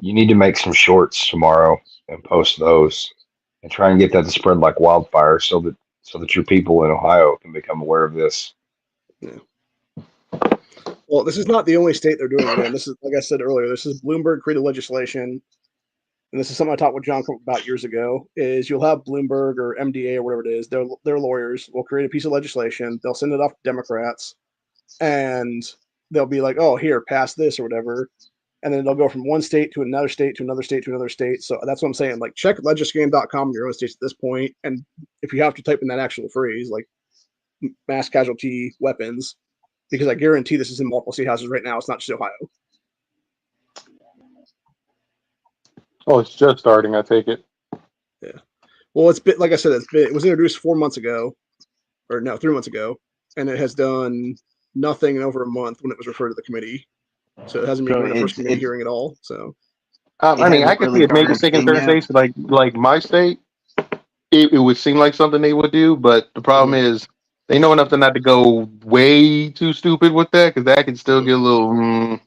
You need to make some shorts tomorrow and post those, and try and get that to spread like wildfire, so that your people in Ohio can become aware of this. Yeah. Well, this is not the only state they're doing it in. This is, like I said earlier, this is Bloomberg created legislation, and this is something I talked with John about years ago. Is you'll have Bloomberg or MDA or whatever it is. Their lawyers will create a piece of legislation. They'll send it off to Democrats, and they'll be like, "Oh, here, pass this or whatever." And then they'll go from one state to another state to another state to another state. So that's what I'm saying. Like, check legisgame.com in your own states at this point. And if you have to type in that actual phrase, like mass casualty weapons, because I guarantee this is in multiple state houses right now. It's not just Ohio. Oh, it's just starting. I take it. Yeah. Well, it's been, like I said, it was introduced 4 months ago, or no, 3 months ago, and it has done nothing in over a month when it was referred to the committee. So it hasn't been the first committee hearing at all. So, I mean, I could see it maybe taking certain states, like my state. It would seem like something they would do, but the problem is they know enough to not to go way too stupid with that, because that can still get a little.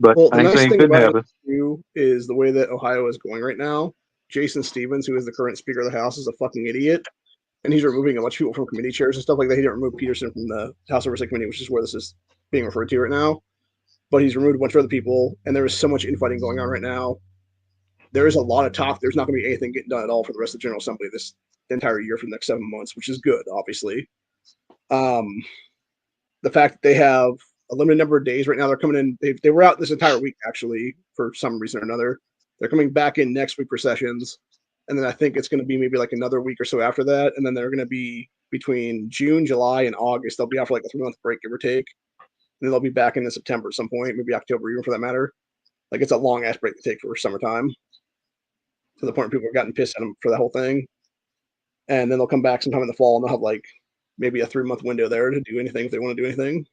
But well, the I ain't nice saying thing couldn't about happen. it too is the way that Ohio is going right now. Jason Stevens, who is the current Speaker of the House, is a fucking idiot, and he's removing a bunch of people from committee chairs and stuff like that. He didn't remove Peterson from the House Oversight Committee, which is where this is being referred to right now. But he's removed a bunch of other people, and there is so much infighting going on right now. There is a lot of talk. There's not going to be anything getting done at all for the rest of the General Assembly the entire year for the next 7 months, which is good, obviously. The fact that they have a limited number of days right now, they're coming in. They were out this entire week, actually, for some reason or another. They're coming back in next week for sessions, and then I think it's going to be maybe like another week or so after that, and then they're going to be between June, July, and August. They'll be off for like a 3-month break, give or take. And then they'll be back in September at some point, maybe October even for that matter. Like, it's a long ass break to take for summertime, to the point where people have gotten pissed at them for that whole thing. And then they'll come back sometime in the fall, and they'll have like maybe a 3-month window there to do anything if they want to do anything.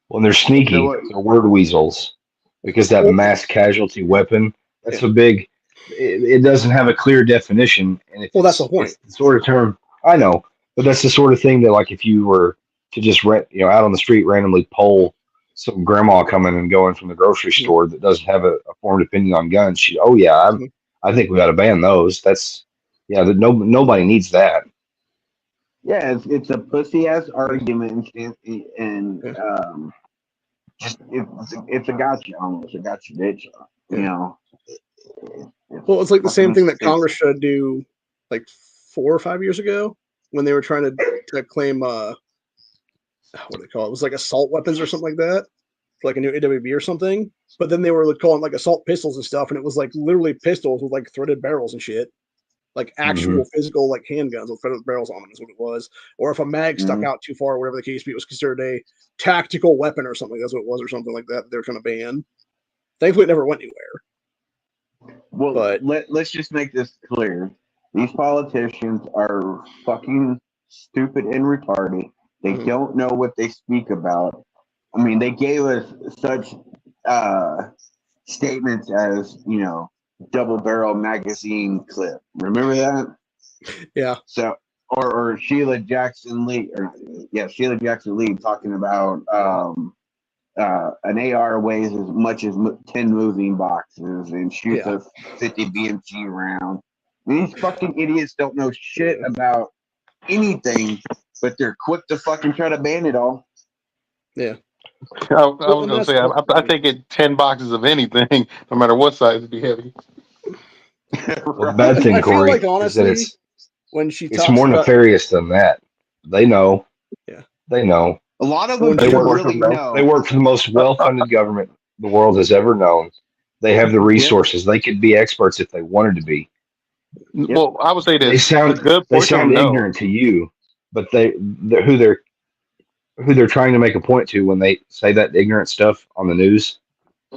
Well, they're sneaky. They're word weasels, because that mass casualty weapon, that's a big. It doesn't have a clear definition, and that's the point. It's the sort of term I know, but that's the sort of thing that, like, if you were to just out on the street randomly poll some grandma coming and going from the grocery store that doesn't have a formed opinion on guns, I think we got to ban those. That's nobody needs that. Yeah, it's a pussy ass argument, and it's a gotcha almost, a gotcha bitch, you know. Well, it's like the same thing that Congress should do like 4 or 5 years ago when they were trying to claim what do they call it? It was like assault weapons or something like that, like a new AWB or something. But then they were calling like assault pistols and stuff, and it was like literally pistols with like threaded barrels and shit, like actual physical like handguns with threaded barrels on them is what it was. Or if a mag stuck out too far, whatever the case be, it was considered a tactical weapon or something. That's what it was, or something like that. They're trying to ban. Thankfully, it never went anywhere. Well, but let's just make this clear. These politicians are fucking stupid and retarded. They don't know what they speak about. I mean, they gave us such statements as, double barrel magazine clip. Remember that? Yeah. So, or Sheila Jackson Lee, talking about an AR weighs as much as 10 moving boxes and shoots a 50 BMG round. These fucking idiots don't know shit about anything, but they're quick to fucking try to ban it all. Yeah. I was going to say, I think 10 boxes of anything, no matter what size, would be heavy. Well, the bad thing, Corey, like, honestly, is that it's more nefarious than that. They know. Yeah. They know. A lot of them really know. They work for the most well-funded government the world has ever known. They have the resources. They could be experts if they wanted to be. Well, I would say this. They sound ignorant to you, but who they're trying to make a point to when they say that ignorant stuff on the news,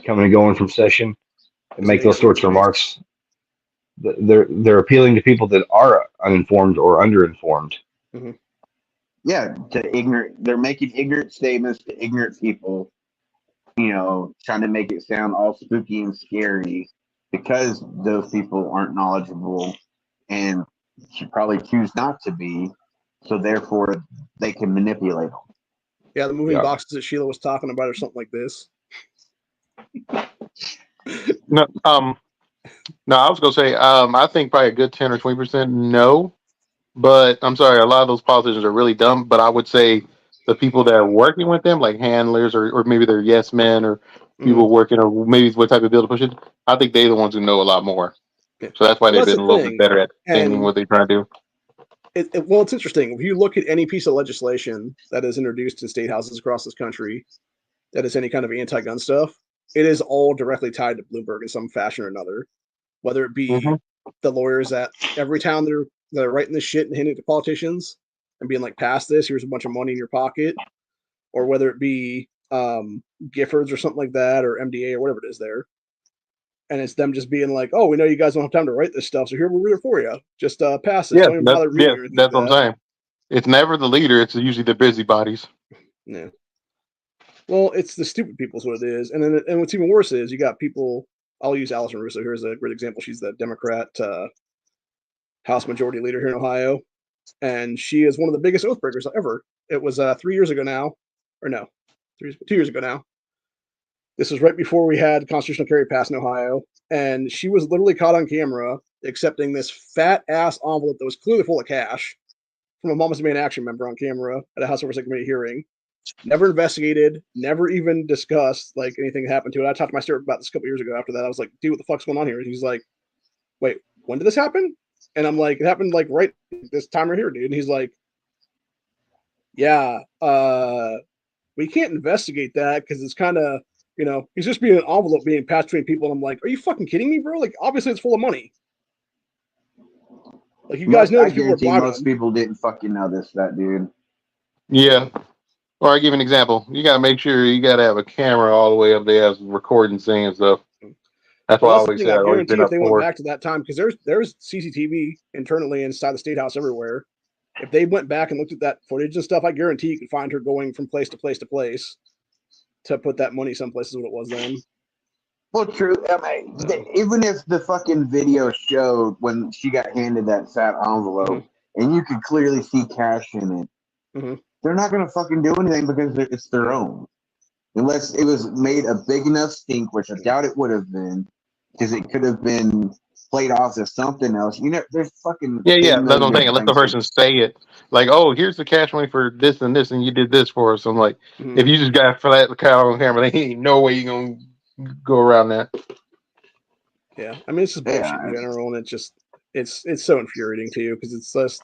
coming and going from session, and make those sorts of remarks. They're appealing to people that are uninformed or underinformed. Mm-hmm. Yeah, they're making ignorant statements to ignorant people, trying to make it sound all spooky and scary. because those people aren't knowledgeable and should probably choose not to be, so therefore they can manipulate them. Yeah, the moving Yeah. boxes that Sheila was talking about, or something like this. No, no, I was gonna say, I think probably a good 10 or 20% no. But I'm sorry, a lot of those politicians are really dumb. But I would say the people that are working with them, like handlers, or maybe they're yes men, or people working, or maybe what type of bill to push it. I think they're the ones who know a lot more. Yeah. So that's why Well, they've that's been the a little bit thing. better at saying And what they're trying to do. well, it's interesting. If you look at any piece of legislation that is introduced in state houses across this country that is any kind of anti-gun stuff, it is all directly tied to Bloomberg in some fashion or another. Whether it be Mhm. the lawyers at every town that are writing this shit and handing it to politicians and being like, pass this, here's a bunch of money in your pocket, or whether it be Giffords or something like that, or MDA or whatever it is there. And it's them just being like, oh, we know you guys don't have time to write this stuff, so here we'll read it for you. Just pass this. Yeah, Don't even bother reading or anything that's like what I'm that. saying. It's never the leader; it's usually the busybodies. Yeah. Well, it's the stupid people is what it is. And what's even worse is you got people. I'll use Allison Russo here as a great example. She's the Democrat House Majority Leader here in Ohio, and she is one of the biggest oath breakers ever. It was 3 years ago now, or no, 2 years ago now. This was right before we had constitutional carry passed in Ohio, and she was literally caught on camera accepting this fat ass envelope that was clearly full of cash from a Mamas Demand Action member on camera at a House Oversight Committee hearing. Never investigated, never even discussed like anything happened to it. I talked to my steward about this a couple years ago. After that, I was like, "Dude, what the fuck's going on here?" And he's like, "Wait, when did this happen?" And I'm like, "It happened like right this time right here, dude." And he's like, "Yeah, we can't investigate that because it's kind of, he's just being an envelope being passed between people." And I'm like, "Are you fucking kidding me, bro? Like, obviously it's full of money. Like, you guys know I these people are guarantee bribing most them." people didn't fucking know that dude. Yeah. Or I give an example. You gotta make sure you gotta have a camera all the way up there recording scenes and stuff. That's why I Well, that's the always thing. say I I've always guarantee been if up they went for. back to that time, because there's CCTV internally inside the state house everywhere. If they went back and looked at that footage and stuff, I guarantee you could find her going from place to place to place to put that money someplace is what it was then. Well, true. I mean, even if the fucking video showed when she got handed that fat envelope and you could clearly see cash in it, they're not going to fucking do anything because it's their own. Unless it was made a big enough stink, which I doubt it would have been, because it could have been played off as something else. There's fucking Yeah, 10 that's what million I'm saying. different Let the things. person say it. Like, oh, here's the cash money for this and this, and you did this for us. I'm like, if you just got flat the cow on camera, there ain't no way you're gonna go around that. Yeah, I mean, it's just bullshit in general, and it's so infuriating to you because it's just.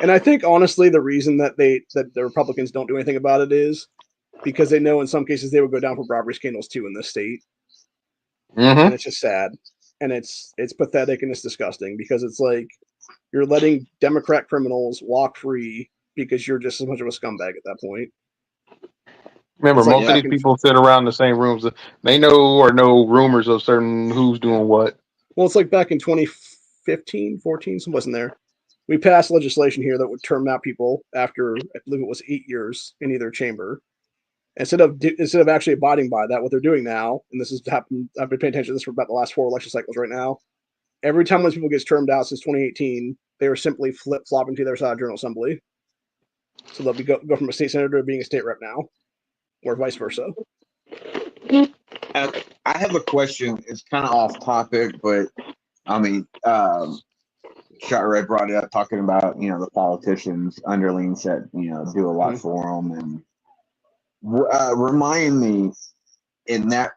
And I think honestly, the reason that the Republicans don't do anything about it is because they know in some cases they would go down for robbery scandals too in this state, and it's just sad, and it's pathetic and it's disgusting because it's like you're letting Democrat criminals walk free because you're just as much of a scumbag at that point. Remember, It's like most of these people sit around the same rooms. They know or know rumors of certain who's doing what. Well, it's like back in 2015, 14, some wasn't there. We passed legislation here that would term out people after, I believe it was 8 years in either chamber. Instead of actually abiding by that, what they're doing now, and this has happened, I've been paying attention to this for about the last 4 election cycles right now. Every time one of these people gets termed out since 2018, they were simply flip-flopping to their side of General Assembly. So they'll go from a state senator to being a state rep now, or vice versa. I have a question. It's kind of off topic, but I mean, Shot Red brought it up talking about, the politicians underlings that, do a lot for them. And remind me in that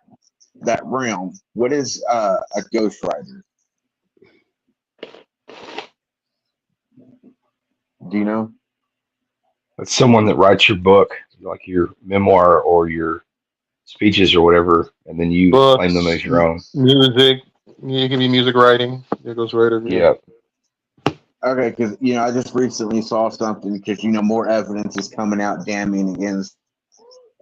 realm, what is a ghostwriter? Do you know? It's someone that writes your book, like your memoir or your speeches or whatever, and then you claim them as your own. Music. You can be music writing. It goes right. Yeah. Okay, because I just recently saw something because more evidence is coming out damning against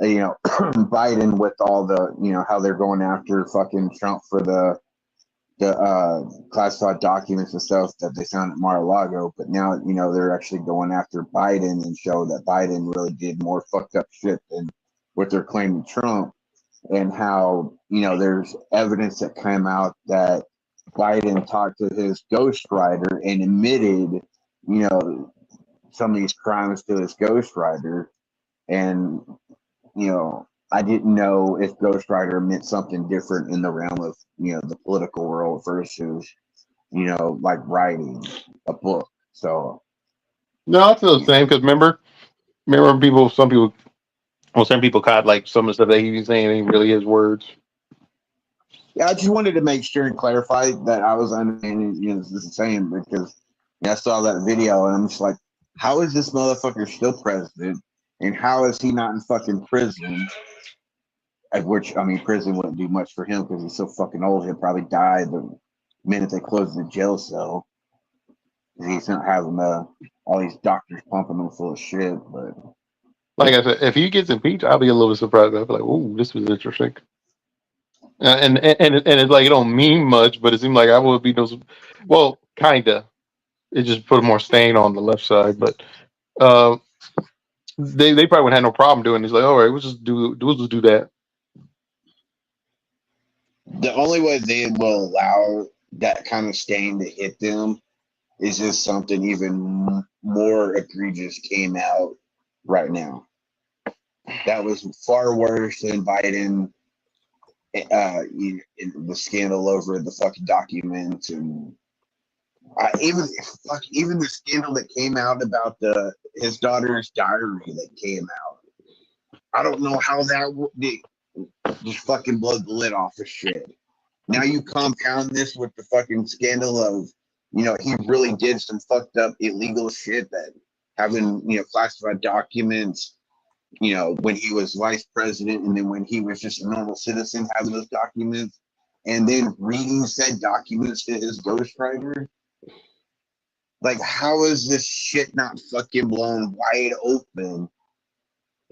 Biden with all the how they're going after fucking Trump for the classified documents and stuff that they found at Mar-a-Lago, but now they're actually going after Biden and show that Biden really did more fucked up shit than what they're claiming Trump, and how there's evidence that came out that Biden talked to his ghostwriter and admitted, some of these crimes to his ghostwriter. And, I didn't know if ghostwriter meant something different in the realm of, the political world versus, like writing a book. So. No, it's still the same because remember some people caught like some of the stuff that he was saying ain't really his words. Yeah, I just wanted to make sure and clarify that I was understanding, the same because I saw that video and I'm just like, how is this motherfucker still president? And how is he not in fucking prison? At which, prison wouldn't do much for him because he's so fucking old. He'll probably die the minute they close the jail cell. He's not having all these doctors pumping him full of shit. But like I said, if he gets impeached, I'll be a little bit surprised. I'll be like, "Ooh, this was interesting." And it's like it don't mean much, but it seemed like I would be those. Well, kinda. It just put more stain on the left side, but they probably wouldn't have no problem doing it. It's like, all right, we'll just do that. the only way they will allow that kind of stain to hit them is if something even more egregious came out right now. That was far worse than Biden, the scandal over the fucking documents, and even the scandal that came out about his daughter's diary that came out. I don't know how that just fucking blow the lid off of shit. Now you compound this with the fucking scandal of, he really did some fucked up illegal shit, that having, classified documents, when he was vice president, and then when he was just a normal citizen having those documents, and then reading said documents to his ghostwriter. Like, how is this shit not fucking blown wide open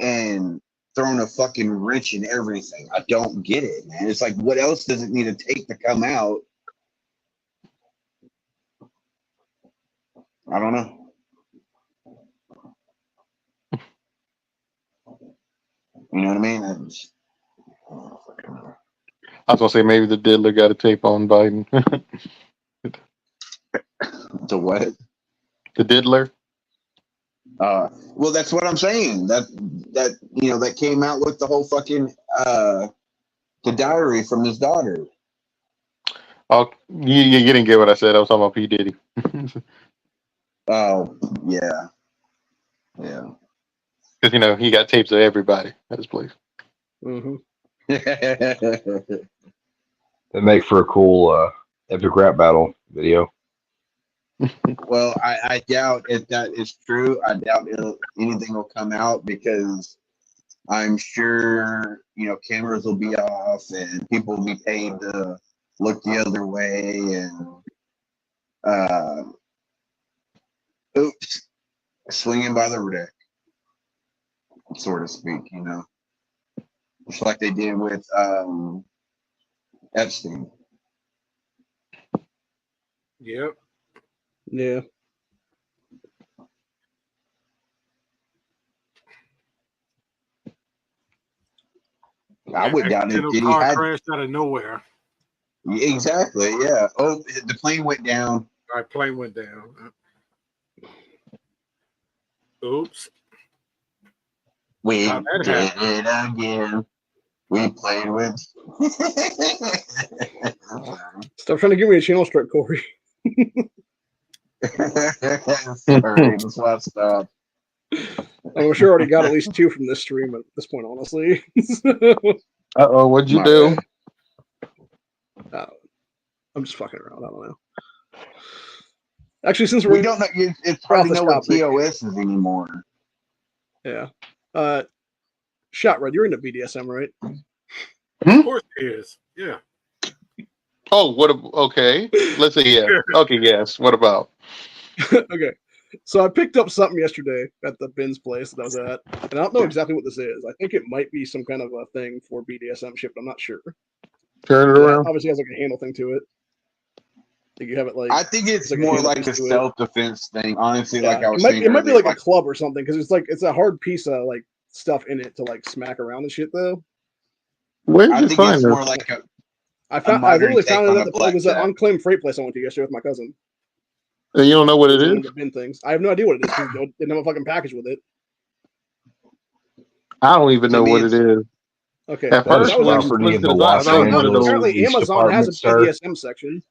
and thrown a fucking wrench in everything? I don't get it, man. It's like, what else does it need to take to come out? I don't know. You know what I mean? I was gonna say maybe the diddler got a tape on Biden. To what? The diddler. Well, that's what I'm saying. That came out with the whole fucking the diary from his daughter. Oh, you didn't get what I said. I was talking about P. Diddy. Oh, yeah. Because he got tapes of everybody at his place. Mm-hmm. That make for a cool epic rap battle video. Well, I doubt if that is true. I doubt anything will come out because I'm sure, cameras will be off and people will be paid to look the other way and, swinging by the wreck, so to speak, just like they did with Epstein. Yep. Yeah. I would doubt it. Did he car had crashed out of nowhere. exactly? Yeah. Oh, the plane went down. Our plane went down. Oops. We How'd that did it again. We played with. Stop trying to give me a channel strike, Corey. Sorry, that's why I stopped. I'm sure I already got at least 2 from this stream at this point, honestly. Uh-oh, what'd you My do? bad. I'm just fucking around. I don't know. Actually, since We we're don't know. It's hard to this know what topic. TOS is anymore. yeah, Shot Red, you're into BDSM, right? Of course it is. Yeah. Oh, okay. Let's say yeah. Okay, yes. What about? Okay. So I picked up something yesterday at the Ben's place that I was at, and I don't know exactly what this is. I think it might be some kind of a thing for BDSM ship, but I'm not sure. Turn it around. Obviously, it has like a handle thing to it. Like you have it like. I think it's like a more handle like piece a to it. self-defense thing. Honestly, Yeah, like I was it saying, might be earlier, like a club or something because it's a hard piece of like stuff in it to like smack around and shit though. Where I did you think find it's this? more like I modern literally take found on it a it was an blackjack. unclaimed freight place I went to yesterday with my cousin. And you don't know what it One of is? the bin things. I have no idea what it is because they didn't have a fucking package with it. I don't even To know me, what it is. Okay, At That is first, that was when you actually property of looked the at the I design, I Los thought it found was one out of that those. apparently Angeles Amazon has a Department Store. BDSM section.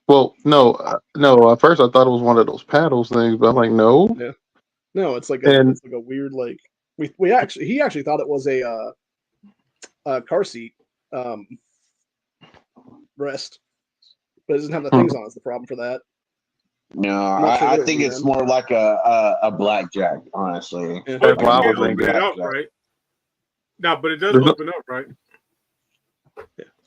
Well, no. At first, I thought it was one of those paddles things, but I'm like, no. Yeah. No, it's like And a weird like he actually thought it was a car seat rest, but it doesn't have the things on. It's the problem for that. no, I'm not sure I what it think would be it's then. more like a blackjack, honestly. Yeah. But that's what I it was can thinking. open it up, Blackjack. right? No, but it does There's no- open up, right?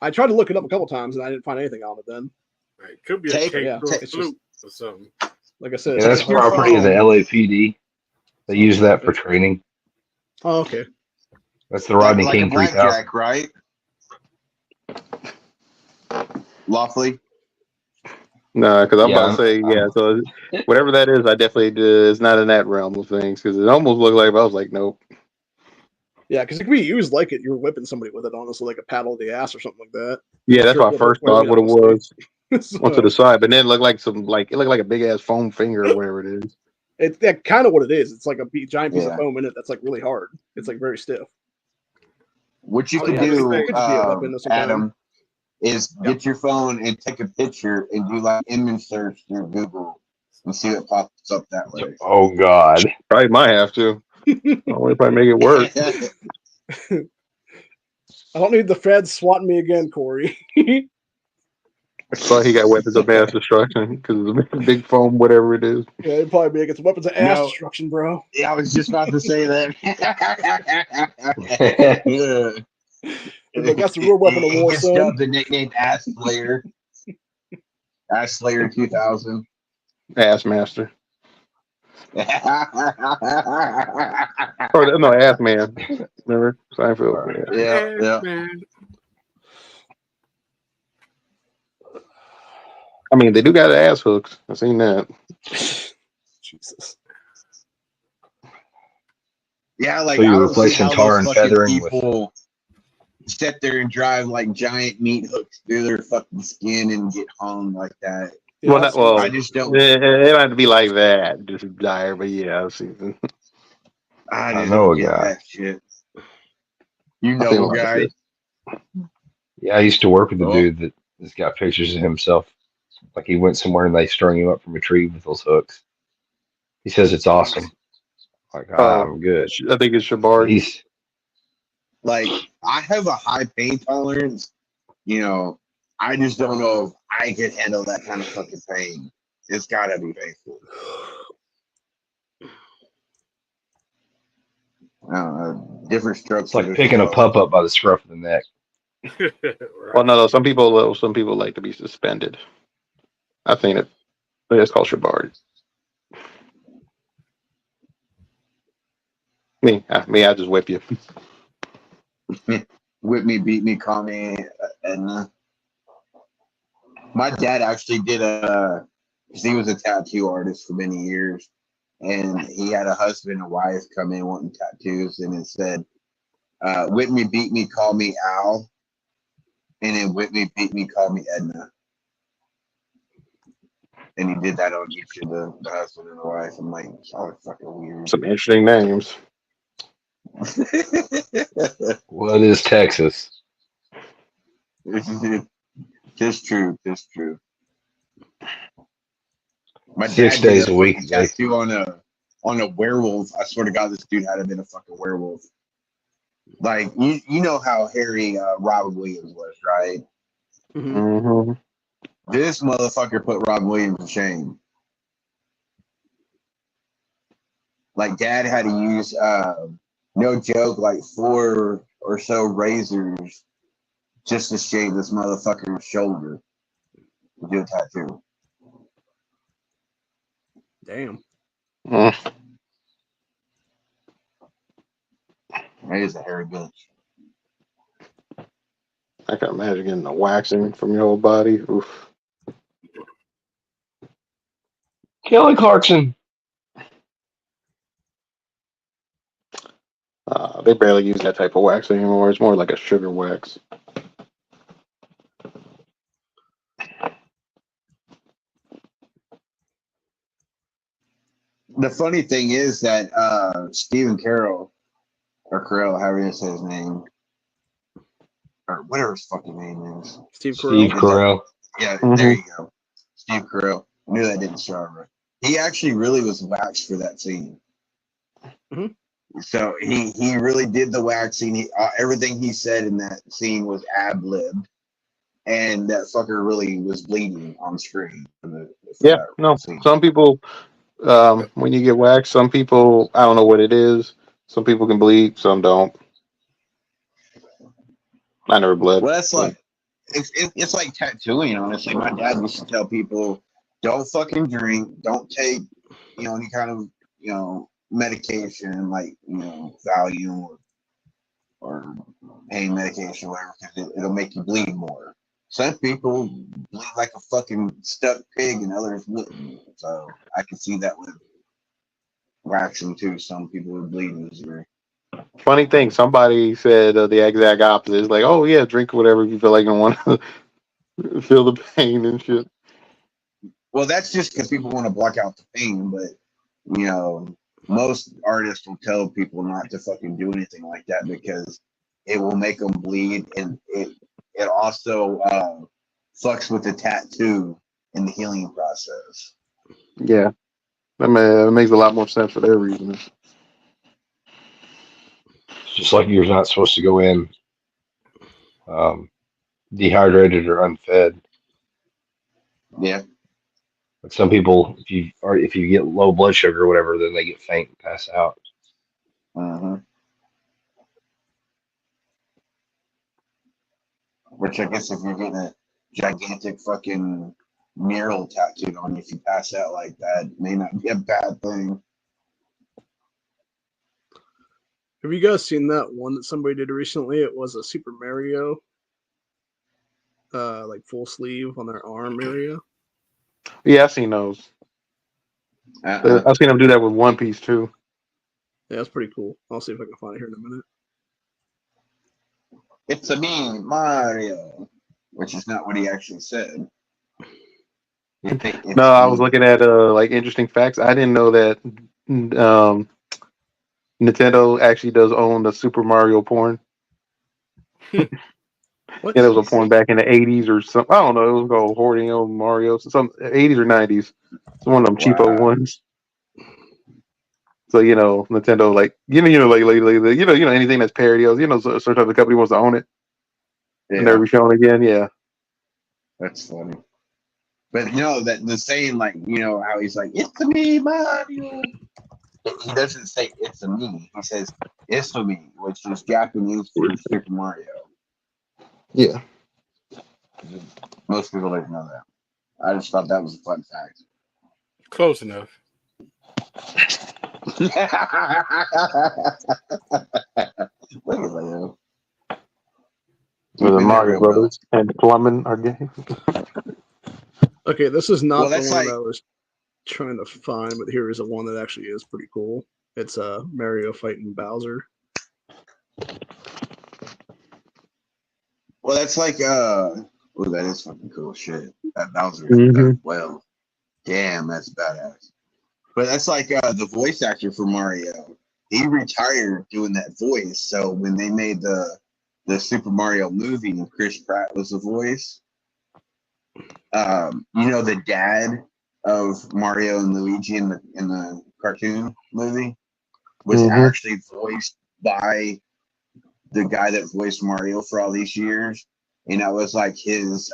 I tried to look it up a couple times and I didn't find anything on it then. Right. Could be a Take- cake yeah, or a it's flute or something. Like I said, Yeah, it's that's like a hard property of the phone. LAPD. They use that for training. Oh, okay. That's the Rodney like King a 3000. blackjack, right? Lawfully. No, because I'm about to say, I'm- yeah. So whatever that is, I definitely is not in that realm of things because it almost looked like I was like, nope. Yeah, because it could be used like it. You were whipping somebody with it, honestly, like a paddle to the ass or something like that. Yeah, that's what I Sure, first what- thought what it was. So, Went to the side, but then it looked like it looked like a big ass foam finger or whatever it is. it's that kind of what it is. It's like a giant piece of Yeah. foam in it that's like really hard. It's like very stiff. What you Oh, could yeah, do, it could just be a weapon of some kind. Adam, is get your phone and take a picture and do like image search through Google and see what pops up that way. Oh God. Probably might have to. I'll probably make it work. I don't need the feds swatting me again, Corey. So he got weapons of mass destruction because of the big foam, whatever it is. Yeah, it'd probably be against weapons of ass No. destruction, bro. Yeah, I was just about to say that. Yeah. Like, that's the real weapon of war, It's son. dubbed the nickname Ass Slayer. Ass Slayer 2000. Ass master. yeah, Or no, ass man. Remember Seinfeld? Yeah. yeah. Man. I mean, they do got ass hooks. I've seen that. Jesus. Yeah, like So you're I don't see replacing how tar those and fucking feathering with- people sit there and drive like giant meat hooks through their fucking skin and get hung like that. Yeah, Well, that's- well, I just don't. it don't have to be like that, just dire. But yeah, I've seen. I I just know don't a get guy. that shit. You I know feel a like guy. Yeah, I used to work with a Oh. dude that has got pictures of himself. Like he went somewhere and they strung him up from a tree with those hooks. He says it's awesome. Like I'm good. I think it's Shabard. He's Like I have a high pain tolerance. You know, I just don't know if I can handle that kind of fucking pain. It's gotta be painful. I don't know. Different strokes. it's like picking a pup up by the scruff of the neck. Well, no, some people like to be suspended. I think it's called Shabard. Me, I just whip you. Whip me, beat me, call me, and my dad actually did because he was a tattoo artist for many years, and he had a husband and wife come in wanting tattoos, and it said, "Whip me, beat me, call me Al," and then "Whip me, beat me, call me Edna." And he did that on each of the husband and the wife. I'm like, oh, it's fucking weird. Some interesting names. What is Texas? Just true. My 6 dad days did a week, fucking Jake. tattoo on a werewolf. I swear to God, this dude had to have been a fucking werewolf. Like you know how hairy Robin Williams was, right? Mhm. Mm-hmm. This motherfucker put Robin Williams to shame. Like dad had to use no joke, like 4 or so razors just to shave this motherfucker's shoulder to do a tattoo. Damn. Mm. That is a hairy bitch. I can imagine getting the waxing from your whole body. Oof. Kelly Clarkson. They barely use that type of wax anymore. It's more like a sugar wax. The funny thing is that Stephen Carroll or Carell, however you say his name, or whatever his fucking name is. Steve Steve Carell. Carell. Yeah, Mhm. there you go. Steve Carell. I knew that didn't sound right. He actually really was waxed for that scene. Mhm. So he really did the waxing. Everything he said in that scene was ad-libbed. And that fucker really was bleeding on screen. For Yeah, that no. scene. Some people, when you get waxed, some people, I don't know what it is. Some people can bleed, some don't. I never bled. Well, that's like it's like tattooing. Honestly, my dad used to tell people, don't fucking drink, don't take any kind of medication like Valium or pain medication, or whatever, because it'll make you bleed more. Some people bleed like a fucking stuck pig, and others wouldn't. So I can see that with waxing too. Some people would bleed easier. Funny thing, somebody said the exact opposite. It's like, oh yeah, drink whatever you feel like and want to feel the pain and shit. Well, that's just because people want to block out the pain, but most artists will tell people not to fucking do anything like that because it will make them bleed, and it also fucks with the tattoo in the healing process. Yeah, I mean, it makes a lot more sense for their reasons. It's just like you're not supposed to go in dehydrated or unfed. Yeah. Like some people, if you get low blood sugar or whatever, then they get faint and pass out. Uh-huh. Which I guess if you're getting a gigantic fucking mural tattooed on you, if you pass out like that, it may not be a bad thing. Have you guys seen that one that somebody did recently? It was a Super Mario, like full sleeve on their arm area. Yeah, I've seen those. I've seen them do that with One Piece too. Yeah, that's pretty cool. I'll see if I can find it here in a minute. It's a me, Mario, which is not what he actually said. No, I was looking at like interesting facts. I didn't know that Nintendo actually does own the Super Mario porn. What? Yeah, there was a porn back in the 80s or something. I don't know. It was called Hoarding on Mario. Some 80s or 90s. It's one of them cheapo ones. So Nintendo, like like anything that's parody, a certain type of company wants to own it and never be shown again. Yeah, that's funny. But that the saying, like how he's like, "It's a me, Mario." He doesn't say "it's a me." He says "it's a me," which is Japanese for Super Mario. Yeah. Most people don't know that. I just thought that was a fun fact. Close enough. Look at that. The Mario Brothers and plumbing are gay. Okay, this is not the one like, I was trying to find, but here is a one that actually is pretty cool. It's Mario fighting Bowser. Well, that's like that is fucking cool shit. That Bowser is done well. Damn, that's badass. But that's like the voice actor for Mario. He retired doing that voice. So when they made the Super Mario movie and Chris Pratt was the voice, the dad of Mario and Luigi in the cartoon movie was actually voiced by the guy that voiced Mario for all these years. And that was like his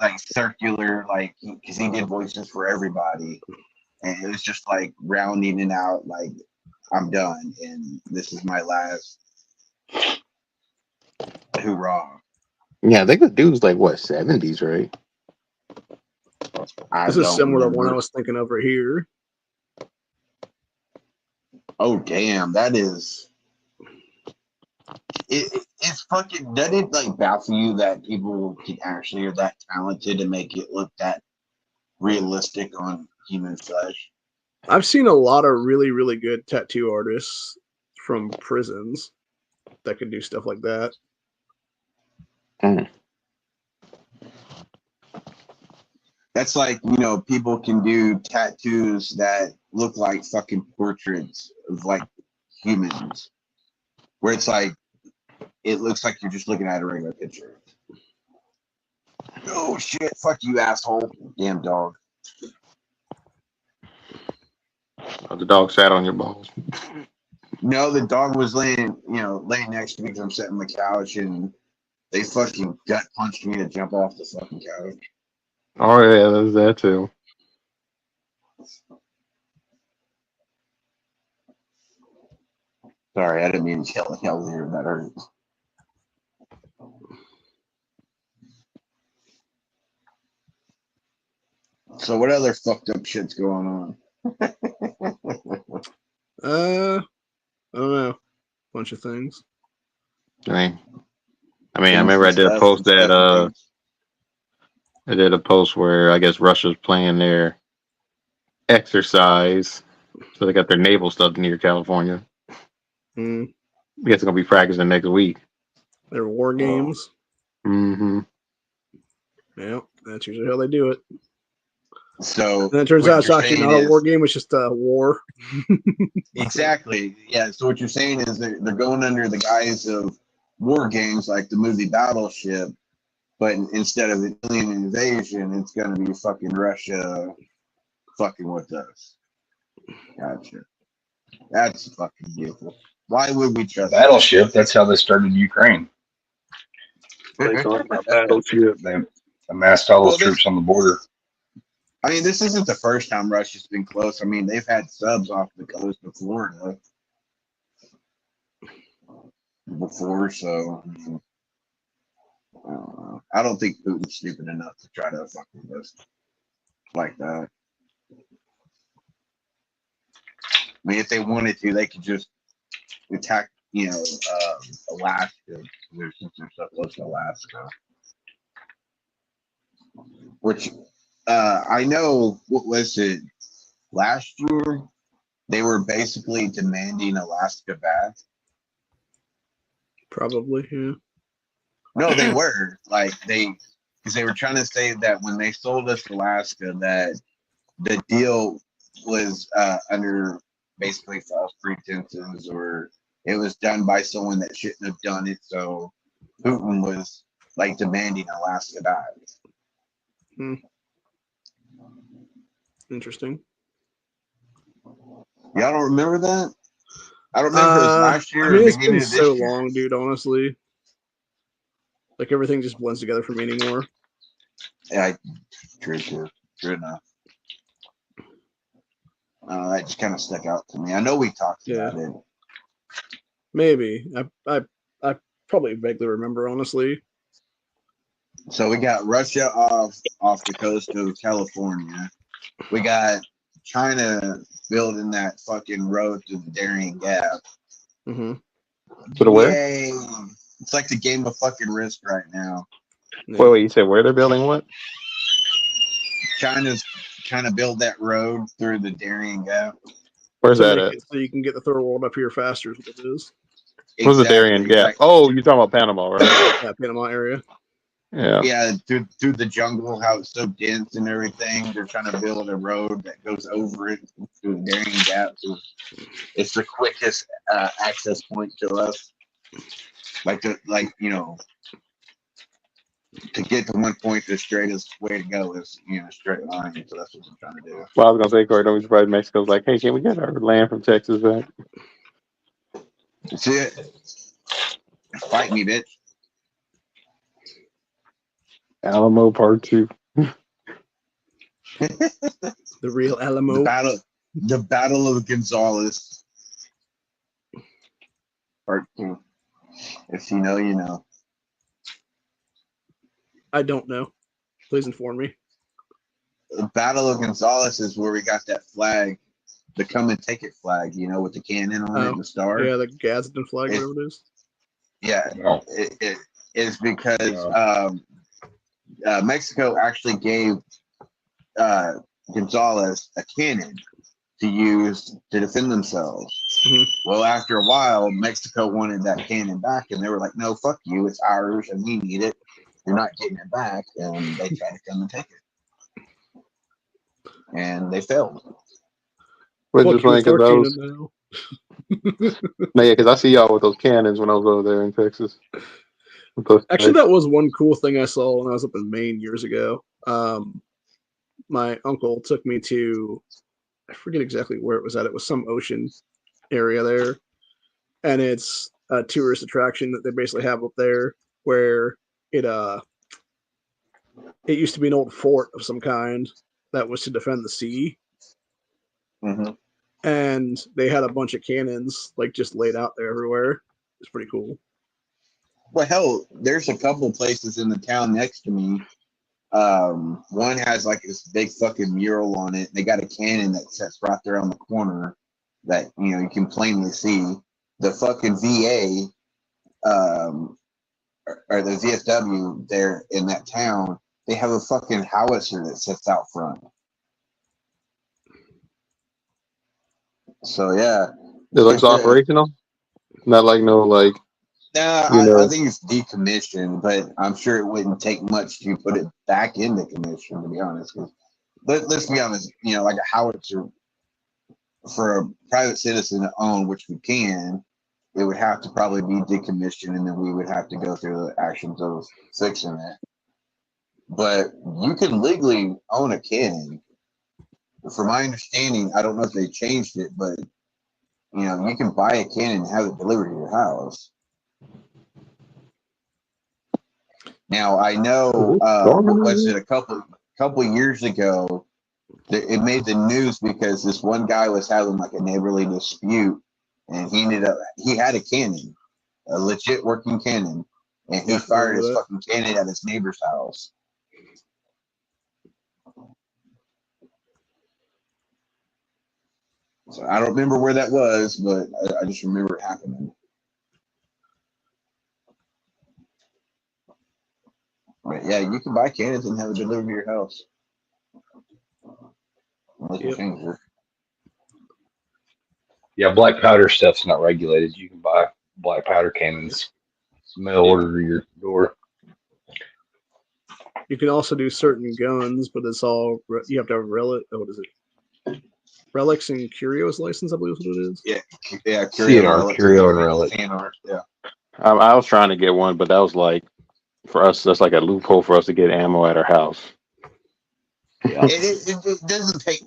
like circular, like because he did voices for everybody, and it was just like rounding it out, like I'm done and this is my last hoorah. Yeah, I think the dude's like what 70s, right? This is similar to one I was thinking over here. Oh damn, that is. It's fucking. Doesn't it like baffle you that people can actually are that talented to make it look that realistic on human flesh? I've seen a lot of really, really good tattoo artists from prisons that could do stuff like that. That's like, you know, people can do tattoos that look like fucking portraits of like humans, where it's like, it looks like you're just looking at a regular picture. Oh shit, fuck you, asshole. Damn dog. The dog sat on your balls. No, the dog was laying next to me because I'm sitting on the couch and they fucking gut punched me to jump off the fucking couch. Oh yeah, there's that too. Sorry, I didn't mean to yell here. That hurt. So what other fucked up shit's going on? I don't know. Bunch of things. I remember I did a post that I did a post where I guess Russia's playing their exercise, so they got their naval stuff near California. Mm. I guess it's gonna be practicing next week. They're war games. Mm-hmm. Yeah, that's usually how they do it. So And it turns what out it's you're actually saying not a is- war game; it's just a war. Exactly. Yeah. So what you're saying is they're going under the guise of war games like the movie Battleship, but instead of an alien invasion, it's going to be fucking Russia fucking with us. Gotcha. That's fucking beautiful. Why would we trust Battleship. That's how they started Ukraine. Battleship. They amassed all those Well, troops on the border. I mean, this isn't the first time Russia's been close. I mean, they've had subs off the coast of Florida before, so I don't know. I don't think Putin's stupid enough to try to fuck with us like that. I mean, if they wanted to, they could just attack, Alaska. There's some stuff close to Alaska, which I know. What was it? Last year, they were basically demanding Alaska back. Probably, yeah. No, they were because they were trying to say that when they sold us Alaska, that the deal was under basically false pretenses, or it was done by someone that shouldn't have done it. So Putin was like demanding Alaska back. Interesting. Y'all don't remember that? I don't remember if it was last year I mean, or it's beginning been of this so year. long, dude. Honestly, like everything just blends together for me anymore. Yeah, true enough. That just kind of stuck out to me. I know we talked about it. Maybe I probably vaguely remember, honestly. So we got Russia off the coast of California. We got China building that fucking road to the Darien Gap. Mm-hmm. To the where? Yay! It's like the game of fucking Risk right now. Yeah. Wait, you said where they're building what? China's trying to build that road through the Darien Gap. Where's So that make at? it so you can get the third world up here faster is what it is. Where's the Darien Exactly. Gap? Like, Oh, you're talking about Panama, right? Yeah, Panama area. Yeah. yeah, through the jungle, how it's so dense and everything. They're trying to build a road that goes over it through the Darien Gap. So it's the quickest access point to us. To get to one point, the straightest way to go is straight line. So that's what I'm trying to do. Well, I was gonna say, Corey, don't be surprised. Mexico's like, hey, can we get our land from Texas back? That's it. Fight me, bitch. Alamo Part 2. The real Alamo. The battle of Gonzales. Part 2. If you know, you know. I don't know. Please inform me. The Battle of Gonzales is where we got that flag, the come and take it flag, with the cannon on it and the star. Yeah, the Gadsden flag, whatever it is. Yeah, No. it is because Mexico actually gave Gonzales a cannon to use to defend themselves. Mhm. Well, after a while, Mexico wanted that cannon back, and they were like, "No, fuck you, it's ours, and we need it. You're not getting it back." And they tried to come and take it. and they failed. Which Fuck is you, funny because I was, 13 now. no, yeah, because I see y'all with those cannons when I was over there in Texas. With those Actually, guys. that was one cool thing I saw when I was up in Maine years ago. My uncle took me to, I forget exactly where it was at. It was some ocean area there, and it's a tourist attraction that they basically have up there where it used to be an old fort of some kind that was to defend the sea, Mm-hmm. and they had a bunch of cannons like just laid out there everywhere. It's pretty cool. Well, hell, there's a couple places in the town next to me. One has like this big fucking mural on it. They got a cannon that sits right there on the corner that you can plainly see. The fucking VA, or the VFW there in that town, they have a fucking howitzer that sits out front. So yeah, It looks operational. Not like no like. I think it's decommissioned, but I'm sure it wouldn't take much to put it back into commission, to be honest. Let's be honest, like a howitzer for a private citizen to own, which we can, it would have to probably be decommissioned, and then we would have to go through the actions of fixing it. But you can legally own a cannon. From my understanding, I don't know if they changed it, but you can buy a cannon and have it delivered to your house. Now I know what was it a couple years ago, it made the news because this one guy was having like a neighborly dispute, and he had a cannon, a legit working cannon, and he fired his fucking cannon at his neighbor's house. So I don't remember where that was, but I just remember it happening. But yeah, you can buy cannons and have it delivered to your house. Unless you change it. Yeah, black powder stuff's not regulated. You can buy black powder cannons, mail order to your door. You can also do certain guns, but it's all you have to have what is it? Relics and Curios license, I believe is what it is. Yeah, Curio and Relic. CNR, yeah. I was trying to get one, but that was like for us. That's like a loophole for us to get ammo at our house. Yeah. It doesn't take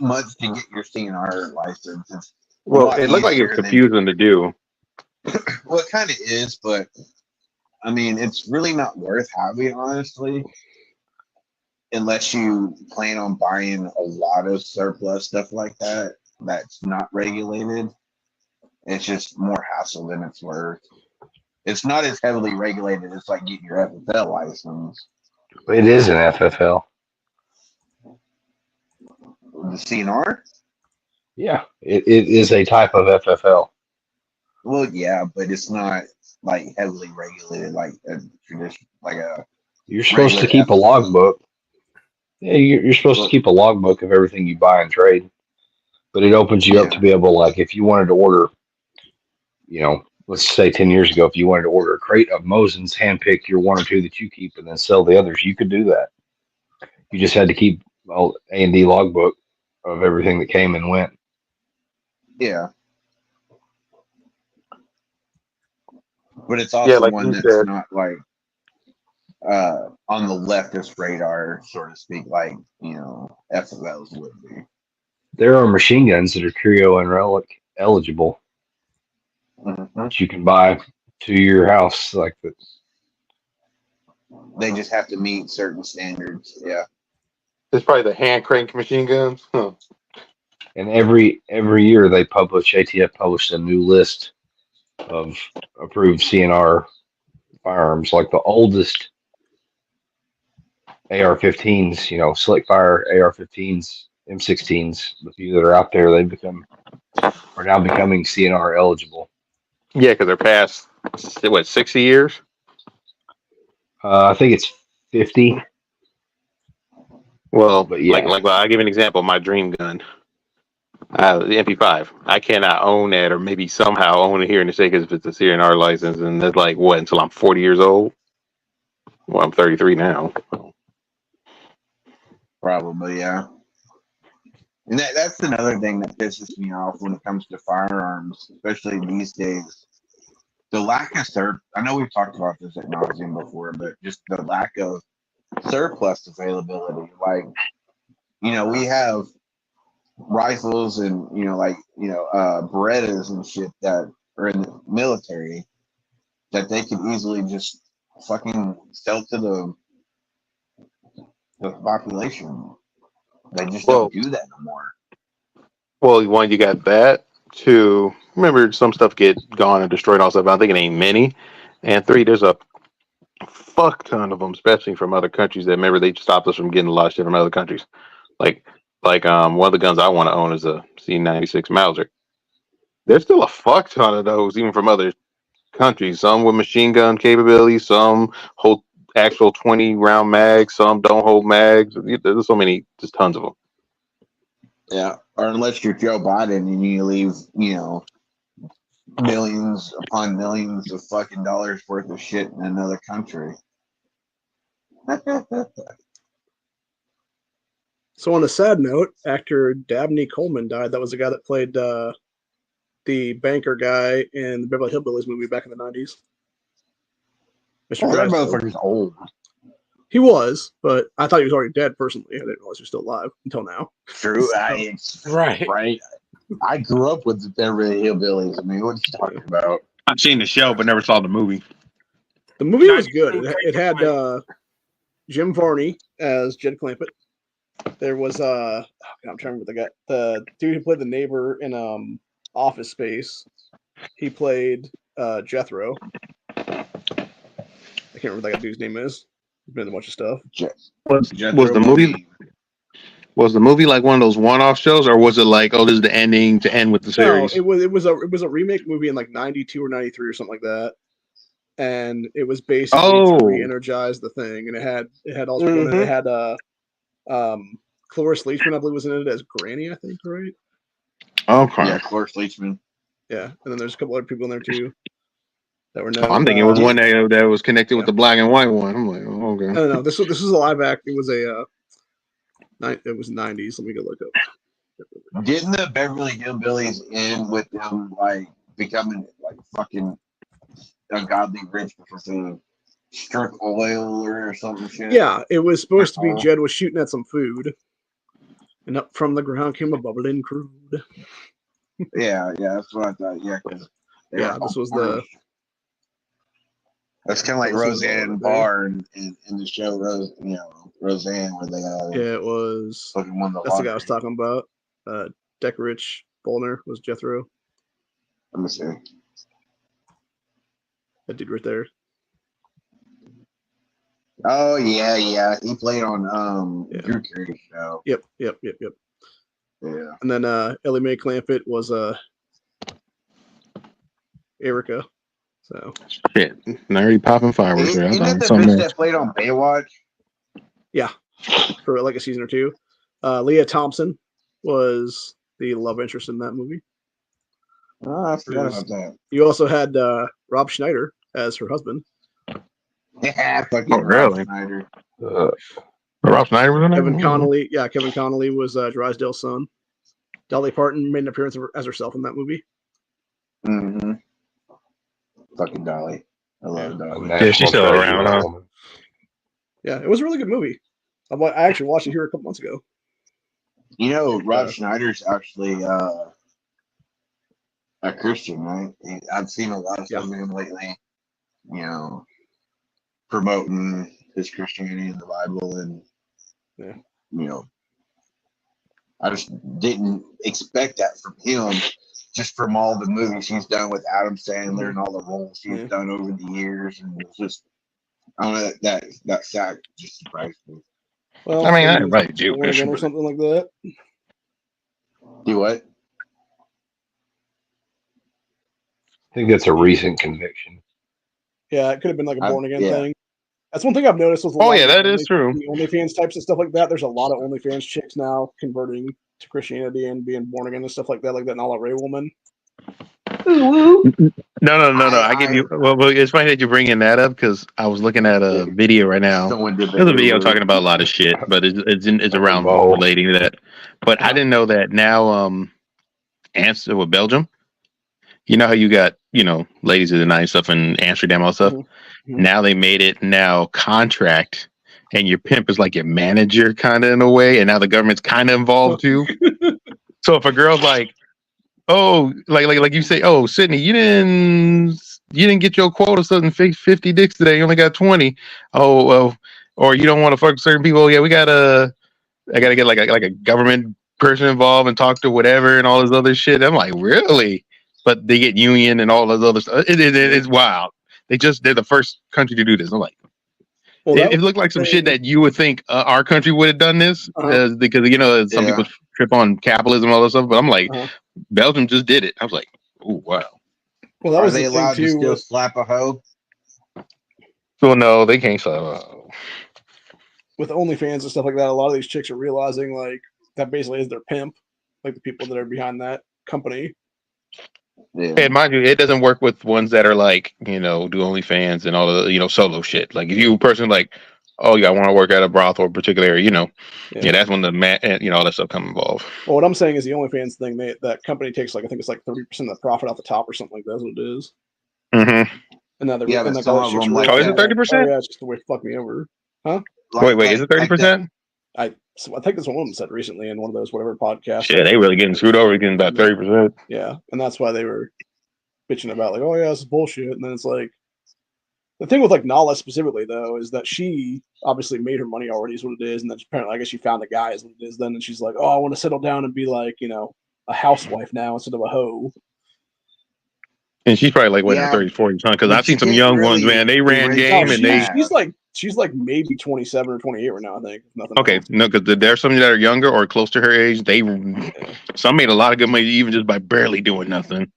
much to get your CNR license. Well, it looked like it was confusing to do. Well, it kind of is, but I mean, it's really not worth having, honestly, unless you plan on buying a lot of surplus stuff like that that's not regulated. It's just more hassle than it's worth. It's not as heavily regulated as like getting your FFL license. It is an FFL. The CNR? Yeah, it is a type of FFL. Well, yeah, but it's not like heavily regulated like a tradition, like a. You're supposed to keep a logbook. Yeah, you're supposed to keep a logbook of everything you buy and trade. But it opens you up to be able, like, if you wanted to order, let's say 10 years ago, if you wanted to order a crate of Mosin's, handpick your one or two that you keep, and then sell the others, you could do that. You just had to keep A&D logbook of everything that came and went. Yeah. But it's also like one that's not like on the leftist radar, so to speak, like, FFLs would be. There are machine guns that are Curio and Relic eligible. Mm-hmm. That you can buy to your house like that. They just have to meet certain standards. Yeah. It's probably the hand crank machine guns. Huh. And every year ATF published a new list of approved CNR firearms. Like the oldest AR-15s, slick fire AR-15s, M16s, the few that are out there, are now becoming CNR eligible. Yeah, because they're past 60 years. I think it's 50. Well, but yeah, I'll give you an example. My dream gun, the MP5. I cannot own that, or maybe somehow own it here in the state because if it's a CNR license, and that's like what until I'm 40 years old. Well, I'm 33 now. Probably, yeah. And that's another thing that pisses me off when it comes to firearms, especially these days. The lack of I know we've talked about this at nauseam before, but just the lack of surplus availability. Like, we have rifles and, Berettas and shit that are in the military that they could easily just fucking sell to the population. They just don't do that no more. Well, one, you got that. Two, remember some stuff get gone and destroyed. Also, I think it ain't many. And three, there's a fuck ton of them, especially from other countries. That remember they stopped us from getting a lot of shit from other countries. Like one of the guns I want to own is a C96 Mauser. There's still a fuck ton of those, even from other countries. Some with machine gun capability, some hold actual 20-round mags, some don't hold mags. There's so many, just tons of them. Yeah, or unless you're Joe Biden and you leave, millions upon millions of fucking dollars worth of shit in another country. So on a sad note, actor Dabney Coleman died. That was the guy that played the banker guy in the Beverly Hillbillies movie back in the 90s. Mr. That Drysdale. motherfucker's old. He was, but I thought he was already dead personally. I didn't realize he was still alive until now. True. Right. I grew up with the Beverly Hillbillies. I mean, what are you talking about? I've seen the show, but never saw the movie. The movie was good. It had Jim Varney as Jed Clampett. There was I'm trying to remember the dude who played the neighbor in Office Space. He played Jethro. I can't remember what that dude's name is. He's been in a bunch of stuff. Was the movie like one of those one-off shows, or was it like, oh, this is the ending to end with the series? No, it was a remake movie in like 92 or 93 or something like that. And it was basically to re-energize the thing, and it had also it had Cloris Leachman, I believe, was in it as Granny, I think, right? Okay. Yeah, Cloris Leachman. Yeah, and then there's a couple other people in there too that were known. I'm thinking it was one that was connected with the black and white one. I'm like, oh, okay. No, this was a live act. It was it was 90s. Let me go look up. Didn't the Beverly Hillbillies end with them like becoming like fucking ungodly rich because of strip oil or something shit? Yeah, it was supposed to be Jed was shooting at some food, and up from the ground came a bubbling crude. Yeah, that's what I thought. Yeah, this was the. That's kind of like Roseanne Barr in the show Roseanne, where they it was. That's the guy I was talking about. Deckrich Bolner was Jethro. Let me see. That dude right there. Oh yeah. He played on Drew Carey's show. Yep. Yeah. And then Ellie Mae Clampett was Erica. So shit, already popping fireworks. Isn't that the bitch that played on Baywatch? Yeah, for like a season or two. Leah Thompson was the love interest in that movie. Oh, I forgot about that. You also had Rob Schneider as her husband. Yeah, fucking really? Rob Schneider. Rob Schneider was in it? Kevin Connolly. Yeah, Kevin Connolly was Drysdale's son. Dolly Parton made an appearance as herself in that movie. Mm-hmm. Fucking Dolly. I love Dolly. Yeah, she's still around, huh? Yeah, it was a really good movie. I actually watched it here a couple months ago. Rob Schneider's actually a Christian, right? I've seen a lot of stuff of him lately, promoting his Christianity in the Bible, and I just didn't expect that from him, just from all the movies he's done with Adam Sandler and all the roles he's done over the years, and it's just, I don't know, that fact just surprised me. Well, I mean, I invited you or something like that. Do what? I think that's a recent conviction. Yeah, it could have been like a born again thing. That's one thing I've noticed was that is true. The OnlyFans types of stuff like that. There's a lot of OnlyFans chicks now converting to Christianity and being born again and stuff like that Nala Ray woman. No. I give you. Well, it's funny that you're bringing that up because I was looking at a video right now. Someone did There's a video ooh-woo. talking about a lot of shit, but it's around Whoa. relating to that. But I didn't know that now. Amsterdam with Belgium. You know how you got ladies of the night stuff in Amsterdam, all stuff. Mhm. Now they made it contract, and your pimp is like your manager, kind of in a way, and now the government's kind of involved too. So if a girl's like, oh, like you say, oh, Sydney, you didn't get your quota, something 50 dicks today. You only got 20. Oh, well, or you don't want to fuck certain people. Yeah, I gotta get like a government person involved and talk to whatever and all this other shit. I'm like, really? But they get union and all this other stuff. It's wild. They're the first country to do this. I'm like, Well, it looked like some shit that you would think our country would have done this because some people trip on capitalism and all this stuff. But I'm like, Belgium just did it. I was like, oh wow. Well, that Are was they the thing allowed to too. still slap a hoe? Well, no, they can't. With OnlyFans and stuff like that, a lot of these chicks are realizing like that basically is their pimp, like the people that are behind that company. Yeah. And mind you, it doesn't work with ones that are like, do OnlyFans and all the, solo shit. Like if you a person like, oh yeah, I want to work at a brothel or a particular area, that's when the all that stuff come involved. Well, what I'm saying is the OnlyFans thing, that company takes like I think it's like 30% of the profit off the top or something like that. That's what it is. Mm-hmm. And now they're Yeah, but some of them like oh, is it 30%? Oh yeah, it's just the way to fuck me over. Huh? Wait, is it 30%? I think that's what one of them said recently in one of those whatever podcasts. Yeah, they really getting screwed over, getting about 30%. Yeah, and that's why they were bitching about like, oh yeah, this is bullshit. And then it's like the thing with like Nala specifically though is that she obviously made her money already is what it is, and then apparently I guess she found a guy is what it is then, and she's like, oh, I want to settle down and be like a housewife now instead of a hoe. And she's probably like, 30s, 40s, huh? Because I've seen some young ones, man. They ran game and she's like maybe 27 or 28 right now, I think. Nothing okay, else. no, because there's some that are younger or close to her age. Some made a lot of good money even just by barely doing nothing,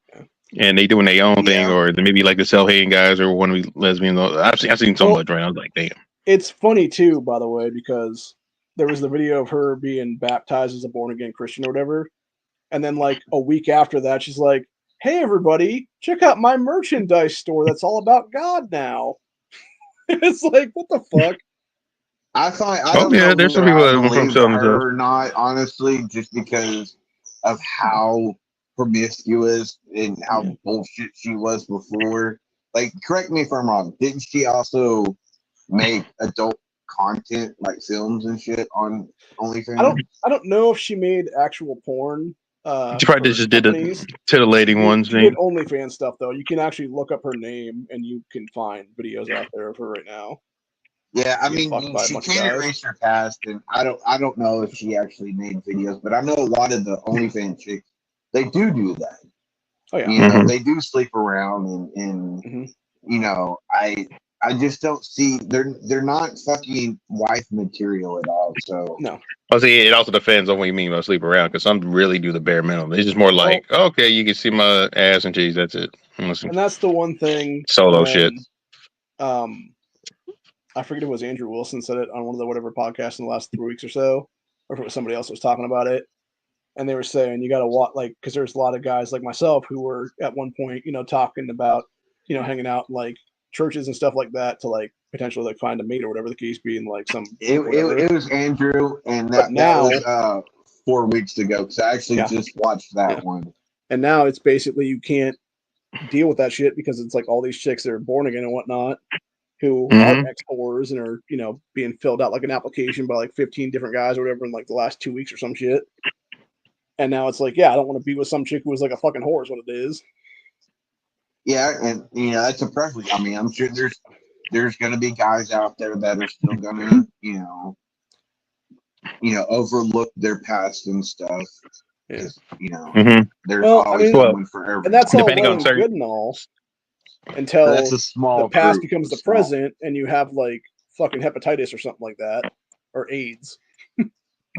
and they doing their own thing, or they maybe like the Sell-Hating guys or one of these lesbians. I've seen so much right now. I was like, damn. It's funny too, by the way, because there was the video of her being baptized as a born again Christian or whatever, and then like a week after that, she's like, hey everybody, check out my merchandise store that's all about God now. It's like, what the fuck? I don't know there's some people that believe from her or not, honestly, just because of how promiscuous and how bullshit she was before. Like, correct me if I'm wrong. Didn't she also make adult content like films and shit on OnlyFans? I don't know if she made actual porn. She probably just did the titillating ones. She did OnlyFans stuff though. You can actually look up her name and you can find videos out there of her right now. Yeah, I mean, she can't erase her past, and I don't know if she actually made videos, but I know a lot of the OnlyFans chicks, they do that. Oh yeah, they do sleep around, and I just don't see they're not fucking wife material at all. So no. I'll say it also depends on what you mean by sleep around, because some really do the bare minimum. It's just more like, okay, you can see my ass and cheese. That's it. And that's the one thing. Solo shit. I forget it was Andrew Wilson said it on one of the whatever podcasts in the last 3 weeks or so, or if it was somebody else that was talking about it. And they were saying you got to watch, like, because there's a lot of guys like myself who were at one point, talking about, hanging out in, like, churches and stuff like that to like potentially like find a mate or whatever the case be, and like some. It was Andrew, and that was 4 weeks ago because I actually just watched that one. And now it's basically you can't deal with that shit because it's like all these chicks that are born again and whatnot who are ex-whores and are being filled out like an application by like 15 different guys or whatever in like the last 2 weeks or some shit. And now it's like, I don't want to be with some chick who was like a fucking whore is what it is. Yeah, and that's a preference. I mean, I'm sure there's gonna be guys out there that are still gonna, overlook their past and stuff. There's always someone for everyone. And that's all well and good and all until that's a small the past becomes the present and you have like fucking hepatitis or something like that, or AIDS.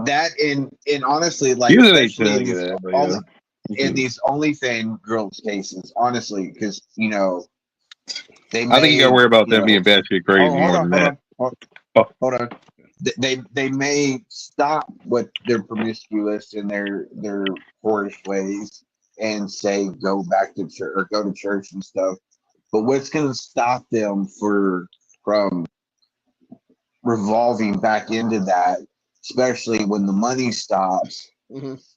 That and honestly, like in these OnlyFans girls cases, honestly, because they may, I think you gotta worry about them being batshit crazy more than that. Hold on. They may stop with their promiscuous and their whorish ways and say go back to church or go to church and stuff. But what's going to stop them from revolving back into that, especially when the money stops? Because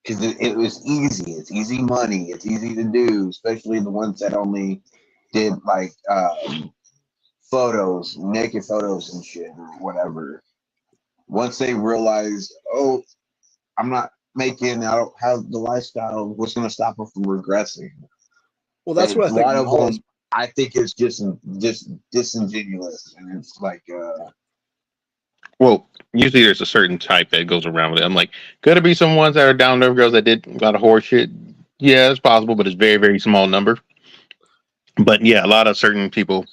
it was easy. It's easy money. It's easy to do, especially the ones that only did like photos, naked photos and shit or whatever. Once they realized, oh, I'm not making, I don't have the lifestyle, what's going to stop them from regressing? Well, that's what I think. A lot of them, I think it's just disingenuous, and it's like, well, usually there's a certain type that goes around with it. I'm like, could it be some ones that are down there girls that did a lot of horse shit? Yeah, it's possible, but it's very, very small number. But yeah, a lot of certain people,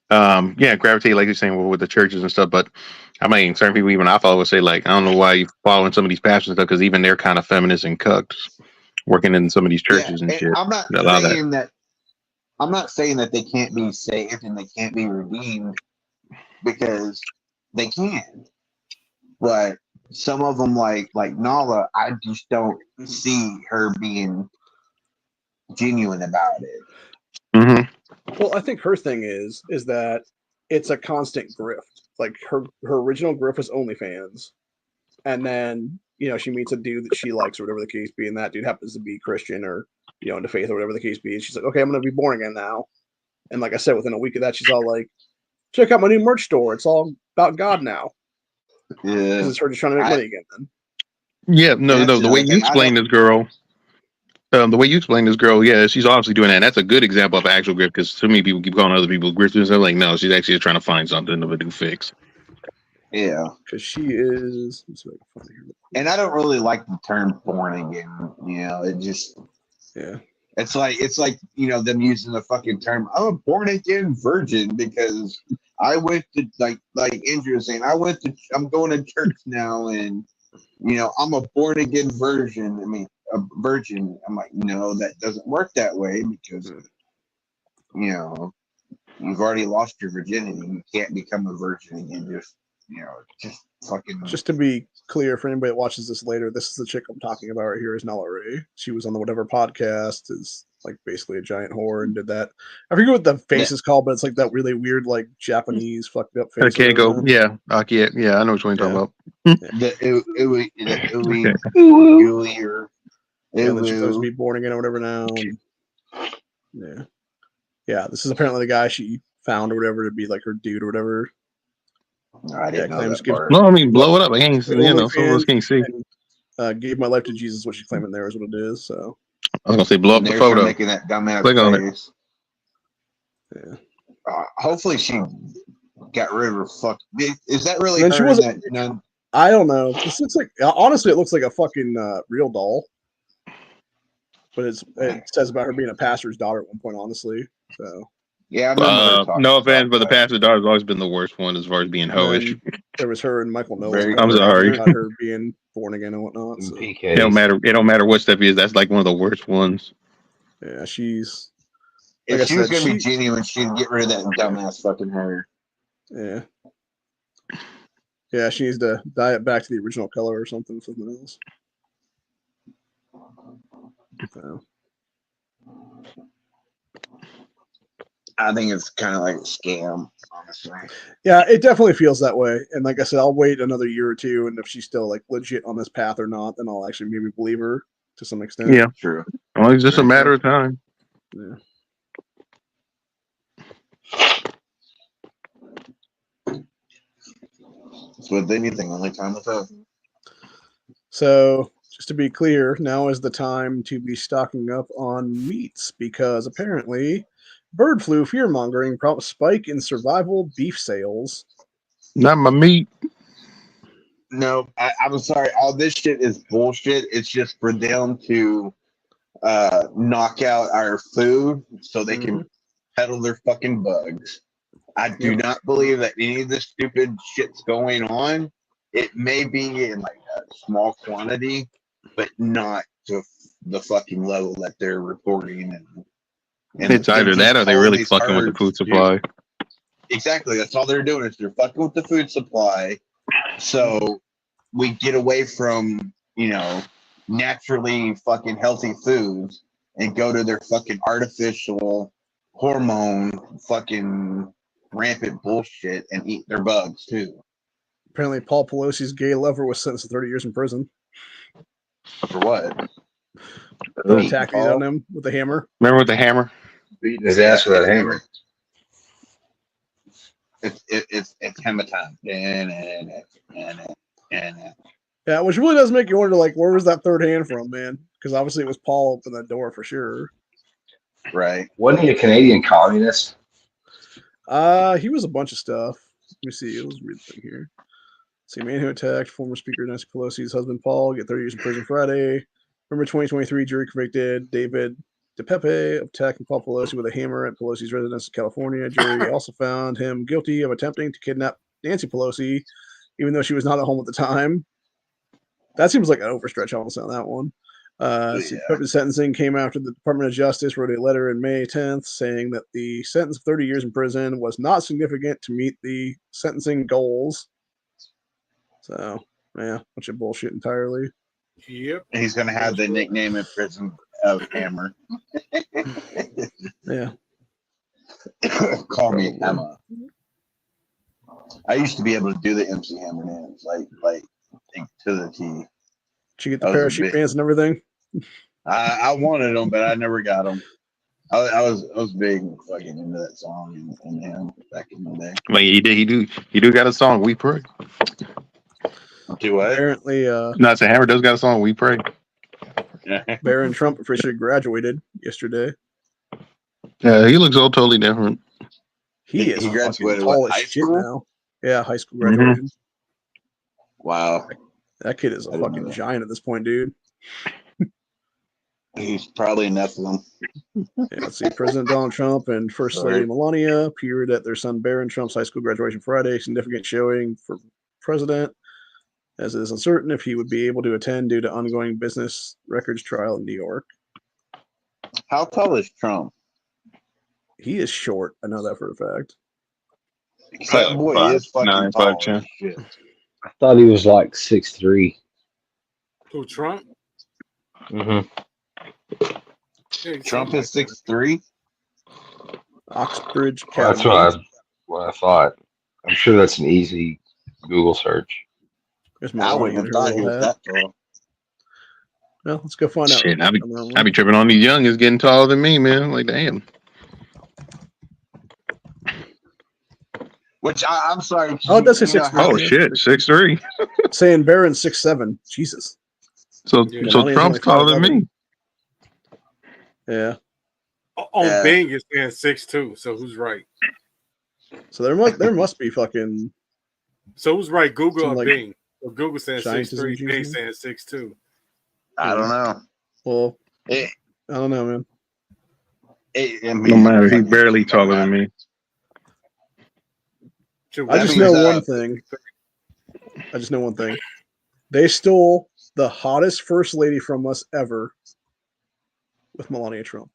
gravitate, like you're saying, with the churches and stuff. But I mean, certain people, even I follow, would say, like, I don't know why you following some of these pastors and stuff, because even they're kind of feminist and cucked, working in some of these churches and shit. I'm not saying that. I'm not saying that they can't be saved and they can't be redeemed, because they can. But some of them, like Nala, I just don't see her being genuine about it. Well, I think her thing is that it's a constant grift. Like her original grift was OnlyFans, and then she meets a dude that she likes or whatever the case be, and that dude happens to be Christian or into faith or whatever the case be. And she's like, okay, I'm gonna be born again now. And like I said, within a week of that, she's all like, check out my new merch store. It's all about God now. Yeah, it's her just trying to make money again. Then. Yeah, no. The way you explain this girl. Yeah, she's obviously doing that. And that's a good example of actual grift, because too many people keep calling other people grifters. I'm like, no, she's actually trying to find something of a new fix. Yeah, because she is. And I don't really like the term born again. It just It's like them using the fucking term, I'm a born again virgin, because I went to like Andrew was saying, I'm going to church now, and I'm a born again virgin. I mean, a virgin. I'm like, no, that doesn't work that way, because you've already lost your virginity. You can't become a virgin again. Just fucking. Just to be clear, for anybody that watches this later, this is the chick I'm talking about right here, is Nala Ray. She was on the Whatever podcast, is like basically a giant whore, and did that. I forget what the face is called, but it's like that really weird, like Japanese fucked up face. Okay, go. Yeah, I know what you're talking about. And then she's supposed to be born again or whatever now. And, this is apparently the guy she found or whatever to be like her dude or whatever. I didn't know that part. No, I mean, blow it up. I can't, some of us can't see. Gave my life to Jesus, what she's claiming there is what it is. So I was gonna say, blow up the photo. Making that dumbass click on face. It. Yeah. Hopefully she got rid of her fuck. Is that really her? She wasn't. I don't know. This looks like, honestly, it looks like a fucking real doll. But it says about her being a pastor's daughter at one point, honestly. So yeah, no offense, but the pastor's daughter's always been the worst one as far as being hoish. There was her and Michael Noah. I'm sorry about her being born again and whatnot. So. It don't matter what step is. That's like one of the worst ones. Yeah, she's. If she was gonna be genuine, she'd get rid of that dumbass fucking hair. Yeah. Yeah, she needs to dye it back to the original color or something else. So. I think it's kind of like a scam, honestly. Yeah, it definitely feels that way. And like I said, I'll wait another year or two, and if she's still like legit on this path or not, then I'll actually maybe believe her to some extent. Yeah, true. Well, it's just a matter of time. Yeah. It's with anything, only time will tell. So, just to be clear, now is the time to be stocking up on meats, because apparently bird flu fear-mongering brought spike in survival beef sales. Not my meat. No, I'm sorry. All this shit is bullshit. It's just for them to knock out our food so they can peddle their fucking bugs. I do not believe that any of this stupid shit's going on. It may be in like a small quantity, but not to the fucking level that they're reporting. And it's either that or they're really fucking with the food supply. Dude. Exactly. That's all they're doing, is they're fucking with the food supply. So we get away from, naturally fucking healthy foods and go to their fucking artificial hormone fucking rampant bullshit and eat their bugs too. Apparently, Paul Pelosi's gay lover was sentenced to 30 years in prison. For what? The Beating attack he Paul? did on him with the hammer. Remember with the hammer? Beating his ass with that hammer. It's hammer time. Yeah, which really does make you wonder, like, where was that third hand from, man? Because obviously it was Paul opened that door for sure. Right. Wasn't he a Canadian communist? He was a bunch of stuff. Let me see. Let's read the thing here. See, man who attacked former Speaker Nancy Pelosi's husband Paul get 30 years in prison Friday. Remember 2023 jury convicted David DePepe of attacking Paul Pelosi with a hammer at Pelosi's residence in California. Jury also found him guilty of attempting to kidnap Nancy Pelosi, even though she was not at home at the time. That seems like an overstretch almost on that one. Pepe's sentencing came after the Department of Justice wrote a letter in May 10th saying that the sentence of 30 years in prison was not significant to meet the sentencing goals. So, yeah, bunch of bullshit entirely. Yep. He's gonna have the nickname in prison of Hammer. Yeah. Call me Hammer. I used to be able to do the MC Hammer names, like to the T. Did you get the That was a parachute bit- pants and everything? I wanted them, but I never got them. I was big fucking into that song and him back in the day. I mean, he do got a song, We Pray. Do what? Apparently, Not the hammer does got a song, We Pray. Barron Trump officially graduated yesterday. Yeah, he looks all totally different. He He is graduated, fucking what, tall as high shit school? now. Yeah, high school graduation. Wow, That kid is a I didn't know fucking that. giant at this point, dude. he's probably enough of them. Yeah, let's see. President Donald Trump and First Lady Right. Melania appeared at their son Barron Trump's high school graduation Friday. Significant showing for president, as it is uncertain if he would be able to attend due to ongoing business records trial in New York. How tall is Trump? He is short. I know that for a fact. That boy is fucking 5'9", tall. 5'10". as shit. I thought he was like 6'3". Who, Trump? Mm-hmm. Yeah, he's Trump something is 6'3". Oxbridge That's Academy. what I thought. I'm sure that's an easy Google search. There's I Melania wouldn't in have her thought he little was hat. that tall. Well, let's go find out. Shit, real quick on that I one. be tripping on these young is getting taller than me, man. Like, damn. Which I'm sorry. Oh, it does say you know 6'3". how- Oh shit, 6'3". Saying Barron's 6'7". Jesus. So Yeah. so Melania's Trump's only taller than 5'11". me. Yeah. On Yeah. Bing is saying 6'2", so who's right? So there must be fucking So who's right, Google Some, or like, Bing? So Google saying scientists 6'3", and Bing shit. saying 6'2". I don't know. well. Eh. I don't know, man. I mean, No matter, he's fucking- barely taller than me. Shoot, I That just means, know one thing. I just know one thing. They stole the hottest first lady from us ever with Melania Trump.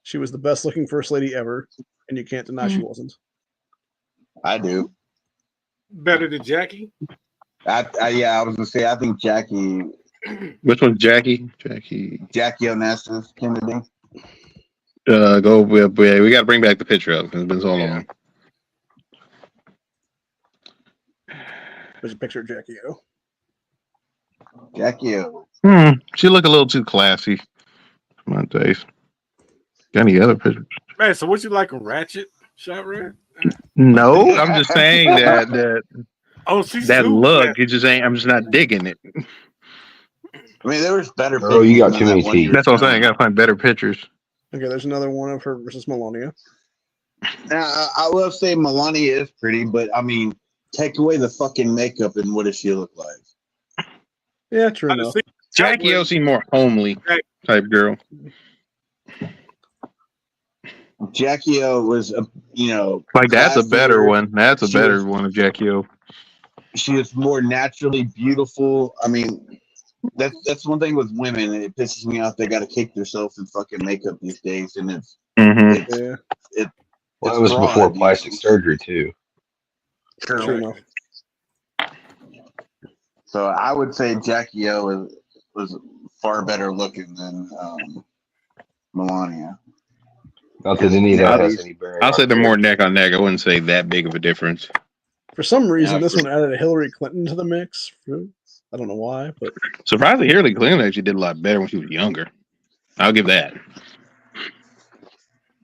She was the best looking first lady ever, and you can't deny she wasn't. I do. better than Jackie. I was gonna say I think Jackie Which one's Jackie? Jackie Onassis Kennedy. Go with, yeah, we got to bring back the picture up. It's been so long. There's a picture of Jackie O. Jackie O. She look a little too classy. Come on, Dave. Got any other pictures? Man, so what you like a ratchet shot red? No, I'm just saying that Oh, she's that super look. classy. It just ain't. I'm just not digging it. I mean, there was better. Oh, you got pictures too than many that one you teeth. were That's what I'm saying. I showing. gotta find better pictures. Okay, there's another one of her versus Melania. Now, I will say Melania is pretty, but I mean, take away the fucking makeup and what does she look like? Yeah, true I enough. see- Jackie O seemed more homely type girl. Jackie O was a, Like that's a better classier. one. That's a She better was- one of Jackie O. She is more naturally beautiful. I mean, that's one thing with women. It pisses me off. They got to cake themselves in fucking makeup these days, and it's Mm-hmm. Yeah, Well, it was broad, before you plastic know. surgery too. true enough. So I would say Jackie O was far better looking than Melania. Not that any of Yeah, that has any bearing. I'll on say they're it. more neck on neck. I wouldn't say that big of a difference. For some reason, Yeah, this for- one added Hillary Clinton to the mix. I don't know why, but Surprisingly, Hillary Clinton actually did a lot better when she was younger. I'll give that.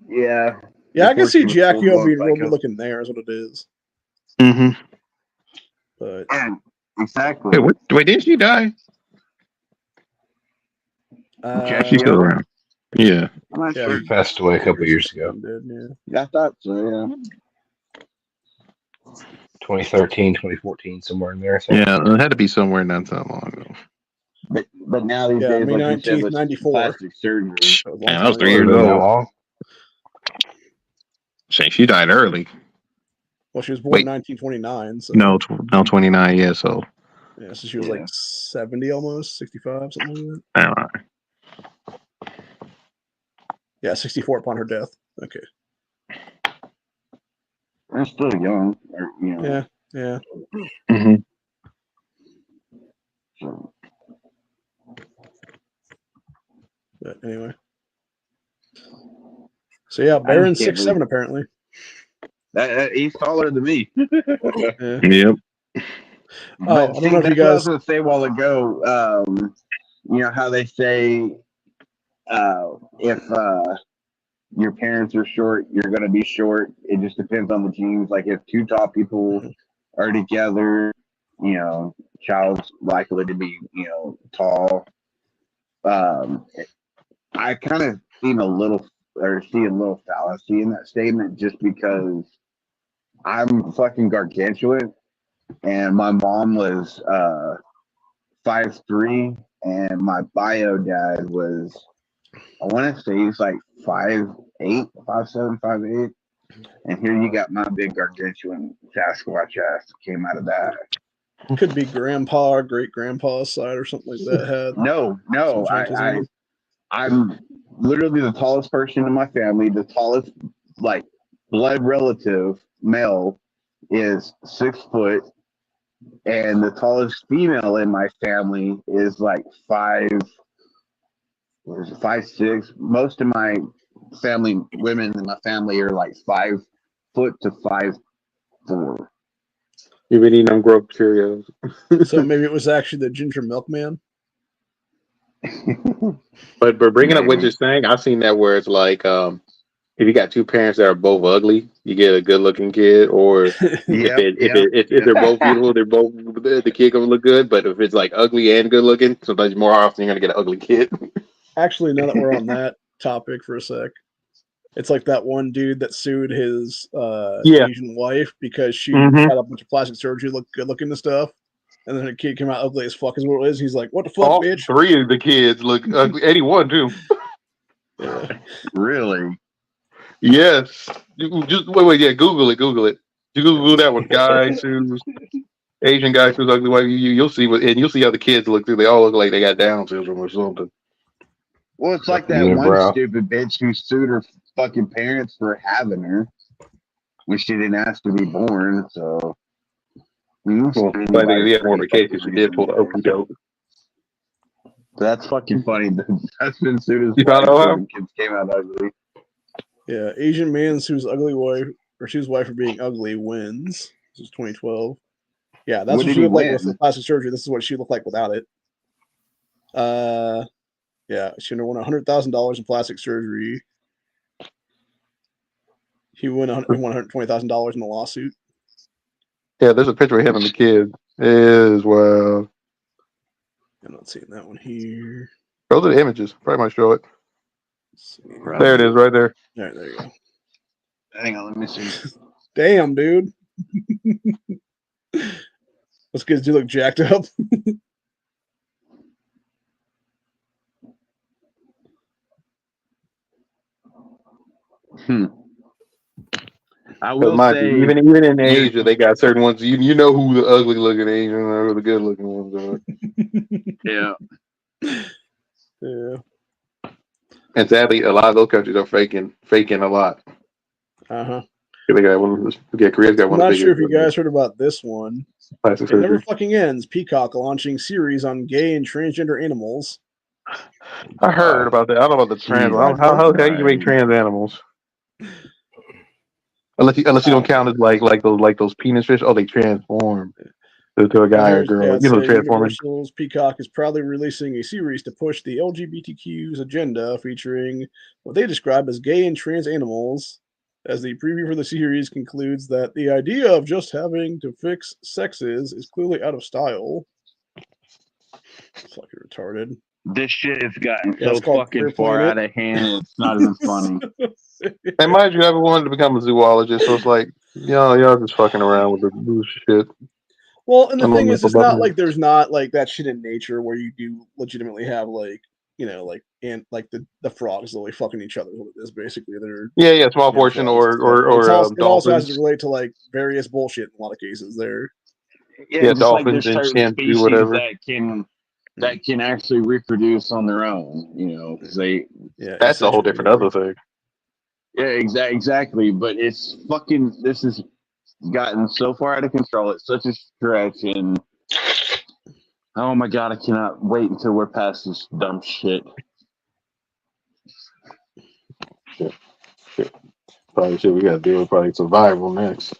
Yeah. yeah, I can Before see she was Jackie O full-blown being real psycho. good looking there, is what it is. Mm-hmm. But Yeah, exactly. Wait, didn't she die? She's still around. Yeah. I'm not yeah, sure. She passed away a couple years ago. Did, yeah. I thought so, yeah. 2013, 2014, somewhere in there. I think. Yeah, it had to be somewhere not that long ago. But now these Yeah, days, May like you said, 19th, with 94. plastic surgery. That was a long Man, I time was 3 ago. years Been that old. long? She died early. Well, she was born Wait. in 1929. So No, 29. Yeah, so yeah, so she was Yeah. like 70 almost, 65, something like that. I don't know. Yeah, 64 upon her death. Okay. They're still young. Or, you know, Yeah, yeah. Mm-hmm. so. But anyway. So yeah, Baron can't 6'7" apparently. He's taller than me. Yeah. Yep. Oh, I don't know if you that's what I was guys. going to say a while ago. You know how they say if your parents are short, you're going to be short. It just depends on the genes. Like if two tall people are together, you know, child's likely to be, you know, tall. I kind of see a little fallacy in that statement just because I'm fucking gargantuan and my mom was 5'3" and my bio dad was, I want to say he's like 5'8", 5'7", 5'8", and here you got my big gargantuan Sasquatch ass that came out of that. Could be grandpa or great grandpa's side or something like that had. No, some gigantism. I'm literally the tallest person in my family. The tallest, like, blood relative male is 6 foot, and the tallest female in my family is like 5'6". Most of my family, women in my family, are like 5 foot to 5'4". You've been eating them Grove Cheerios. So maybe it was actually the ginger milkman. But bringing up what Maybe. you're saying, I've seen that where it's like, if you got two parents that are both ugly, you get a good looking kid, or if they're both beautiful, they're both the kid gonna look good. But if it's like ugly and good looking, sometimes more often you're gonna get an ugly kid. Actually, now that we're on that topic for a sec, it's like that one dude that sued his Asian wife because she had a bunch of plastic surgery, looked good looking and stuff, and then her kid came out ugly as fuck is what it is. He's like, "What the fuck, All bitch?" 3 of the kids look ugly. 81 too. Yeah. Really? Yes. Just wait. Yeah, Google it. You Google that one. Guy sues Asian guy sues ugly wife. You'll see you'll see how the kids look through. They all look like they got Down syndrome or something. Well, it's like that one stupid bitch who sued her fucking parents for having her when she didn't ask to be born. So, Well, I think he had more of a case because she did pull the okey doke. That's fucking funny. That's been sued as You found out how? kids came out ugly. Yeah, Asian man sues ugly wife or sues wife for being ugly wins. This is 2012. Yeah, that's what did she he looked like win? with the plastic surgery. This is what she looked like without it. Yeah, she won $100,000 in plastic surgery. He won $120,000 in the lawsuit. Yeah, there's a picture of him and the kid. Is well. I'm not seeing that one here. Those are the images. Probably might show it. There it is, right there. All right, there you go. Hang on, let me see. Damn, dude. Those kids do look jacked up. I will say, even in Asia, they got certain ones. You know who the ugly looking Asian are, who the good looking ones are. yeah. Yeah. And sadly, a lot of those countries are faking a lot. Uh-huh. They got one. Yeah, Korea's got I'm one. not of the sure if you biggest, guys heard about this one. plastic It never surgery. fucking ends. Peacock launching series on gay and transgender animals. I heard about that. I don't know about the trans. Jesus How you make Christ. trans animals? Unless you don't count it like those penis fish. Oh, they transform to a guy or girl. It says transforming. Universal's Peacock is proudly releasing a series to push the LGBTQ's agenda, featuring what they describe as gay and trans animals. As the preview for the series concludes that the idea of just having to fix sexes is clearly out of style. Fucking retarded. This shit has gotten Yeah, it's so called fucking Queer far Planet. out of hand. It's not even funny. And mind you, I ever wanted to become a zoologist, so it's like, y'all just fucking around with the loose shit. Well, and the I'm thing on is, the it's not button. like there's not like that shit in nature where you do legitimately have like, and like the frogs literally fucking each other. What it is basically, they're Yeah, small you know, portion frogs and stuff. But it also has dolphins. to relate to like various bullshit in a lot of cases there. Yeah, just like dolphins there's and certain chimps do species whatever. that can actually reproduce on their own, because they. Yeah, That's a whole different other thing. Yeah, exactly. But it's fucking. This has gotten so far out of control. It's such a stretch, and oh my god, I cannot wait until we're past this dumb shit. Shit. Probably shit we got to deal with probably survival next.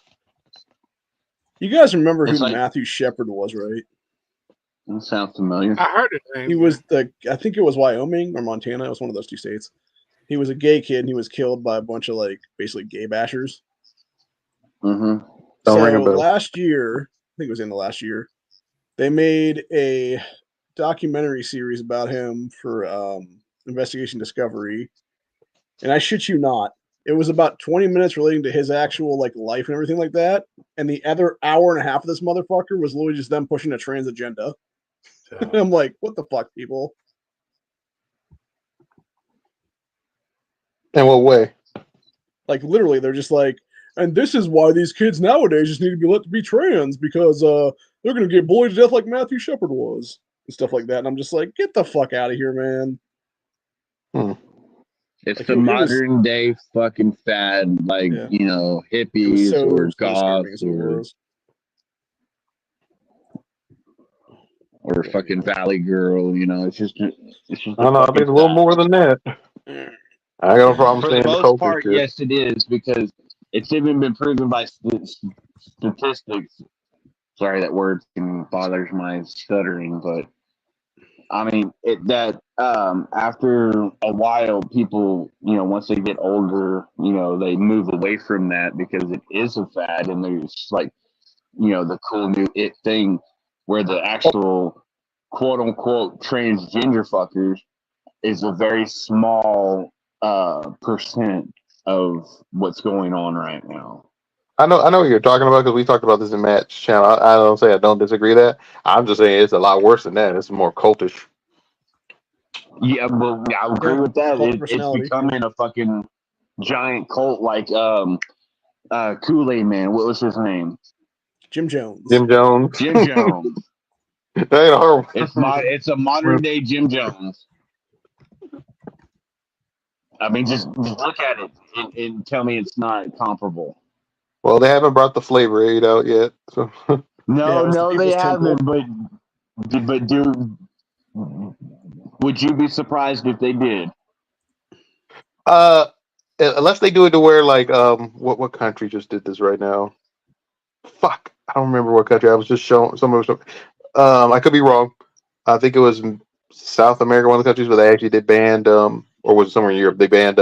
You guys remember It's who like- Matthew Shepard was, right? That sounds familiar. I heard his name. He was I think it was Wyoming or Montana. It was one of those two states. He was a gay kid and he was killed by a bunch of like basically gay bashers. Mm-hmm. Don't ring a bell. Last year, I think it was in the last year, they made a documentary series about him for Investigation Discovery. And I shit you not, it was about 20 minutes relating to his actual like life and everything like that. And the other hour and a half of this motherfucker was literally just them pushing a trans agenda. I'm like, what the fuck, people? In what way? Like literally, they're just like, and this is why these kids nowadays just need to be let to be trans because they're gonna get bullied to death like Matthew Shepard was and stuff like that. And I'm just like, get the fuck out of here, man. It's Like, the it was- modern day fucking fad, like Yeah. hippies or goths disturbing. or fucking Valley Girl. It's just. I don't know. I think it's a little more than that. I got no problem For saying the the most culture part, shit. yes, it is because it's even been proven by statistics. Sorry, that word bothers my stuttering, but I mean after a while, people, once they get older, they move away from that because it is a fad, and there's like, the cool new it thing where the actual quote unquote transgender fuckers is a very small percent of what's going on right now. I know what you're talking about because we talked about this in Matt's channel. I don't say I don't disagree that. I'm just saying it's a lot worse than that. It's more cultish. Yeah, but I agree with that. Cult It's personality. becoming a fucking giant cult, like Kool-Aid Man. What was his name? Jim Jones. Jim Jones. Jim Jones. That ain't horrible. It's a modern day Jim Jones. I mean, just look at it and tell me it's not comparable. Well, they haven't brought the Flavor Aid out yet. So. No, they People's Temple. haven't. But dude, would you be surprised if they did? Unless they do it to where like what country just did this right now? Fuck, I don't remember what country. I was just showing some. I could be wrong. I think it was South America, one of the countries where they actually did banned or was it somewhere in Europe? They banned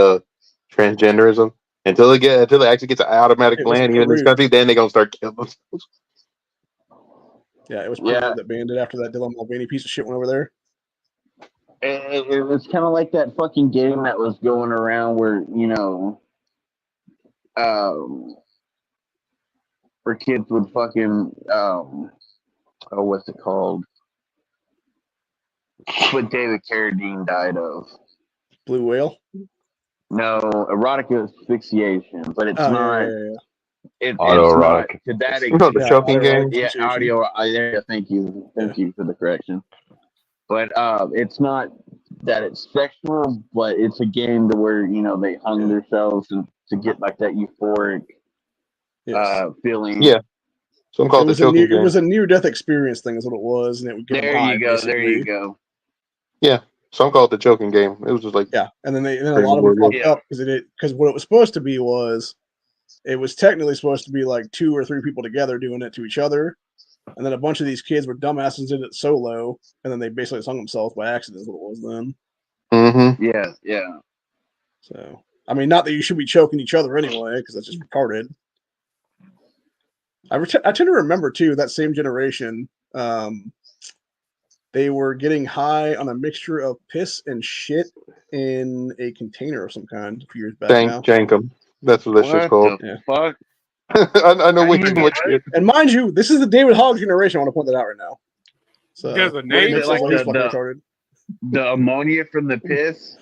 transgenderism until they actually gets an automatic ban here in this country. Then they're gonna start killing them. Yeah, it was Peru that banned it after that Dylan Mulvaney piece of shit went over there. It was kind of like that fucking game that was going around where, where kids would fucking, what's it called? What David Carradine died of. Blue Whale? No, erotic asphyxiation, but it's not. Yeah. It's Autoerotic. not to that No, the choking game. Yeah, audio. Thank you for the correction. But it's not that it's sexual, but it's a game to where they hung themselves and to get like that euphoric Yes. feeling. Yeah. So I'm It called the was a choking near, it game. was a near-death experience thing, is what it was, and it would get There them high, you go. There you basically. go. So I'm called the choking game. It was just like Yeah, and then a Crazy lot of them Warrior. fucked up because what it was supposed to be was, it was technically supposed to be like 2 or 3 people together doing it to each other, and then a bunch of these kids were dumbasses did it solo, and then they basically hung themselves by accident. Is what it was then. Mm-hmm. Yeah, yeah. So I mean, not that you should be choking each other anyway, because that's just retarded. I tend to remember too that same generation. They were getting high on a mixture of piss and shit in a container of some kind a few years back now. Jankum. That's what that shit's called. The fuck? I know How which you one. get- And mind you, this is the David Hogg generation. I want to point that out right now. So Because the it name makes is like all these the- fucking retarded. The ammonia from the piss?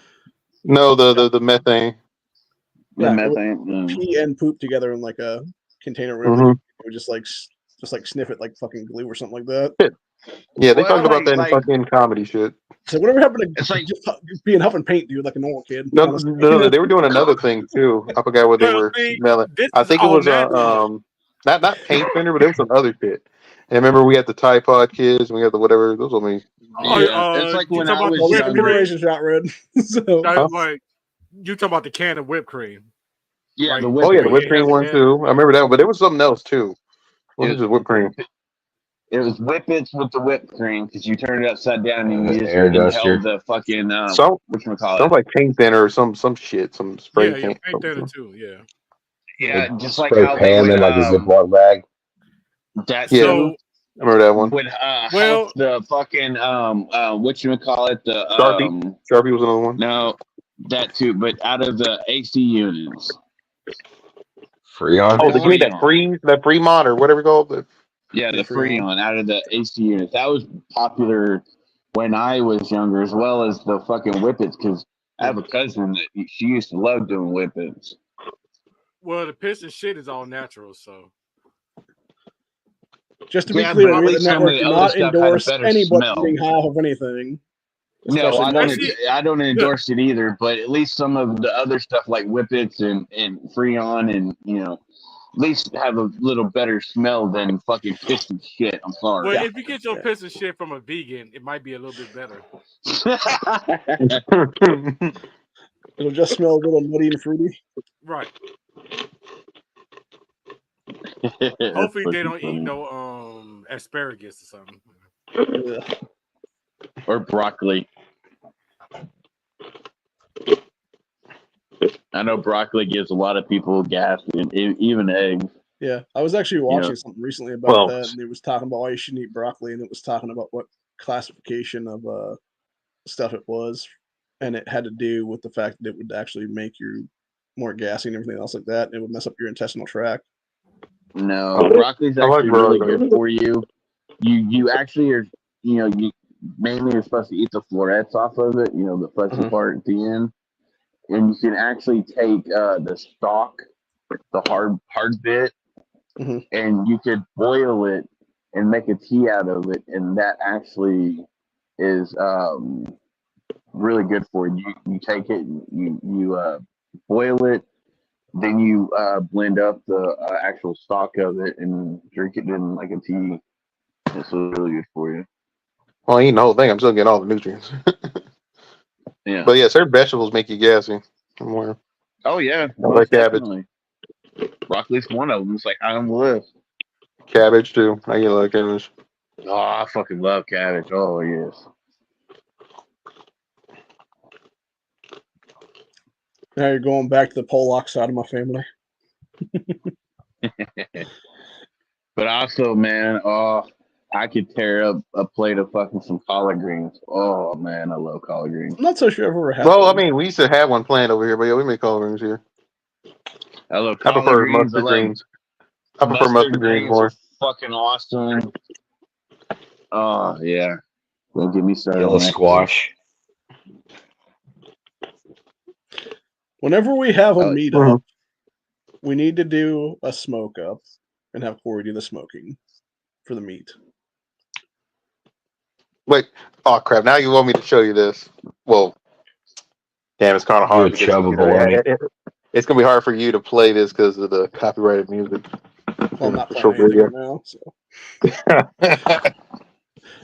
No, the methane. The Yeah, it methane? Pee and poop together in like a container. Where Mhm. it would just like sniff it like fucking glue or something like that. Yeah, they Well, talked about that in like- fucking comedy shit. So whatever happened to It's like- just being huff and paint, dude, like a normal kid? No, honestly. they were doing another thing too. I forgot what they were smelling. This I is think it all was natural. not paint thinner, but it was some other shit. And remember, we had the Tide Pod kids, and we had the whatever. Those were me. It's like you when talking I about was the whipped Second younger. cream? generation shot red. So Like, you talking about the can of whipped cream? Yeah, Right. the Oh whipped yeah, the cream. whipped cream one too. I remember that one, but there was something else too. It wasn't just whipped cream. It was whippets with the whipped cream because you turned it upside down and you just Air duster. inhaled the fucking Some whatchamacallit. like paint thinner or some shit, some spray Yeah, paint. paint thinner too. Yeah. Yeah, just like Spray how they Pam would, in like a Ziploc bag. that Yeah. too. I remember that one. Would Well- help the fucking whatchamacallit, the Sharpie was another one. no, that too, but out of the AC units. Freon. Oh, did you mean that Fremont or whatever it's called? Yeah, the Yeah, Freon. Freon out of the AC units. That was popular when I was younger, as well as the fucking whippets, because I have a cousin that she used to love doing whippets. Well, the piss and shit is all natural, so just to be Yeah, clear, but at we the least some of network the do other not stuff had a endorse better anybody smell. being high of anything. No, Especially I don't endorse it either, but at least some of the other stuff like whippets and Freon and at least have a little better smell than fucking piss and shit. I'm sorry. well, if you get your piss and shit from a vegan, it might be a little bit better. It'll just smell a little nutty and fruity. Right. Hopefully they don't eat no asparagus or something. Yeah. Or broccoli. I know broccoli gives a lot of people gas, and even eggs. Yeah, I was actually watching Yeah. something recently about Well- that, and it was talking about why you shouldn't eat broccoli, and it was talking about what classification of stuff it was, and it had to do with the fact that it would actually make you more gassy and everything else like that, and it would mess up your intestinal tract. No, Oh, broccoli's I like actually really broccoli. good for you. You actually are, you mainly are supposed to eat the florets off of it, the fleshy Mhm. part at the end. And you can actually take the stalk, the hard bit, Mhm. and you could boil it and make a tea out of it, and that actually is really good for you. You take it, you boil it, then you blend up the actual stalk of it and drink it in like a tea. It's really good for you. Well, I ain't the whole thing. I'm still getting all the nutrients. Yeah. But yeah, certain vegetables make you gassy. More. Oh yeah. I like cabbage. Definitely. Broccoli's one of them. It's like high on the list. Cabbage too. I get a lot of cabbage. Oh, I fucking love cabbage. Oh yes. Now you're going back to the Pollock side of my family. But also, man, I could tear up a plate of fucking some collard greens. Oh man, I love collard greens. I'm not so sure I've ever had. Well, I one. mean, we used to have one planned over here, but yeah, we make collard greens here. I love I collard prefer greens. mustard greens. I prefer mustard greens more. are fucking awesome. Oh yeah. Don't get me started. Yellow on that. squash. Whenever we have a Oh, meetup, we need to do a smoke up and have Corey do the smoking for the meat. Wait, oh crap! Now you want me to show you this? Well, damn, it's kind of hard. Do a chubba bologna. It's gonna be hard for you to play this because of the copyrighted music. Well, I'm not Short playing anything video. right now. So.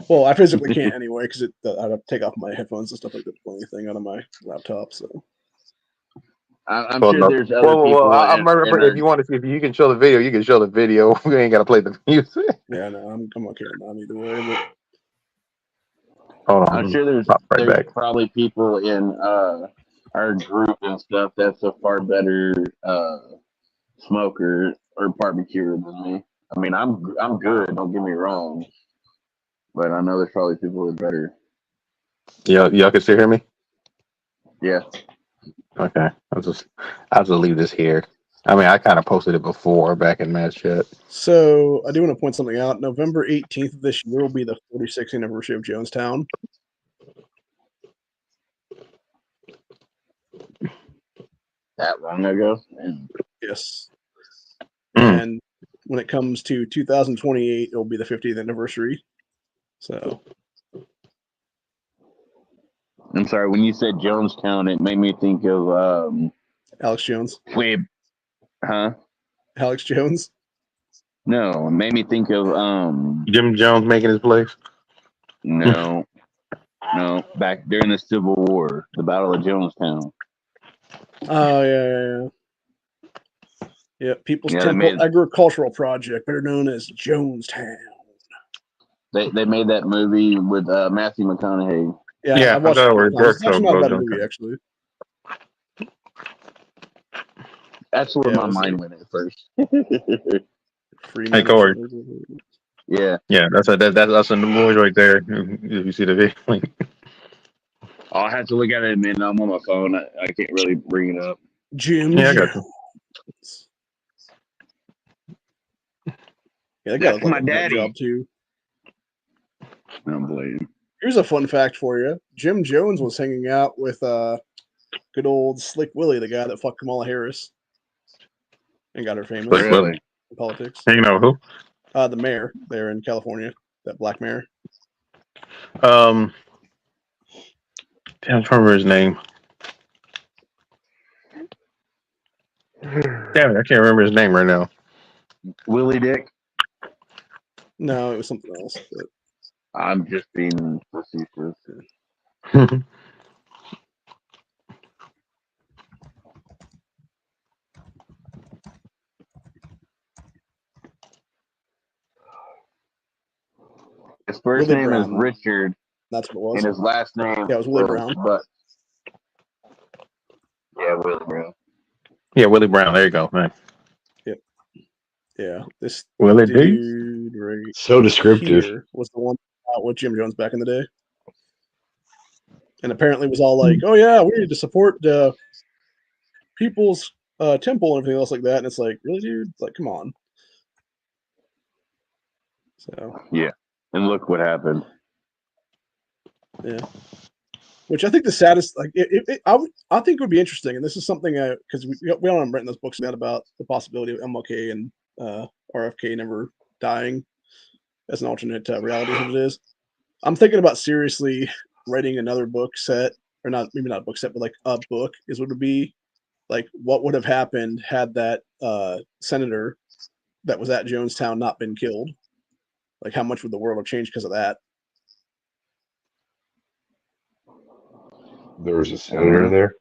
Well, I physically can't anyway because I have to take off my headphones and stuff like that to play anything out of my laptop. So. I'm Well, sure no. there's other people. Well, I in remember our- if you want to, if you can show the video, you can show the video. We ain't gotta play the music. Yeah, no, I'm okay with that either way. But Hold on, I'm sure there's pop right back. probably people in our group and stuff that's a far better smoker or barbecuer than me. I mean, I'm good. Don't get me wrong, but I know there's probably people who are better. Y'all can still hear me? Yeah. Okay, I'll just leave this here. I mean, I kind of posted it before back in Mass Chat. so I do want to point something out. November 18th of this year will be the 46th anniversary of Jonestown. That long ago. Yes. Mm. And when it comes to 2028, it'll be the 50th anniversary. So I'm sorry, when you said Jonestown, it made me think of Alex Jones. wait, huh? Alex Jones. No, it made me think of Jim Jones making his place. no, back during the Civil War, the Battle of Jonestown. Oh yeah. Yeah, People's Yeah, they Temple made- Agricultural Project, better known as Jonestown. They made that movie with Matthew McConaughey. Yeah, I watched I it. thought we were It's actually not a bad Jonestown. movie, actually. That's where Yeah, my it was mind went at first. Freeman Hey, or Corey. something. Yeah. Yeah, that's a noise right there. If you see the video. I'll have to look at it, man. I'm on my phone. I can't really bring it up. Jim Yeah, I got you. Jones. Yeah, that guy That's looked like my a nut daddy. job too. I'm blaming. Here's a fun fact for you. Jim Jones was hanging out with good old Slick Willie, the guy that fucked Kamala Harris and got her famous Slick Willie. in politics. You know who? The mayor there in California, that black mayor. Damn, I can't remember his name. Damn it, I can't remember his name right now. Willie Dick. No, it was something else. But I'm just being facetious. His first Willie name is Brown. Richard, that's what it was. and his last name Yeah, it was Willie Brown. But yeah, Willie Brown. Yeah, Willie Brown. There you go, man. Yeah, this Willie D. dude right So descriptive. here was the one out with Jim Jones back in the day. And apparently was all like, oh yeah, we need to support the People's Temple and everything else like that. And it's like, really, dude? It's like, come on. So And look what happened. yeah. Which I think the saddest, like, I think would be interesting, and this is something because we all have written those books down about the possibility of MLK and RFK never dying as an alternate reality as it is. I'm thinking about seriously writing another book set, or not, maybe not a book set, but like a book is what it would be. Like, what would have happened had that senator that was at Jonestown not been killed? Like, how much would the world have changed because of that? There was a senator there.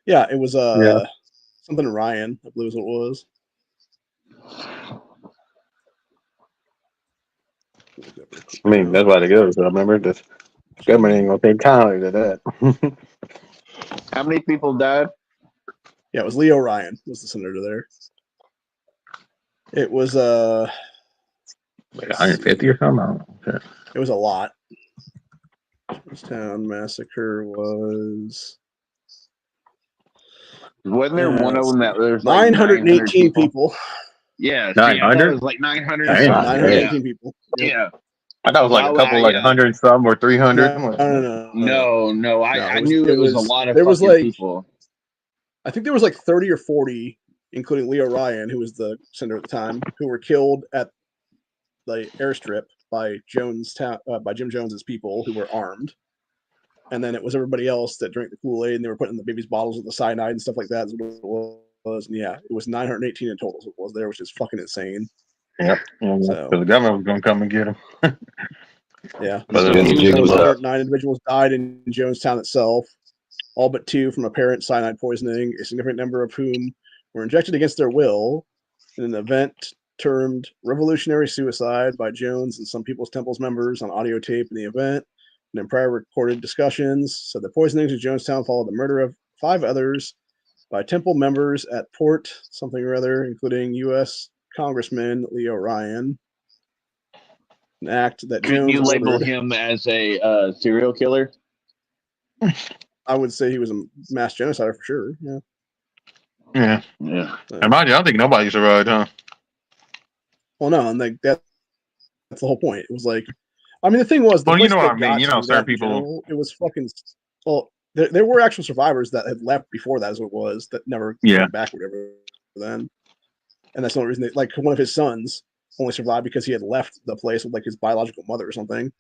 Yeah, it was Yeah. something Ryan, I believe is what it was. I mean, that's why they go. So I remember this government ain't gonna take kindly to that. How many people died? Yeah, it was Leo Ryan was the senator there. It was Like 150 or something. I don't know. Okay. it was a lot. Jonestown massacre was Wasn't there one of them that there's like 918 people. Yeah, see, I thought 900? it was like 900. Damn. Yeah. 918 people. Yeah. I thought it was like a Well, couple, like yeah. 100 some or 300. No. I it was- knew it it was a was- lot of there was fucking like- people. I think there was like 30 or 40, including Leo Ryan, who was the senator at the time, who were killed at the airstrip by Jonestown by Jim Jones's people who were armed. And then it was everybody else that drank the Kool-Aid and they were putting the baby's bottles with the cyanide and stuff like that. Is what it was. And yeah, it was 918 in total. So it was there, which is fucking insane. Yep. So- So the government was gonna come and get him. Yeah. But Just didn't Those jig it up. 109 individuals died in Jonestown itself, all but 2 from apparent cyanide poisoning, a significant number of whom were injected against their will in an event termed revolutionary suicide by Jones and some People's Temple's members on audio tape in the event. And in prior recorded discussions, said the poisonings in Jonestown followed the murder of 5 others by Temple members at Port something or other, including U.S. Congressman Leo Ryan. An act that Can Jones you label ordered. him as a serial killer? I would say he was a mass genocider for sure. Yeah. Yeah. Yeah. And mind you, I don't think nobody survived, huh? Well, no, and like that's the whole point. It was like, I mean, the thing was, the Well, you place know they what I mean. got You know, to, certain that in people. general, it was fucking. Well, there were actual survivors that had left before that, is what it was, that never Yeah. came back, whatever. Then, and that's the only reason. Like one of his sons only survived because he had left the place with like his biological mother or something.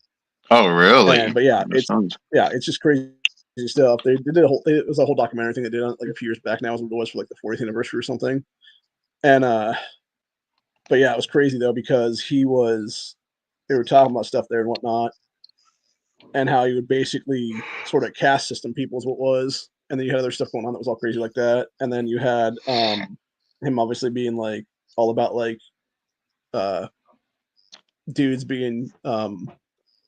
Oh, really? And, but yeah, The it's sons. it's just crazy stuff. They did a whole. It was a whole documentary thing they did on like a few years back now. It was for like the 40th anniversary or something. And but yeah, it was crazy though because they were talking about stuff there and whatnot, and how he would basically sort of caste system people is what it was, and then you had other stuff going on that was all crazy like that, and then you had him obviously being like all about like dudes being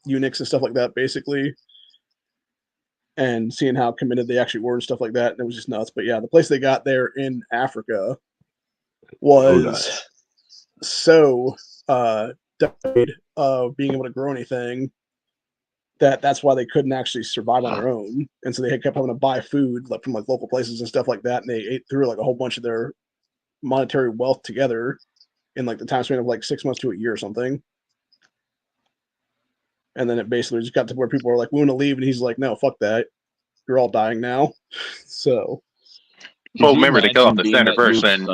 eunuchs and stuff like that basically, and seeing how committed they actually were and stuff like that, and it was just nuts. But yeah, the place they got there in Africa was so died of being able to grow anything that's why they couldn't actually survive on their own, and so they kept having to buy food like from like local places and stuff like that, and they ate through like a whole bunch of their monetary wealth together in like the time span of like 6 months to a year or something. And then it basically just got to where people were like, we want to leave, and he's like, no, fuck that, you're all dying now. So Well, remember they killed off the center first, and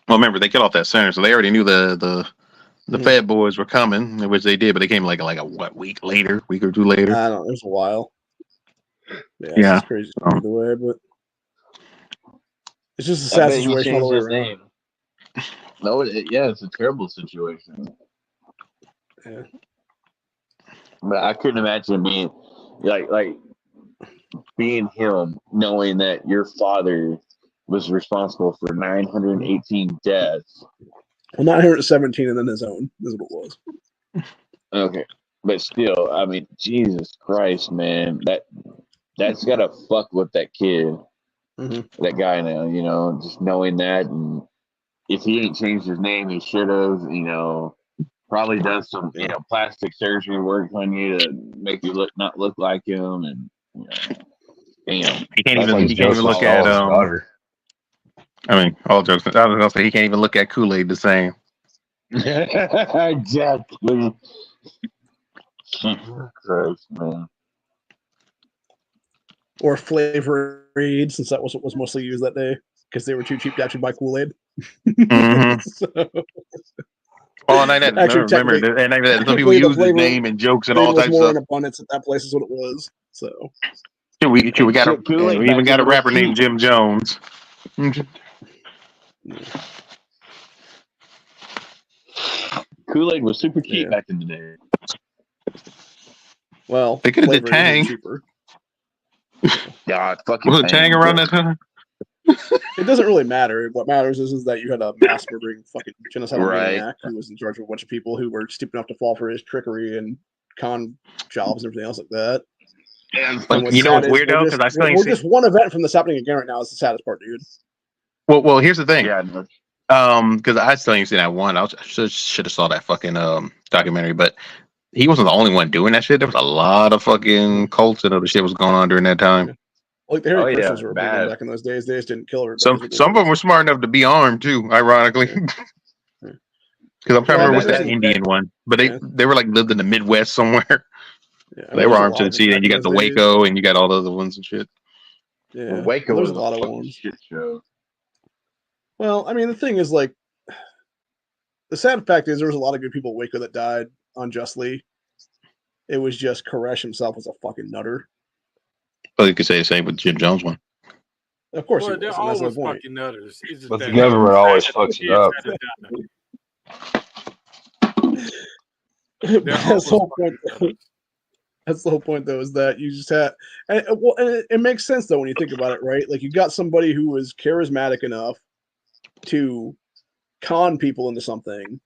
remember they killed off that center, so they already knew the Fed boys were coming, which they did, but they came like a week or 2 later. I don't know, it was a while. Yeah. It's crazy either way, but it's just a sad situation all the way around. No, it's a terrible situation. Yeah. But I couldn't imagine being like being him, knowing that your father was responsible for 918 deaths. Well, 917 and then his own is what it was. Okay. But still, I mean, Jesus Christ, man, that's gotta fuck with that kid. Mm-hmm. That guy now, you know, just knowing that, and if he ain't changed his name, he should have, you know, probably does some, you know, plastic surgery work on you to make you not look like him, and you know, damn. He can't even look at daughter. I mean, all jokes. I was gonna say he can't even look at Kool-Aid the same. Exactly. Jesus Christ, man. Or Flavor Aid, since that was what was mostly used that day, because they were too cheap to actually buy Kool-Aid. Mm-hmm. So, Oh, and I didn't remember, and some people use his name and jokes and all types of more stuff. in abundance at that place is what it was. So We even got a rapper named Jim Jones. Kool-Aid was super cheap back in the day. Well, they could have did Flavor Aid Tang. was cheaper. Yeah, fucking Was it Tang around that time? It doesn't really matter. What matters is that you had a mass murdering fucking genocidal maniac who was in charge of a bunch of people who were stupid enough to fall for his trickery and con jobs and everything else like that. But you know what's weird though? Because I still ain't we're just one event from this happening again right now is the saddest part, dude. Well, here's the thing. Yeah, because I still ain't seen that one. I should have saw that fucking documentary, but he wasn't the only one doing that shit. There was a lot of fucking cults and other shit was going on during that time. Like the Harry Christians were bad back in those days. They just didn't kill everybody. Some of them were smart enough to be armed too, ironically. Because I'm trying to remember what's that Indian one, but they were like lived in the Midwest somewhere. Yeah, they were armed to the teeth, and you got the Waco, and you got all the other ones and shit. Yeah, Waco there's was a lot of ones. Shit show. Well, I mean, the thing is, like, the sad fact is there was a lot of good people at Waco that died unjustly. It was just Koresh himself was a fucking nutter. Well, you could say the same with Jim Jones one. Of course he Well, they're was, and that's the always point. fucking nutters. It's just But the that government always kids fucks it up. had it down. But They're that's the whole always point. fucking nutters. That's the whole point, though, is that you just had, and it makes sense though when you think about it, right? Like you got somebody who was charismatic enough to con people into something,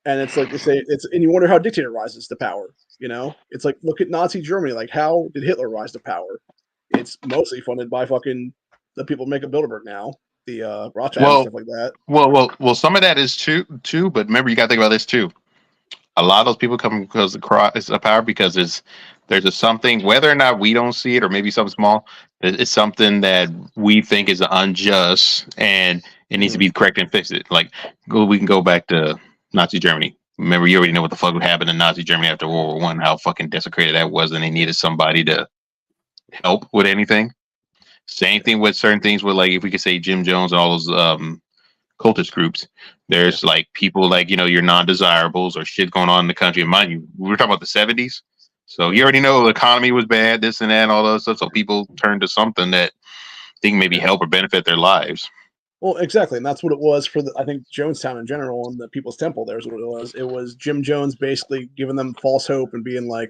and it's like they say and you wonder how a dictator rises to power. You know, it's like look at Nazi Germany. Like how did Hitler rise to power? It's mostly funded by fucking the people who make up Bilderberg now, the Rothschilds and stuff like that. Well. Some of that is true too, but remember, you got to think about this too. A lot of those people come because of power because there's a something, whether or not we don't see it, or maybe something small. It's something that we think is unjust and it needs to be corrected and fixed. It like we can go back to Nazi Germany. Remember, you already know what the fuck would happen in Nazi Germany after World War I, how fucking desecrated that was, and they needed somebody to help with anything. Same thing with certain things with, like, if we could say Jim Jones and all those cultist groups. There's like people like, your non-desirables or shit going on in the country. And mind you, we were talking about the 70s. So you already know the economy was bad, this and that, and all that stuff. So people turned to something that they can maybe help or benefit their lives. Well, exactly, and that's what it was for I think Jonestown in general and the People's Temple. There's what it was. It was Jim Jones basically giving them false hope and being like,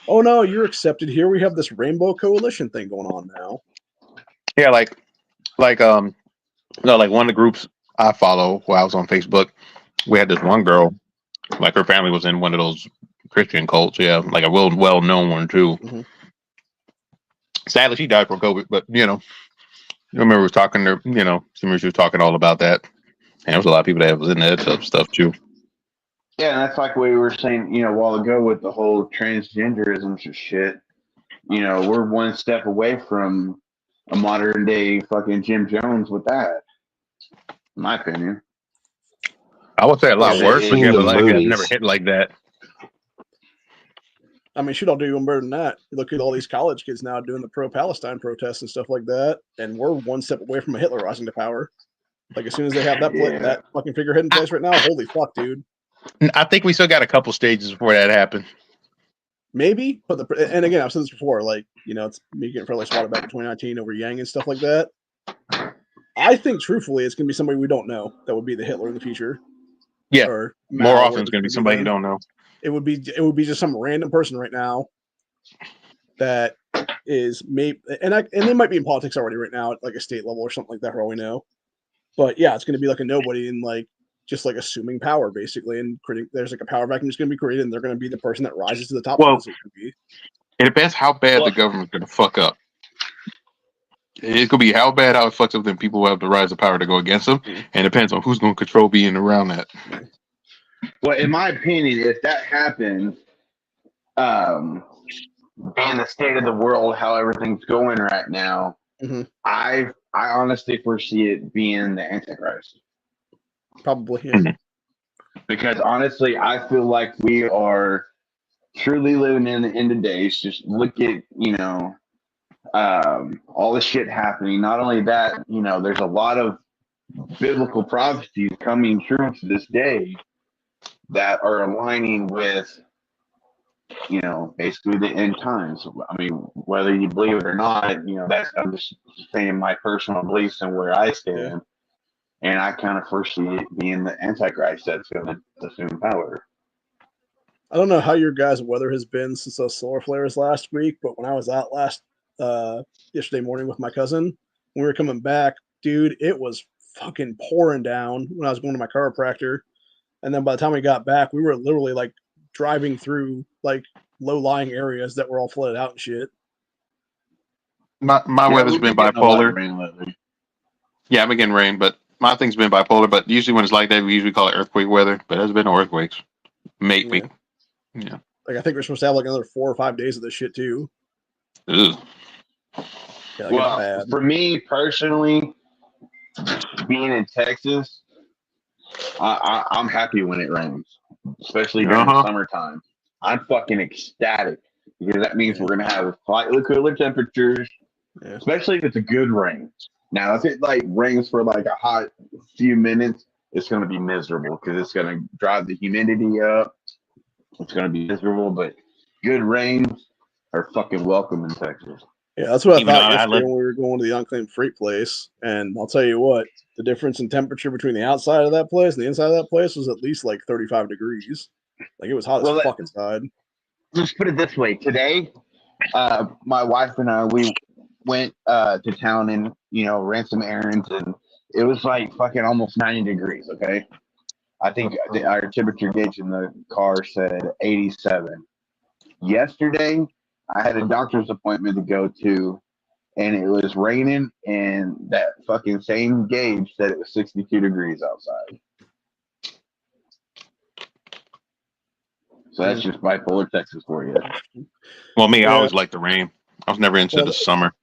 "Oh no, you're accepted here. We have this Rainbow Coalition thing going on now." Yeah, like one of the groups I follow while I was on Facebook, we had this one girl, like her family was in one of those Christian cults. Yeah, like a well-known one too. Mm-hmm. Sadly, she died from COVID, but I remember we was talking to she was talking all about that, and there was a lot of people that was in that stuff too. Yeah, and that's like we were saying, a while ago with the whole transgenderism shit. We're one step away from a modern day fucking Jim Jones with that, in my opinion. I would say a lot worse, but yeah, but like I've movies. never hit like that. I mean, shit, I'll do even better than that. You look at all these college kids now doing the pro-Palestine protests and stuff like that, and we're one step away from a Hitler rising to power. Like as soon as they have that fucking figurehead in place right now, holy fuck, dude. I think we still got a couple stages before that happened. Maybe, but and again, I've said this before. Like it's me getting fairly swatted back in 2019 over Yang and stuff like that. I think, truthfully, it's gonna be somebody we don't know that would be the Hitler in the future. Yeah, or more often it's gonna be somebody you don't know. It would be just some random person right now that is maybe, and they might be in politics already right now at like a state level or something like that for all we know. But yeah, it's going to be like a nobody and like just like assuming power basically, and there's like a power vacuum that's going to be created, and they're going to be the person that rises to the top. Well, it depends how bad the government's going to fuck up. It's going to be how bad how it fucks up, then people will have the rise of power to go against them, and it depends on who's going to control being around that. Well, in my opinion, if that happens, being the state of the world, how everything's going right now, I honestly foresee it being the Antichrist. Probably, yeah. Because honestly, I feel like we are truly living in the end of days. Just look at, all the shit happening. Not only that, there's a lot of biblical prophecies coming true to this day that are aligning with, basically the end times. I mean, whether you believe it or not, I'm just saying my personal beliefs and where I stand. Yeah. And I kind of foresee it being the Antichrist that's going to assume power. I don't know how your guys' weather has been since those solar flares last week, but when I was out yesterday morning with my cousin, when we were coming back, dude, it was fucking pouring down when I was going to my chiropractor. And then by the time we got back, we were literally like driving through like low-lying areas that were all flooded out and shit. My weather's been bipolar. Yeah, I've been getting rain, but my thing's been bipolar. But usually when it's like that, we usually call it earthquake weather. But there's been no earthquakes. Maybe. Yeah. Like I think we're supposed to have like another 4 or 5 days of this shit too. Ugh. Yeah, well, for me personally, being in Texas, I'm happy when it rains, especially during the summertime. I'm fucking ecstatic because that means we're going to have slightly cooler temperatures, especially if it's a good rain. Now, if it like rains for like a hot few minutes, it's going to be miserable because it's going to drive the humidity up. It's going to be miserable, but good rains are fucking welcome in Texas. Yeah, that's what I Even thought though I yesterday live, when we were going to the unclaimed freight place. And I'll tell you what, the difference in temperature between the outside of that place and the inside of that place was at least like 35 degrees. Like it was hot Well, as fuck inside. let's put it this way. Today, my wife and I, we went to town and, ran some errands, and it was like fucking almost 90 degrees, okay? I think our temperature gauge in the car said 87. Yesterday, I had a doctor's appointment to go to, and it was raining, and that fucking same gauge said it was 62 degrees outside. So that's just bipolar Texas for you. well, me, I Yeah. always liked the rain. I was never into Well, the summer,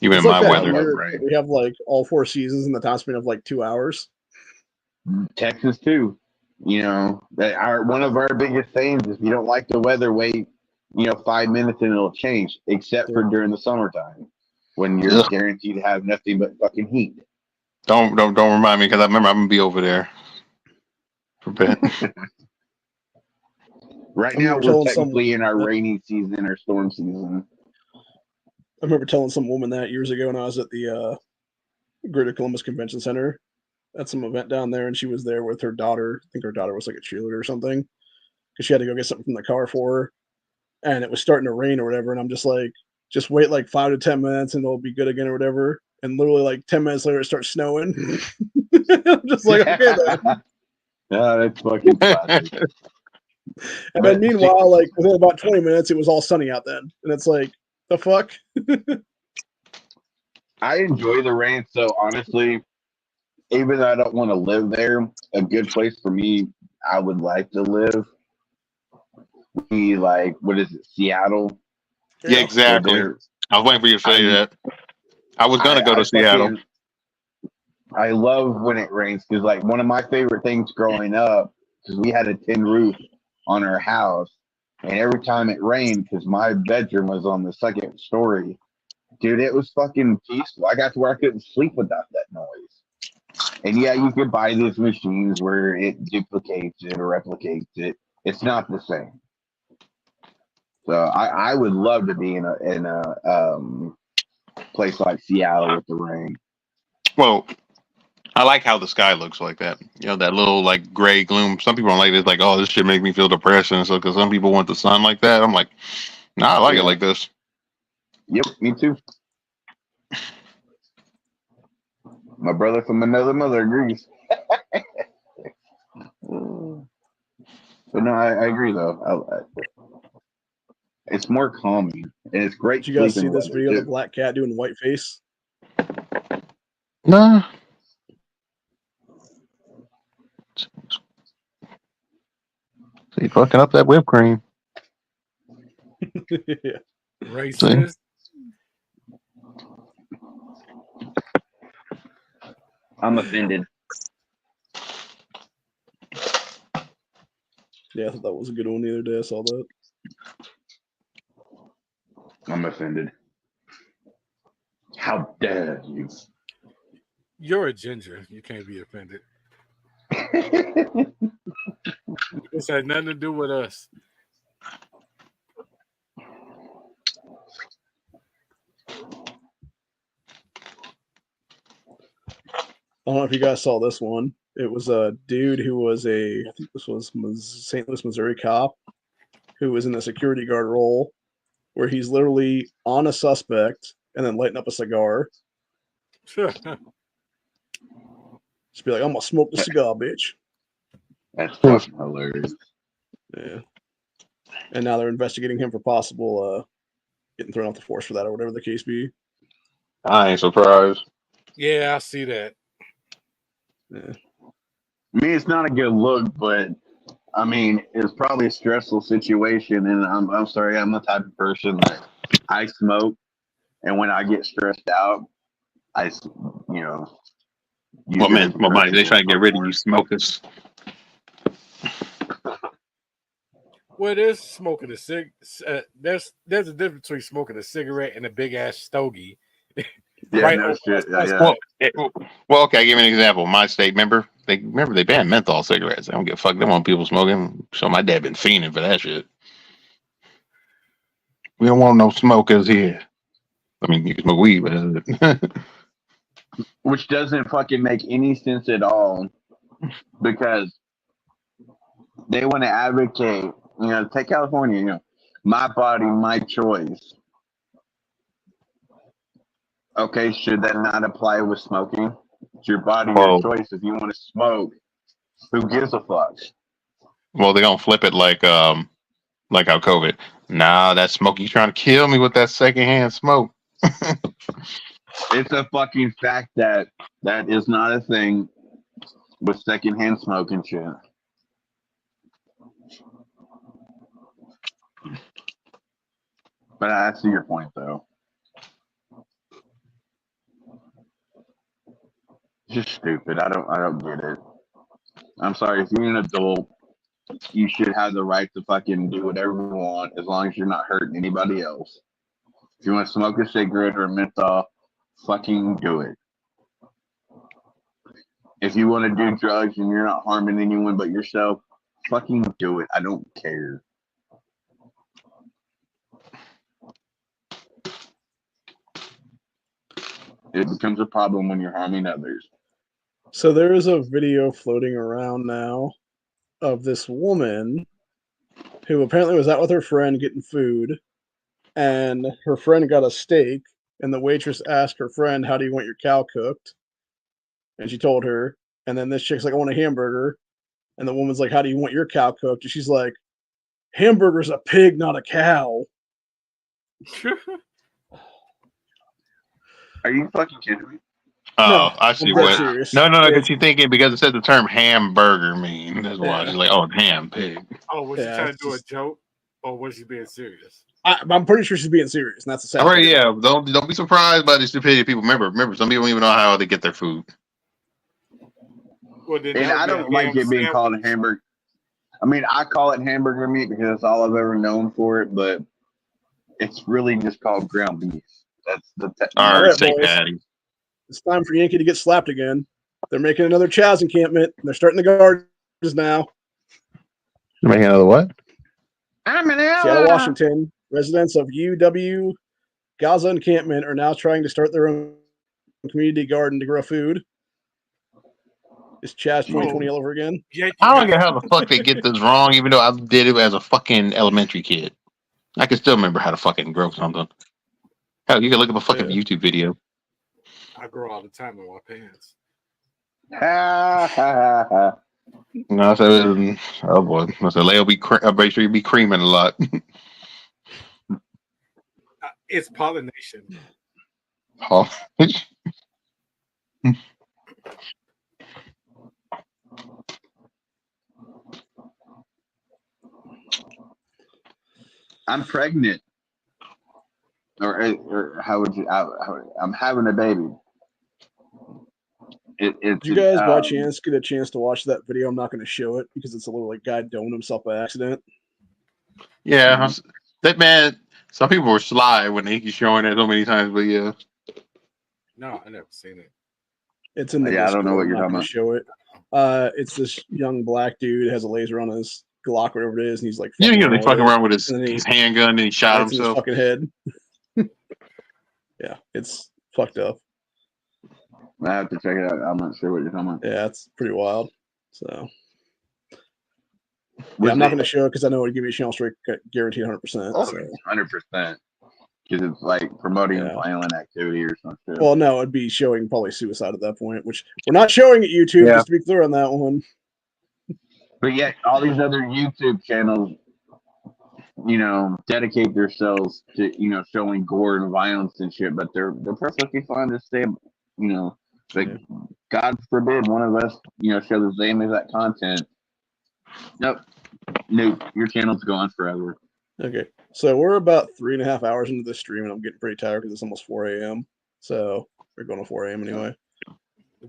even It's in like my that weather. here. right. We have like all 4 seasons in the time span of like 2 hours. Texas too. One of our biggest things is if you don't like the weather, wait, 5 minutes and it'll change, except for during the summertime when you're Ugh. guaranteed to have nothing but fucking heat. Don't remind me because I remember I'm gonna be over there for a bit. Right I now, remember we're telling technically in our someone- rainy season or storm season. I remember telling some woman that years ago when I was at the Greater Columbus Convention Center at some event down there, and she was there with her daughter. I think her daughter was like a cheerleader or something, because she had to go get something from the car for her, and it was starting to rain or whatever. And I'm just like, just wait like 5 to 10 minutes and it'll be good again or whatever. And literally like 10 minutes later, it starts snowing. I'm just like, okay then. That's fucking classic. And then meanwhile, like within about 20 minutes, it was all sunny out then. And it's like, the fuck? I enjoy the rain, so honestly, even though I don't want to live there, a good place for me, I would like to live, be like, what is it, Seattle? Yeah, exactly. I was waiting for you to say that. I was gonna go to Seattle. I love when it rains because, like, one of my favorite things growing up, because we had a tin roof on our house, and every time it rained, because my bedroom was on the second story, dude, it was fucking peaceful. I got to where I couldn't sleep without that noise. And yeah, you could buy these machines where it duplicates it or replicates it. It's not the same. So I would love to be in a place like Seattle with the rain. Well, I like how the sky looks like that. That little like gray gloom. Some people don't like it. Like, oh, this shit make me feel depressed and so because some people want the sun like that. I'm like, nah, I like it like this. Yep, me too. My brother from another mother agrees. But no, I agree though. It's more calming and it's great. Did you guys see this video of the black cat doing white face? Nah. See, fucking up that whipped cream. Yeah. Racist. I'm offended. Yeah, I thought that was a good one the other day. I saw that. I'm offended. How dare you? You're a ginger. You can't be offended. This had nothing to do with us. I don't know if you guys saw this one. It was a dude who was I think this was St. Louis, Missouri cop who was in a security guard role where he's literally on a suspect and then lighting up a cigar. Just be like, I'm going to smoke the cigar, bitch. That's fucking hilarious. Yeah. And now they're investigating him for possible getting thrown off the force for that or whatever the case be. I ain't surprised. Yeah, I see that. Yeah. I mean, it's not a good look, but I mean, it's probably a stressful situation. And I'm sorry, I'm the type of person that I smoke, and when I get stressed out, Well, man, they trying to get rid of you smokers. Well, there's smoking a cig. There's a difference between smoking a cigarette and a big ass stogie. Yeah, Right. no shit. Yeah. Well, okay. I'll give you an example. My state, remember they banned menthol cigarettes. I don't give a fuck. They want people smoking. So my dad been fiending for that shit. We don't want no smokers here. I mean, you can smoke weed, but Which doesn't fucking make any sense at all, because they want to advocate, take California, my body, my choice. Okay, should that not apply with smoking? It's your body, your choice. If you want to smoke, who gives a fuck? Well, they're gonna flip it like how COVID. Nah, that smoke, you trying to kill me with that secondhand smoke. It's a fucking fact that is not a thing with secondhand smoke and shit. But I see your point, though. Just stupid. I don't get it. I'm sorry. If you're an adult, you should have the right to fucking do whatever you want as long as you're not hurting anybody else. If you want to smoke a cigarette or a menthol, fucking do it. If you want to do drugs and you're not harming anyone but yourself, fucking do it. I don't care. It becomes a problem when you're harming others. So there is a video floating around now of this woman who apparently was out with her friend getting food, and her friend got a steak, and the waitress asked her friend, "How do you want your cow cooked?" And she told her, and then this chick's like, "I want a hamburger," and the woman's like, "How do you want your cow cooked?" And she's like, "Hamburger's a pig, not a cow." Are you fucking kidding me? Oh, No, I see I'm dead what. serious. No, Yeah. because she's thinking because it said the term hamburger mean. That's why Yeah. she's like, oh, ham pig. Oh, was she Yeah, trying to it's do a just- joke, or was she being serious? I'm pretty sure she's being serious, and that's the sad All right, part. yeah. Don't be surprised by the stupidity of people. Remember, some people don't even know how they get their food. Well, then And that I would be don't a like ham it being called a sandwich. hamburger. I mean, I call it hamburger meat because that's all I've ever known for it, but it's really just called ground beef. That's the All right, steak boys. patty. It's time for Yankee to get slapped again. They're making another Chaz encampment. And they're starting the gardens now. You're making another what? I'm an Seattle, Washington. Residents of UW Gaza encampment are now trying to start their own community garden to grow food. Is Chaz 2020 all over again? Yankee I don't has- get how the fuck they get this wrong, even though I did it as a fucking elementary kid. I can still remember how to fucking grow something. Hell, you can look up a fucking Yeah. YouTube video. I grow all the time in my pants. Ha ha ha. No, I said, oh boy, I said, Leo make sure you be creaming a lot. It's pollination. Oh. I'm pregnant. Or how would you? I'm having a baby. Did you guys by chance get a chance to watch that video? I'm not going to show it because it's a little like guy doing himself by accident. Yeah, that man. Some people were sly when they keep showing it so many times, but yeah. No, I never seen it. It's in the I don't know what Discord. you're I'm not talking gonna about. show it. It's this young black dude has a laser on his Glock, whatever it is, and he's like, You know, they fucking around around with and then he his handgun and he shot lights in his himself. fucking head. Yeah, it's fucked up. I have to check it out. I'm not sure what you're talking about. Yeah, it's pretty wild. So, yeah, I'm not going to show it because I know it would give me a channel straight guaranteed 100%. Oh, So. 100%. Because it's like promoting Yeah. violent activity or something. Well, no, it'd be showing probably suicide at that point, which we're not showing at YouTube, Yeah. just to be clear on that one. But yet, all these other YouTube channels, dedicate themselves to, showing gore and violence and shit. But they're perfectly fine to stay, like, Yeah. God forbid one of us, show the same exact content. Nope, your channel's gone forever. Okay, so we're about 3.5 hours into this stream, and I'm getting pretty tired because it's almost 4 a.m. So we're going to 4 a.m. anyway. We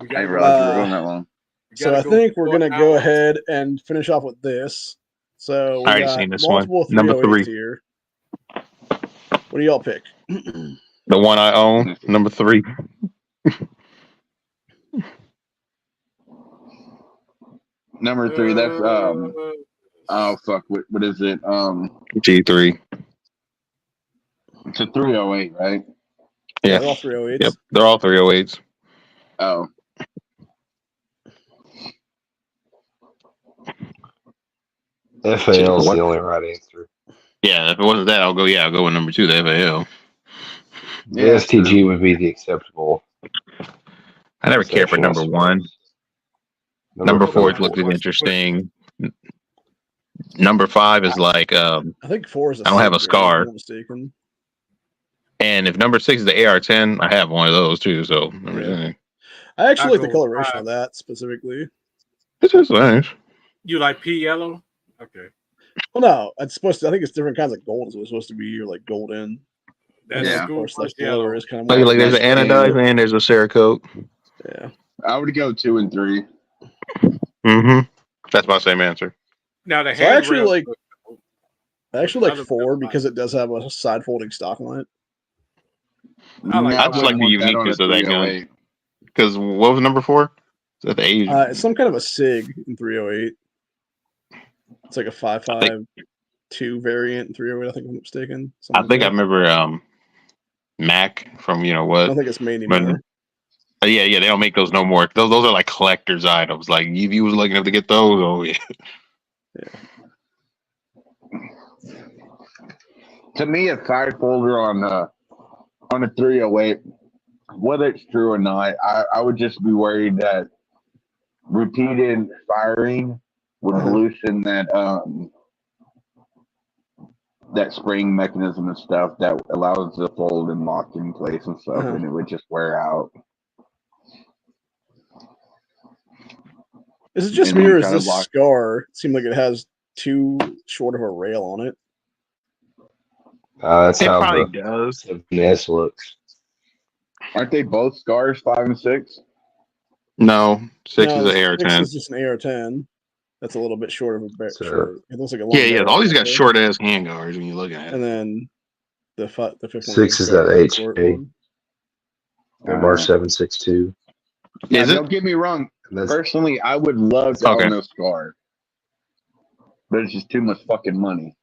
I gotta didn't go- realize you were going that long. we So gotta I go think we're 4 going to go hours. ahead and finish off with this. So we I already got seen this one. multiple Number 308s 3. here. What do y'all pick? The one I own, number 3. Number 3, that's oh fuck, what is it? G3. It's a 308, right? Yeah, Yeah. they're all 308s. Yep. They're all 308s. Oh, FAL is What? the only right answer. Yeah. If it wasn't that, I'll go with number 2, the FAL. The yeah, STG would be the acceptable. I never cared for section, I number 1. suppose. Number 4 four. looked interesting. Number 5 is like I think 4 is a I don't have a SIG variant, if scar. I'm not mistaken. And if number 6 is the AR-10, I have one of those too. So Yeah. I actually I'll like the go coloration 5. of that specifically. this is nice. You like pea yellow? Okay. Well, no, it's supposed to. I think it's different kinds of gold. It's supposed to be or like golden. That's Yeah. Of school course, like plus yellow. blue is kind of Oh, more. like there's an That's anodized and there's a Cerakote. Yeah. I would go 2 and 3. Mm-hmm. That's my same answer. Now the So I actually handrails like- look- I actually Other like 4 than because it does have a side folding stock on it. I like- I just like the uniqueness of that gun. Because what was number 4? Is that the Asian? It's some kind of a SIG in 308. It's like a 5.52 variant in 308. I think I'm not mistaken. I Something think I like that. remember Mac from I what? don't think it's made But- anymore. Yeah, they don't make those no more. Those are like collector's items. Like if you was lucky enough to get those, oh yeah. To me, a side folder on a 308, whether it's true or not, I would just be worried that repeated firing would loosen that spring mechanism and stuff that allows it to fold and lock in place and stuff, and it would just wear out. Is it just And me then or is kind of this lock- scar seem like it has too short of a rail on it? That's It how probably the does. S looks. Aren't they both scars 5 and 6? No, 6 No, is an 6 AR-10. is just an AR-10. That's a little bit short of a barrel. So- It looks like a long Yeah. barrel All these got there. short ass handguards when you look at And it. then the fifth one. 6 is that HK. MR762. Yeah, Is it? don't get me wrong. That's Personally, I would love to Okay. own a scar, but it's just too much fucking money.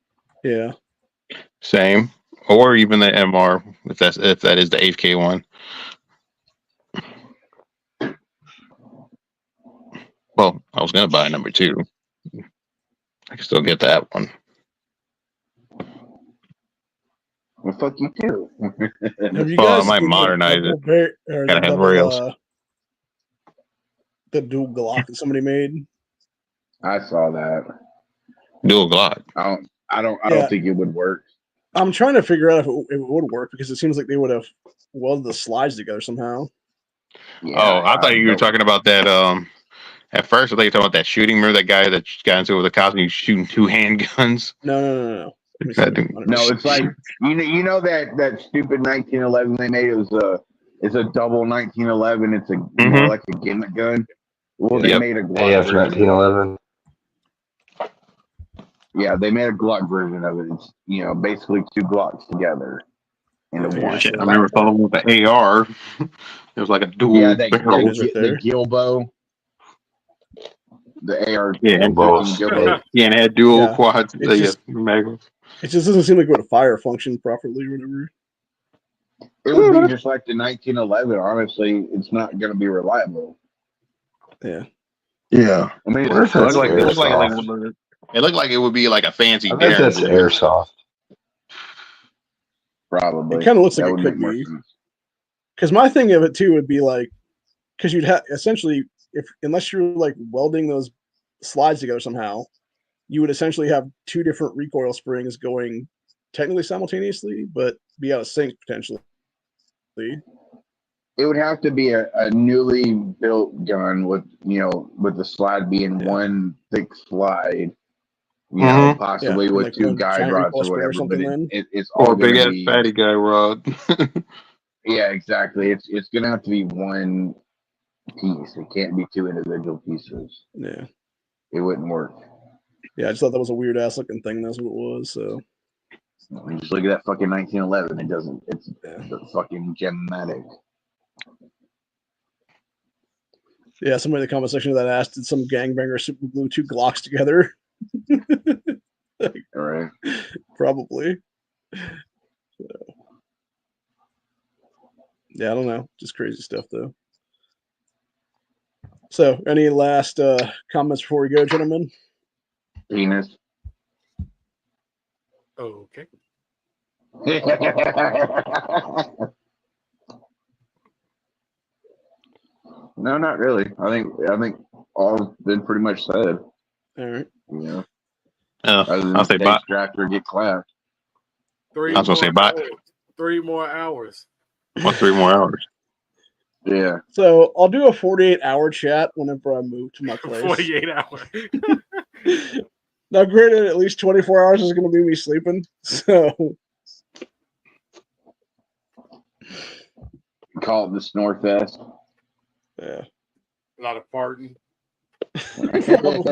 Yeah. Same. Or even the MR, if that is the HK one. Well, I was gonna buy number 2. I can still get that one. Well, fuck you too. Have you Well, I guys might seen the modernize double it. bar- or the Gotta have double, rails. the dual Glock that somebody made? I saw that. Dual Glock. I don't Yeah. think it would work. I'm trying to figure out if it would work because it seems like they would have welded the slides together somehow. Yeah, Oh, I thought you were don't- talking about that. At first, I thought you were talking about that shooting. Remember that guy that got into it with a cop and he was shooting 2 handguns? No. Let me see. That dude- No, it's like you know that stupid 1911 they made. It's a double 1911. It's Mhm. like a gimmick gun. Well, they Yep. made a Glock AF version. 1911. Yeah, they made a Glock version of it. It's basically 2 Glocks together into Yeah, one. Shit, I remember following with the AR. It was like a dual Yeah, that barrel. is right there. the Gilbo, the AR. Yeah, Gilbos. Gilbo. Yeah, and it had dual Yeah. quads. It just- magnums. It just doesn't seem like it would fire function properly or whatever. It would be just like the 1911. Honestly, it's not going to be reliable. Yeah. Yeah. I mean, What if it's It that's looked like airsoft? it looked like it would be like a fancy I bet that's Derringer. airsoft. probably. It kinda looks like That it would could make more be. sense. Because my thing of it too would be like, because you'd have essentially, unless you're like welding those slides together somehow, you would essentially have 2 different recoil springs going technically simultaneously, but be out of sync potentially. It would have to be a newly built gun with the slide being Yeah. one thick slide. Mhm. Possibly Yeah, with like 2 one guide giant rods recoil or spring or whatever. But something it's all Or a big gonna ass be. fatty guy rod. Yeah, exactly. It's gonna have to be one piece. It can't be 2 individual pieces. Yeah. It wouldn't work. Yeah. I just thought that was a weird ass looking thing. That's what it was. So I mean, just look at that fucking 1911. It doesn't. It's Yeah. the fucking gematic. yeah, somebody in the comment section of that asked, did some gangbanger super glue 2 Glocks together? All right. Probably. Yeah, I don't know. Just crazy stuff, though. So, any last comments before we go, gentlemen? Penis. Okay. No, not really. I think all's been pretty much said. All right. You know, Oh, other than I'll say bye. stage draft or get clapped. Three I was gonna say bye. 3 more hours. What, 3 more hours? Yeah. So, I'll do a 48-hour chat whenever I move to my place. 48 hours. Now, granted, at least 24 hours is going to be me sleeping. So, Call it the snore fest. yeah. A lot of farting. It'll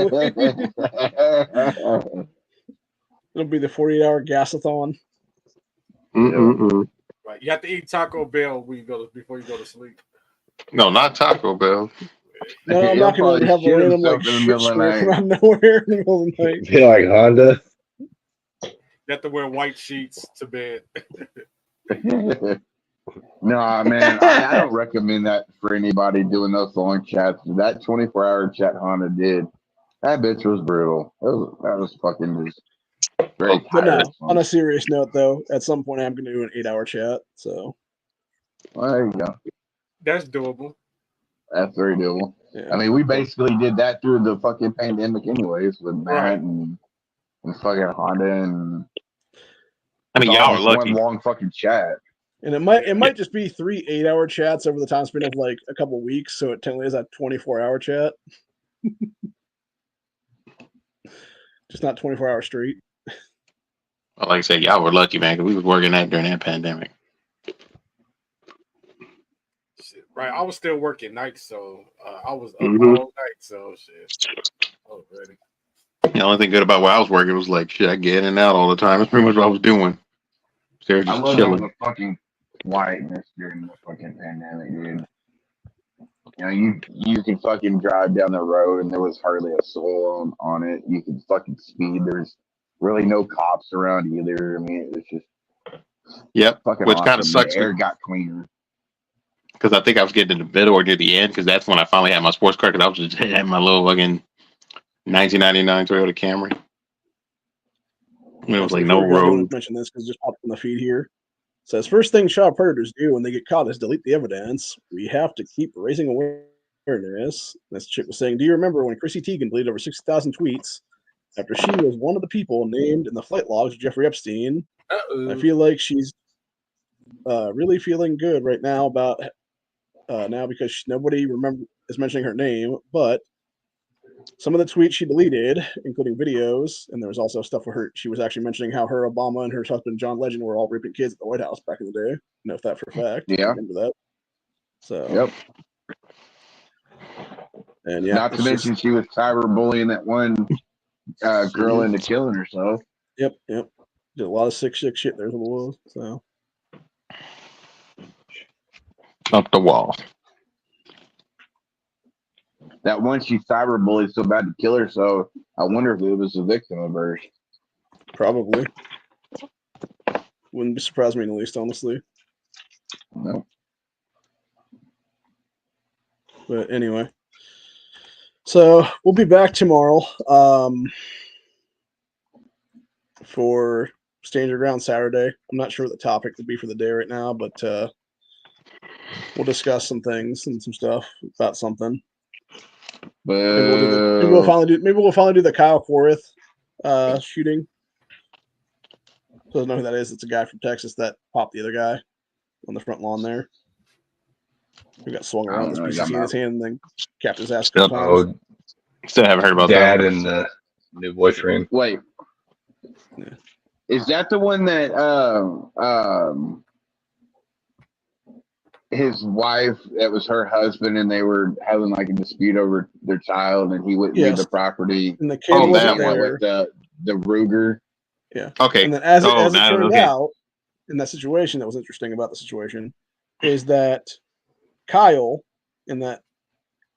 be the 48-hour gasathon. Right. You have to eat Taco Bell before you go to sleep. No, not Taco Bell. No, I'm not going to have a random like shit smear come out of nowhere in the middle of the night. Feel like Honda. You have to wear white sheets to bed. No, man, I don't recommend that for anybody doing those long chats. That 24-hour chat Honda did, that bitch was brutal. That was fucking just very But no, tiresome. on a serious note, though, at some point I'm going to do an 8-hour chat. So, Well, there you go. That's doable. That's very doable. yeah. I mean, we basically did that through the fucking pandemic, anyways, with Matt Right. and fucking Honda, and I mean, it's y'all all are just lucky. one long fucking chat. And it might just be 3 8-hour chats over the time span of like a couple weeks. So it technically is a 24-hour chat. Just not 24 hours straight. Well, like I said, y'all were lucky, man, because we was working that during that pandemic. Shit. Right. I was still working nights, so I was up Mhm. all night. So shit. I was ready. The only thing good about where I was working was like, shit, I get in and out all the time. That's pretty much what I was doing. They're I just love all chilling. the fucking quietness during the fucking pandemic, dude. You know, you could fucking drive down the road and there was hardly a soul on it. You could fucking speed. There's really no cops around either. I mean, it was just Yep. fucking Which awesome. kind of sucks The air got cleaner. because I think I was getting in the middle or near the end because that's when I finally had my sports car because I was just had my little fucking 1999 Toyota Camry. And it was like no Before we go, I wanted road. to mention this because it just popped on the feed here. It says first thing child predators do when they get caught is delete the evidence. We have to keep raising awareness. This chick was saying, "Do you remember when Chrissy Teigen deleted over 60,000 tweets after she was one of the people named in the flight logs of Jeffrey Epstein? I feel like she's really feeling good right now about now because nobody is mentioning her name, but." Some of the tweets she deleted, including videos, and there was also stuff with her. She was actually mentioning how her Obama and her husband John Legend were all raping kids at the White House back in the day. Know if that for a fact. Yeah. Remember that. So. Yep. And yeah. Not to mention she was cyberbullying that one girl into killing herself. Yep. Did a lot of sick shit. There's what it was. So. Up the wall. That one she cyberbullied so bad to kill her, so I wonder if it was a victim of hers. Probably. Wouldn't surprise me in the least, honestly. No. But anyway. So we'll be back tomorrow for Stand Your Ground Saturday. I'm not sure what the topic will be for the day right now, but we'll discuss some things and some stuff about something. Maybe we'll finally do the Kyle Quarith shooting. So I don't know who that is. It's a guy from Texas that popped the other guy on the front lawn there. Who got swung around with his PCC in his hand and then capped his ass a couple times. Still haven't heard about Dad that. and the new boyfriend. Wait. Yeah. Is that the one that his wife, that was her husband, and they were having like a dispute over their child, and he wouldn't leave the property? And the kid wasn't there. With the Ruger. Yeah. Okay. And then as it turned out, in that situation, that was interesting about the situation, is that Kyle, in that,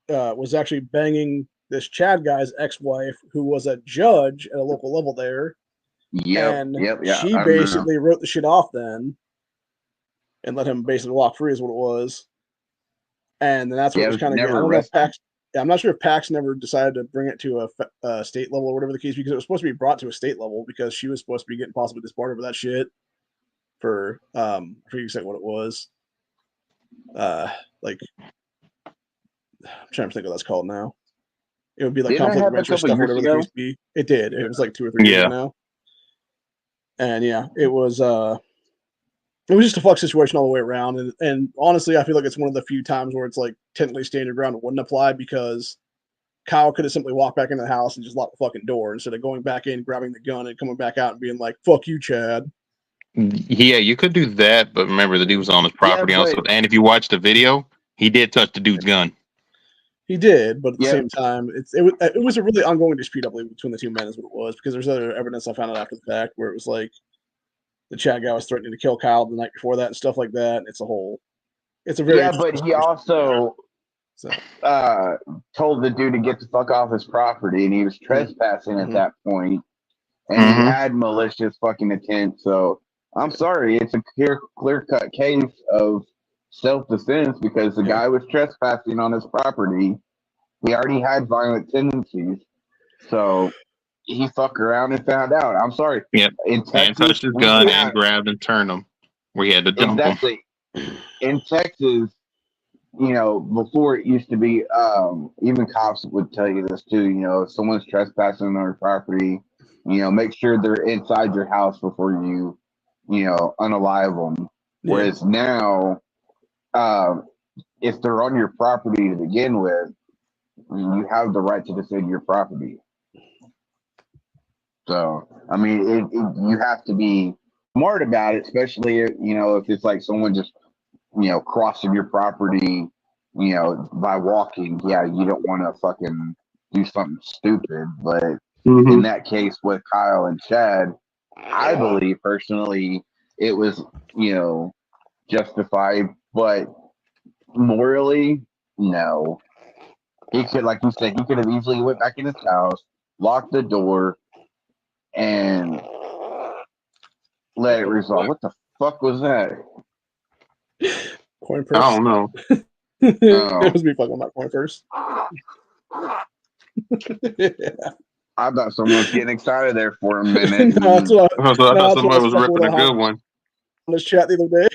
was actually banging this Chad guy's ex-wife, who was a judge at a local level there. Yep. And Yeah. she basically wrote the shit off then. and let him basically walk free is what it was. And then that's what Yeah, was it was kind of. I never don't know if arrested. PAX. Yeah, I'm not sure if PAX never decided to bring it to a state level or whatever the case, because it was supposed to be brought to a state level because she was supposed to be getting possibly disbarred over that shit for I forget exactly what it was. Like I'm trying to think of what that's called now. It would be like Didn't that conflict of happen a interest couple stuff, years whatever the ago? case be. It did. It was like 2 or 3 years Yeah. ago now. And yeah, it was just a fuck situation all the way around. And honestly, I feel like it's one of the few times where it's like technically stand your ground wouldn't apply, because Kyle could have simply walked back into the house and just locked the fucking door instead of going back in, grabbing the gun, and coming back out and being like, "Fuck you, Chad." Yeah, you could do that, but remember the dude was on his property Yeah, also. but- And if you watch the video, he did touch the dude's gun. He did, but at the Yeah. same time, it was a really ongoing dispute, I believe, between the two men, is what it was, because there's other evidence I found out after the fact where it was like the Chad guy was threatening to kill Kyle the night before that and stuff like that. And it's a very Yeah, but he also So, told the dude to get the fuck off his property, and he was trespassing at Mhm. that point, and he Mhm. had malicious fucking intent. So I'm sorry, it's a clear cut case of self defense because the Yeah. guy was trespassing on his property. He already had violent tendencies, so he fucked around and found out. I'm sorry. Yep. In And Texas, touched his we gun cannot- and grabbed and turned him. We had to dump him. exactly. In Texas, you know, before it used to be, even cops would tell you this too. You know, if someone's trespassing on your property, you know, make sure they're inside your house before you unalive them. Yeah. Whereas now, if they're on your property to begin with, you have the right to defend your property. So, I mean, you have to be smart about it, especially if it's like someone just crossing your property, by walking. Yeah, you don't want to fucking do something stupid. But in that case with Kyle and Chad, I believe personally it was justified, but morally, no. He could, like you said, he could have easily went back in his house, locked the door, and let it resolve. What the fuck was that? Coin purse. I don't know. It was me fucking my coin purse. Yeah. I thought someone was getting excited there for a minute. No, that's what I thought that's somebody what was I was ripping a fucking good one. on this chat the other day.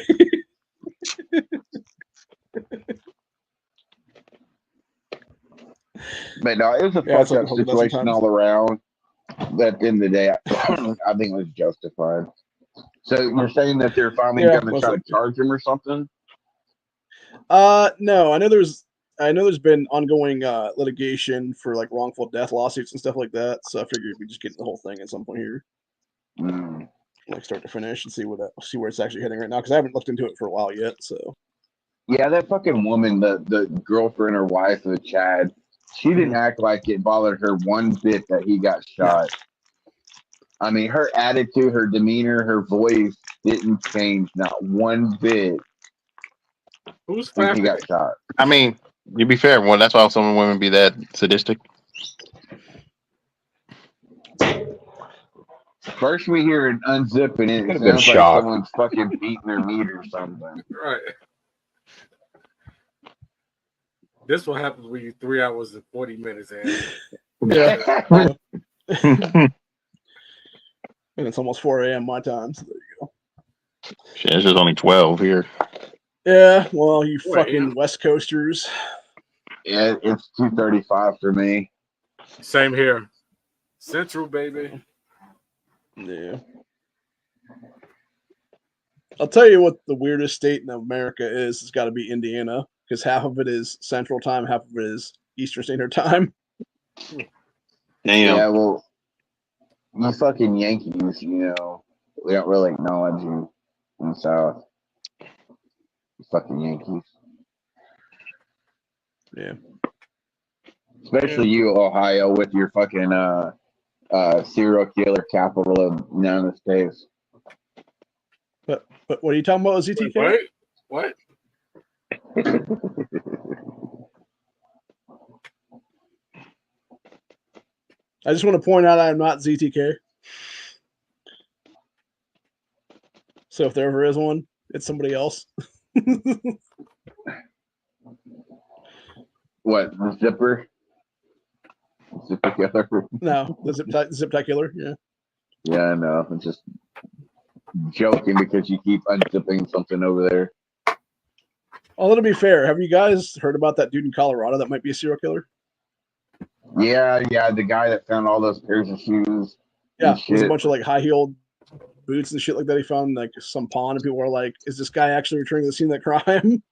But no, it was a Yeah, it's fucked like up a whole dozen situation times. all around. But at the end of the day, I think it was justified. So you're saying that they're finally Yeah, going to most try to likely. charge him or something? No, I know there's been ongoing litigation for like wrongful death lawsuits and stuff like that. So I figured we just get the whole thing at some point here, Mm. like start to finish, and see where it's actually heading right now, because I haven't looked into it for a while yet. So Yeah, that fucking woman, the girlfriend or wife of Chad, she didn't act like it bothered her one bit that he got shot. I mean, her attitude, her demeanor, her voice didn't change not one bit Who's when he flapping? got shot. I mean, you be fair. Well, that's why some women be that sadistic. First we hear an unzipping, it Could've been sounds like shocked. someone's fucking beating their meat or something. Right. This what happens when you 3 hours and 40 minutes in. yeah, and it's almost 4 a.m. my time. So there you go. Shit, it's just only 12 here. Yeah, well, you 4 fucking a.m. West Coasters. Yeah, it's 2:35 for me. Same here. Central, baby. Yeah. I'll tell you what the weirdest state in America is. It's got to be Indiana, because half of it is Central Time, half of it is Eastern Standard Time. Damn. Yeah, well, you fucking Yankees, we don't really acknowledge you in the South. You fucking Yankees. Yeah. Especially you, Ohio, with your fucking serial killer capital of the United States. But what are you talking about, ZTK? Wait, what? I just want to point out I am not ZTK. So if there ever is one, It's somebody else. What, the zipper? Zipper killer? No, the Ziptacular. Yeah. Yeah, I know. I'm just joking because you keep unzipping something over there. Although to be fair, have you guys heard about that dude in Colorado that might be a serial killer? Yeah, the guy that found all those pairs of shoes. Yeah, and there's a shit. bunch of like high-heeled boots and shit like that he found like some pond, and people were like, "Is this guy actually returning to the scene of that crime?"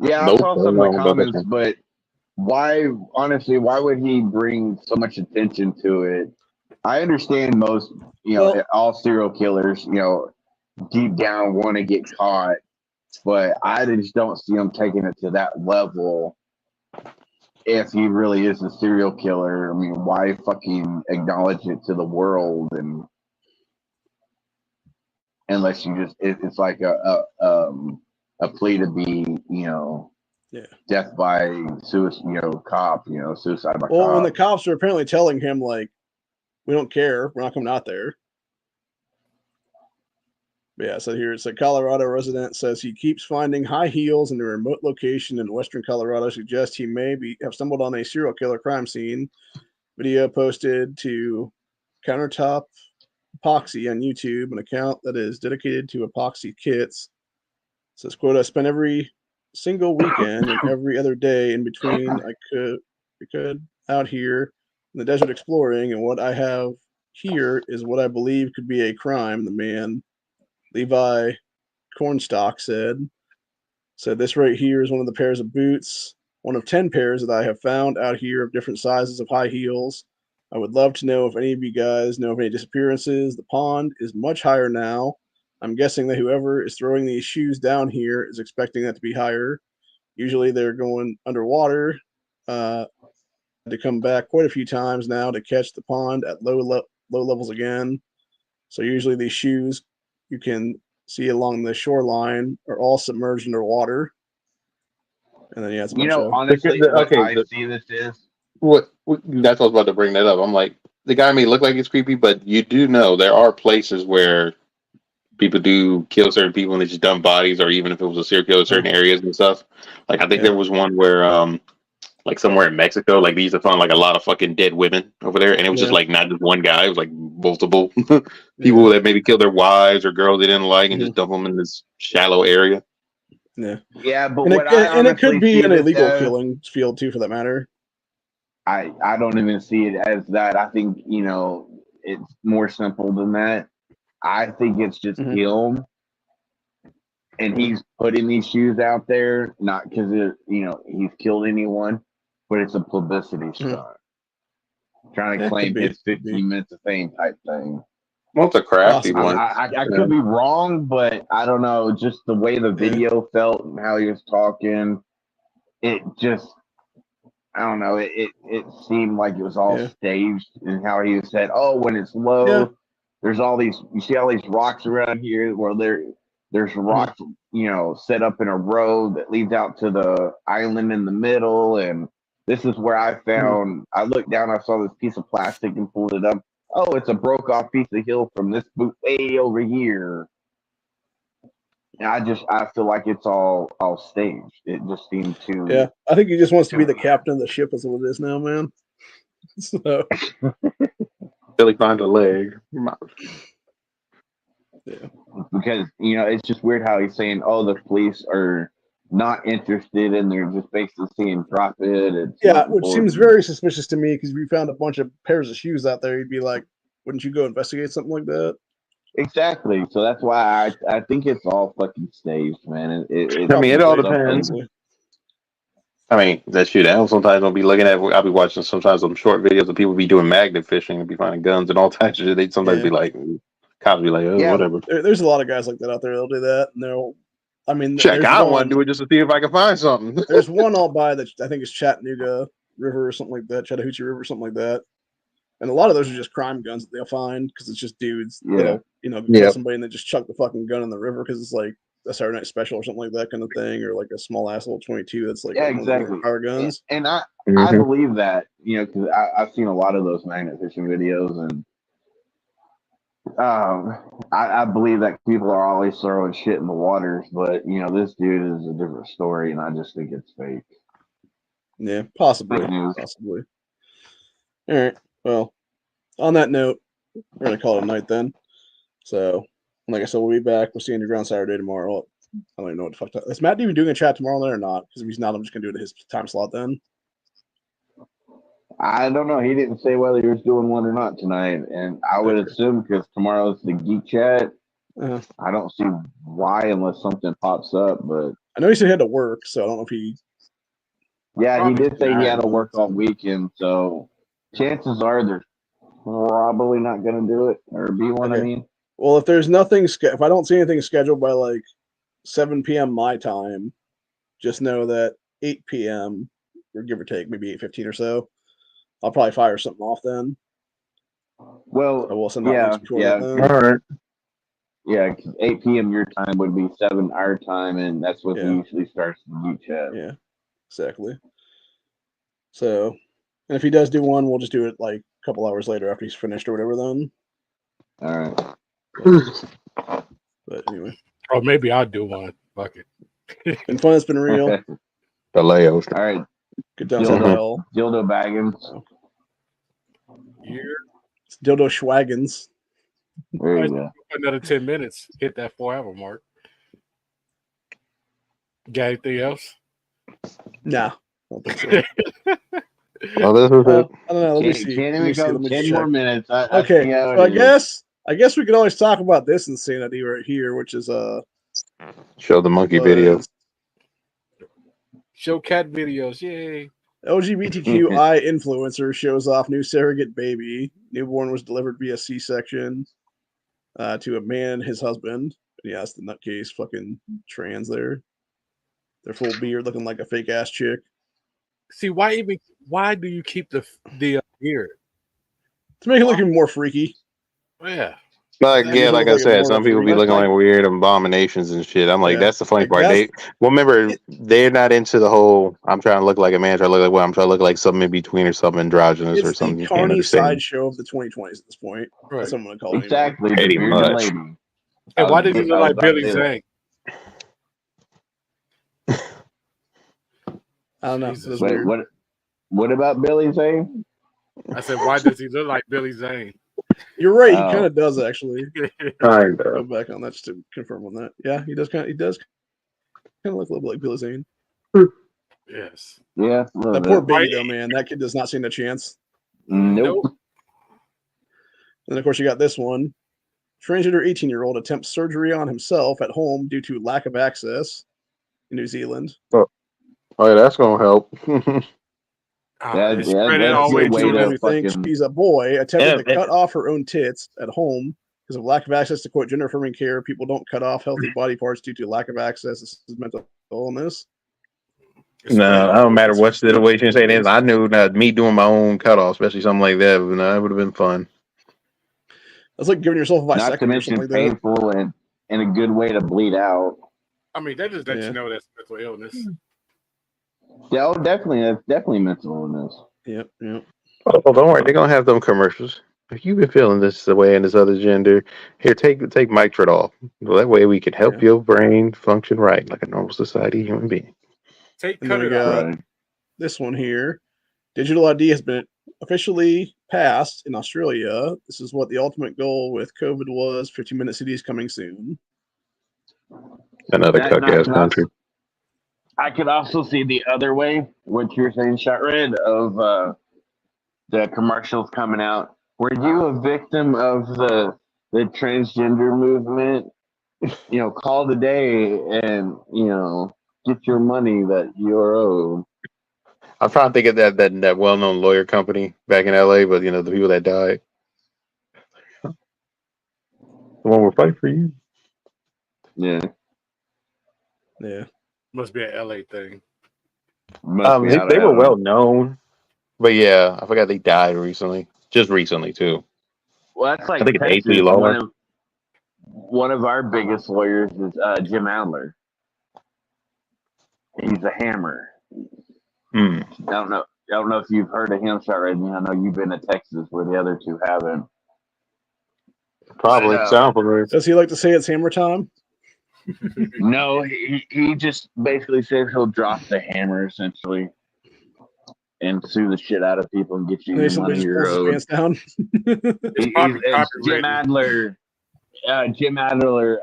Yeah, I Nope, saw I some don't of the know about that comments, one. but why? Honestly, why would he bring so much attention to it? I understand most, Well- all serial killers, deep down want to get caught, but I just don't see him taking it to that level. If he really is a serial killer, I mean, why fucking acknowledge it to the world? And unless you just, it's like a plea to be, death by suicide, cop, suicide by Well, cop. when the cops are apparently telling him like, "We don't care, we're not coming out there." But yeah, so here it's a Colorado resident says he keeps finding high heels in a remote location in western Colorado. Suggests he may have stumbled on a serial killer crime scene. Video posted to Countertop Epoxy on YouTube, an account that is dedicated to epoxy kits. It says, quote, "I spent every single weekend and every other day in between I could out here in the desert exploring, and what I have here is what I believe could be a crime," the man Levi Cornstalk said. This right here is one of the pairs of boots, one of 10 pairs that I have found out here of different sizes of high heels. I would love to know if any of you guys know of any disappearances. The pond is much higher now. I'm guessing that whoever is throwing these shoes down here is expecting that to be higher. Usually they're going underwater. To come back quite a few times now to catch the pond at low levels again. So usually these shoes you can see along the shoreline are all submerged underwater. And then it's a bunch of honestly, see this is What that's what I was about to bring that up. I'm like, the guy may look like it's creepy, but you do know there are places where people do kill certain people and they just dump bodies, or even if it was a serial killer, certain areas and stuff. Like I think there was one where like somewhere in Mexico, like they used to find like a lot of fucking dead women over there, and it was just like not just one guy, it was like multiple people that maybe killed their wives or girls they didn't like and just dump them in this shallow area. Yeah, but and it could be an illegal killing field too, for that matter. I don't even see it as that. I think it's more simple than that. I think it's just him, and he's putting these shoes out there not because he's killed anyone, but it's a publicity stunt, trying to claim his 15 minutes of fame type thing. Well, it's a crafty one. I could be wrong, but I don't know. Just the way the video felt and how he was talking, it just, I don't know. It seemed like it was all staged, and how he said, "Oh, when it's low, there's all these. You see all these rocks around here where there's rocks, set up in a row that leads out to the island in the middle, and this is where I found. I looked down, I saw this piece of plastic and pulled it up. Oh, it's a broke off piece of hill from this boot way over here." And I feel like it's all staged. It just seemed too. Yeah, I think he just wants to be the captain of the ship, is what it is now, man. So Billy find a leg. Yeah. Because it's just weird how he's saying, "Oh, the police are not interested," and they're just basically saying drop it. Which seems very suspicious to me, because if you found a bunch of pairs of shoes out there, you'd be like, wouldn't you go investigate something like that? Exactly. So that's why I think it's all fucking staged, man. It all depends. I mean, that shit out. Sometimes I'll be looking at. I'll be watching sometimes some short videos of people be doing magnet fishing and be finding guns and all types of shit. They sometimes be like, cops be like, "Oh, whatever." There's a lot of guys like that out there. They'll do that, and they'll. I mean, check. I want to do it just to see if I can find something. There's one I'll buy that I think is Chattanooga River or something like that, Chattahoochee River or something like that. And a lot of those are just crime guns that they'll find because it's just dudes that'll, kill somebody and they just chuck the fucking gun in the river because it's like a Saturday Night Special or something like that kind of thing, or like a small ass little 22 that's like exactly power guns. And I believe that because I've seen a lot of those magnet fishing videos, and I believe that people are always throwing shit in the waters, but this dude is a different story, and I just think it's fake. Yeah, possibly. Fake news. Possibly. All right. Well, on that note, we're gonna call it a night then. So, like I said, we'll be back. We'll see Underground Saturday tomorrow. I don't even know what the fuck. Is Matt even doing a chat tomorrow night or not? Because if he's not, I'm just gonna do it at his time slot then. I don't know. He didn't say whether he was doing one or not tonight, and I would assume because tomorrow's the Geek Chat. Uh-huh. I don't see why unless something pops up, but I know he said he had to work, so I don't know if he. yeah, he did say he had to work all weekend, so chances are they're probably not going to do it or be one. Okay. I mean, Well, if there's nothing, if I don't see anything scheduled by like 7 p.m. my time, just know that 8 p.m. or give or take, maybe 8:15 or so, I'll probably fire something off then. well, I will send out links before that then. All right. Yeah, 'cause 8 p.m. your time would be 7 our time, and that's what he usually starts the Geek Chat. Yeah, exactly. So, and if he does do one, we'll just do it like a couple hours later after he's finished or whatever then. All right. But anyway. Or maybe I'll do one. Fuck it. Been fun. It's been real. The Leos. All right. Good times on the hell. Dildo Baggins. Yeah. It's Dildo Schwaggins. There you go. Another 10 minutes. Hit that 4-hour mark. Got anything else? Nah. I don't think so. Oh, this was it. I don't know. Let me see. Can't Let me even see. go Let me 10 check. more minutes. Okay. So I guess we could always talk about this insanity right here, which is Show the monkey video. Show cat videos. Yay. LGBTQI influencer shows off new surrogate baby. Newborn was delivered via C-section to a man and his husband. Yeah, it's the nutcase fucking trans there. Their full beard looking like a fake ass chick. See, why do you keep the beard? To make it look even more freaky. Yeah. Like I said, some people be looking like weird abominations and shit. I'm like, that's the funny part. Remember, they're not into the whole I'm trying to look like a man, trying to look like I'm trying to look like something in between or something androgynous or something. It's the carny sideshow of the 2020s at this point. Right. That's what I'm going to call it. Exactly. Pretty much. And why does he look like Billy Zane? I don't know. Wait, what about Billy Zane? I said, why does he look like Billy Zane? You're right. He kind of does actually. Kind Go back on that just to confirm on that. Yeah, he does kind of look a little bit like Billy Zane. Yes. Yeah. That poor baby though, man. That kid does not stand a chance. Nope. And of course, you got this one. Transgender 18-year-old attempts surgery on himself at home due to lack of access in New Zealand. Oh, yeah, that's gonna help. She's a boy attempting to cut off her own tits at home because of lack of access to quote gender affirming care. People don't cut off healthy body parts due to lack of access. This is mental illness. No, I don't matter what situation it is. I knew that me doing my own cutoff, especially something like that, that would have been fun. That's like giving yourself a vasectomy. Not to mention like painful and a good way to bleed out. I mean, that just lets you know that's mental illness. Yeah, definitely. That's definitely mental illness. Yep. Oh, don't worry. They're going to have them commercials. If you've been feeling this way and this other gender, here, take Mitridol. Well, that way we can help your brain function right like a normal society human being. Cut it out. This one here. Digital ID has been officially passed in Australia. This is what the ultimate goal with COVID was. 15-minute cities coming soon. Another cuck-ass country. I could also see the other way, what you're saying, Shot Red, of the commercials coming out. Were you a victim of the transgender movement? Call today and, get your money that you're owed. I'm trying to think of that well-known lawyer company back in LA, but, the people that died. The one we're fighting for you. Yeah. Must be an LA thing. They were well known, but yeah, I forgot they died recently. Just recently too. Well, that's like I think it's AC Lawler. One of our biggest lawyers is Jim Adler. He's a hammer. I don't know if you've heard of him, Shot Red. I know you've been to Texas where the other two haven't. Probably sound familiar. Does he like to say it's hammer time? No, he just basically says he'll drop the hammer essentially and sue the shit out of people and get you And then the somebody money just you're pulls his owed. pants down. It's probably It's Jim copyrighted. Adler. Jim Adler,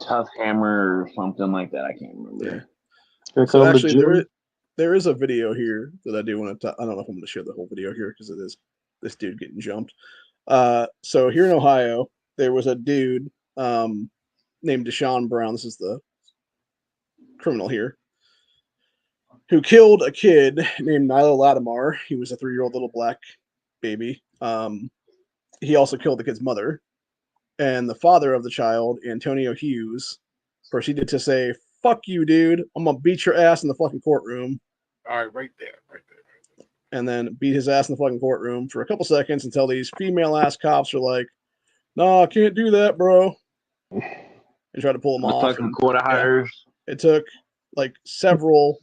Tough Hammer or something like that. I can't remember. Here So comes the actually, gym. there is a video here that I do want to. I don't know if I'm going to share the whole video here because it is this dude getting jumped. So here in Ohio, there was a dude named Deshaun Brown. This is the criminal here, who killed a kid named Nilo Lattimore. He was a 3-year-old little black baby. He also killed the kid's mother. And the father of the child, Antonio Hughes, proceeded to say, "Fuck you, dude. I'm going to beat your ass in the fucking courtroom." All right, right there. And then beat his ass in the fucking courtroom for a couple seconds until these female-ass cops are like, "No, I can't do that, bro." And tried to pull him The off. fucking And quarter hires. it took like several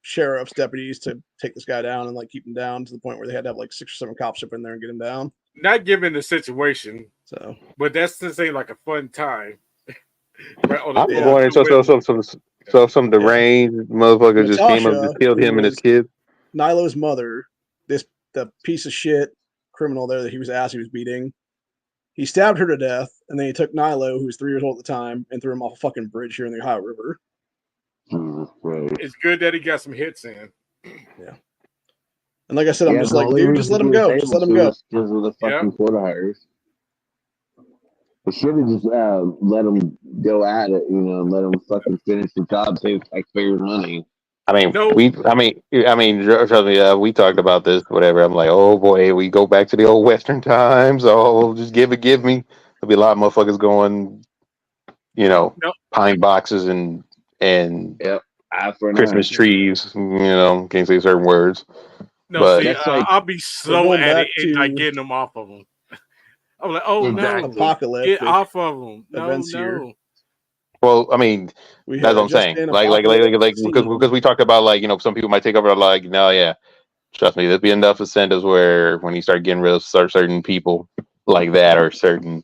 sheriff's deputies to take this guy down and like keep him down to the point where they had to have like 6 or 7 cops up in there and get him down. Not given the situation, So, but that's to say like a fun time. Right on I'm the going some deranged motherfucker just came up and just killed him and his kid. Nilo's mother, the piece of shit criminal there that he was beating, he stabbed her to death, and then he took Nilo, who was 3 years old at the time, and threw him off a fucking bridge here in the Ohio River. Jesus Christ. It's good that he got some hits in. And like I said, I'm just like, dude, just let him go. Just let him go. Because of the fucking quarter hires. They should have just let him go at it, let him fucking finish the job, save taxpayers' money. I mean, No. we talked about this, whatever. I'm like, oh boy, we go back to the old Western times. Oh, just give me. There'll be a lot of motherfuckers going, pine boxes and Yep. Christmas trees. Can't say certain words. No, But see, that's like- I'll be slow going at back it and like to- getting them off of them. I'm like, oh Exactly. no, Apocalyptic get off of them. No, events here. no. Well, I mean, We that's had what I'm just saying. an Like apocalyptic scene. because we talked about some people might take over. Like, no, yeah, trust me, there'll be enough incentives where when you start getting rid of certain people like that or certain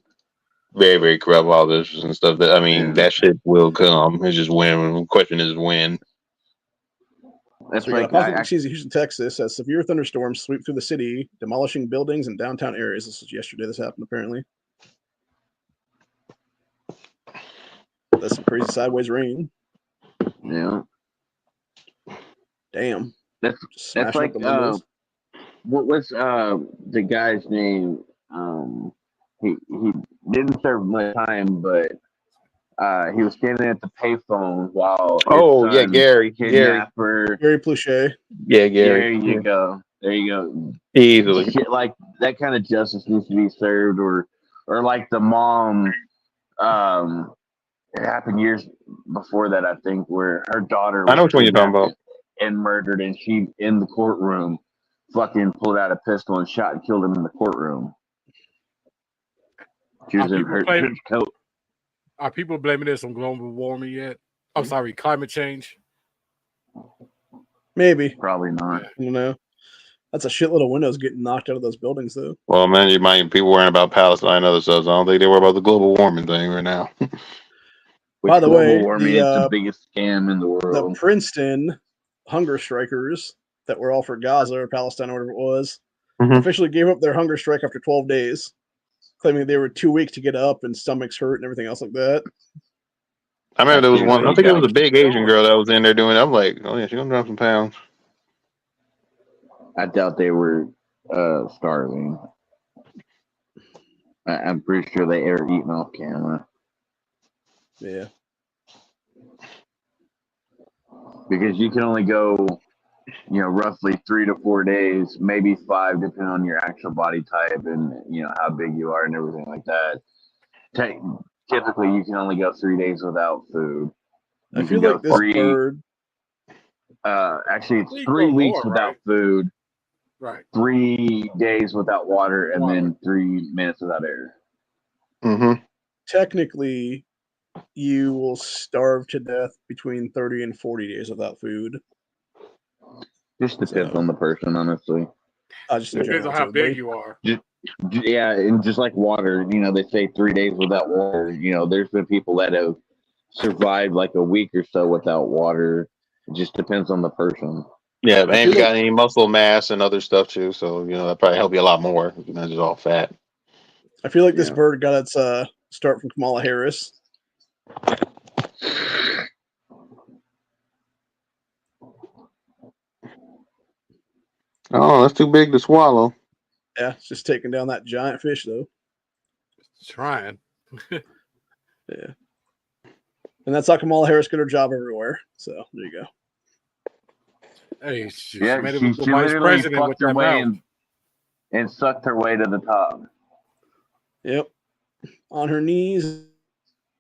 very very corrupt officers and stuff, that shit will come. It's just when. The question is when. That's So we got like apocalyptic season in Houston, Texas, as severe thunderstorms sweep through the city, demolishing buildings and downtown areas. This was yesterday. This happened apparently. That's some crazy sideways rain. yeah. Damn. That's Just smashing like up the windows. what's the guy's name? He didn't serve much time, but he was standing at the payphone while his son Gary. kidnapper. Gary Pluchet. Yeah, Gary. There you go. There you go. Easily. Shit like that kind of justice needs to be served, or like the mom. It happened years before that, I think, where her daughter was I know which one you're talking about. and murdered, and she in the courtroom fucking pulled out a pistol and shot and killed him in the courtroom. She was in her coat. Are people blaming this on global warming yet? I'm sorry, climate change. Maybe. Probably not. I don't know. That's a shitload of windows getting knocked out of those buildings, though. Well, man, you might people worrying about Palestine and other stuff. So I don't think they worry about the global warming thing right now. By the way, global warming is the biggest scam in the The world. Princeton hunger strikers that were all for Gaza or Palestine or whatever it was Mhm. officially gave up their hunger strike after 12 days, claiming they were too weak to get up and stomachs hurt and everything else like that. I remember there was one. I think it was a big Asian going. girl that was in there doing it. I'm like, oh yeah, she's gonna drop some pounds. I doubt they were starving. I'm pretty sure they are eating off camera. Yeah. Because you can only go, roughly 3 to 4 days, maybe 5, depending on your actual body type and how big you are and everything like that. Typically, you can only go 3 days without food. I feel like this bird. Actually, it's You 3 go weeks more, without right? food, Right. 3 days without water, and then 3 minutes without air. Mm-hmm. Technically, you will starve to death between 30 and 40 days without food. Just depends on the person, honestly. Just in Depends general, on how everybody. big you are. Yeah, and just like water, they say 3 days without water. There's been people that have survived like a week or so without water. It just depends on the person. Yeah, I and if feel you got like any muscle mass and other stuff too, so that probably help you a lot more. Not just all fat. this Yeah. bird got its start from Kamala Harris. Oh, that's too big to swallow. Yeah, it's just taking down that giant fish though. Trying. Yeah. And that's how Kamala Harris got her job everywhere. So there you go. Hey, she Yeah, made it she with the vice literally president with fucked her that way mouth. and sucked her way to the top. Yep. On her knees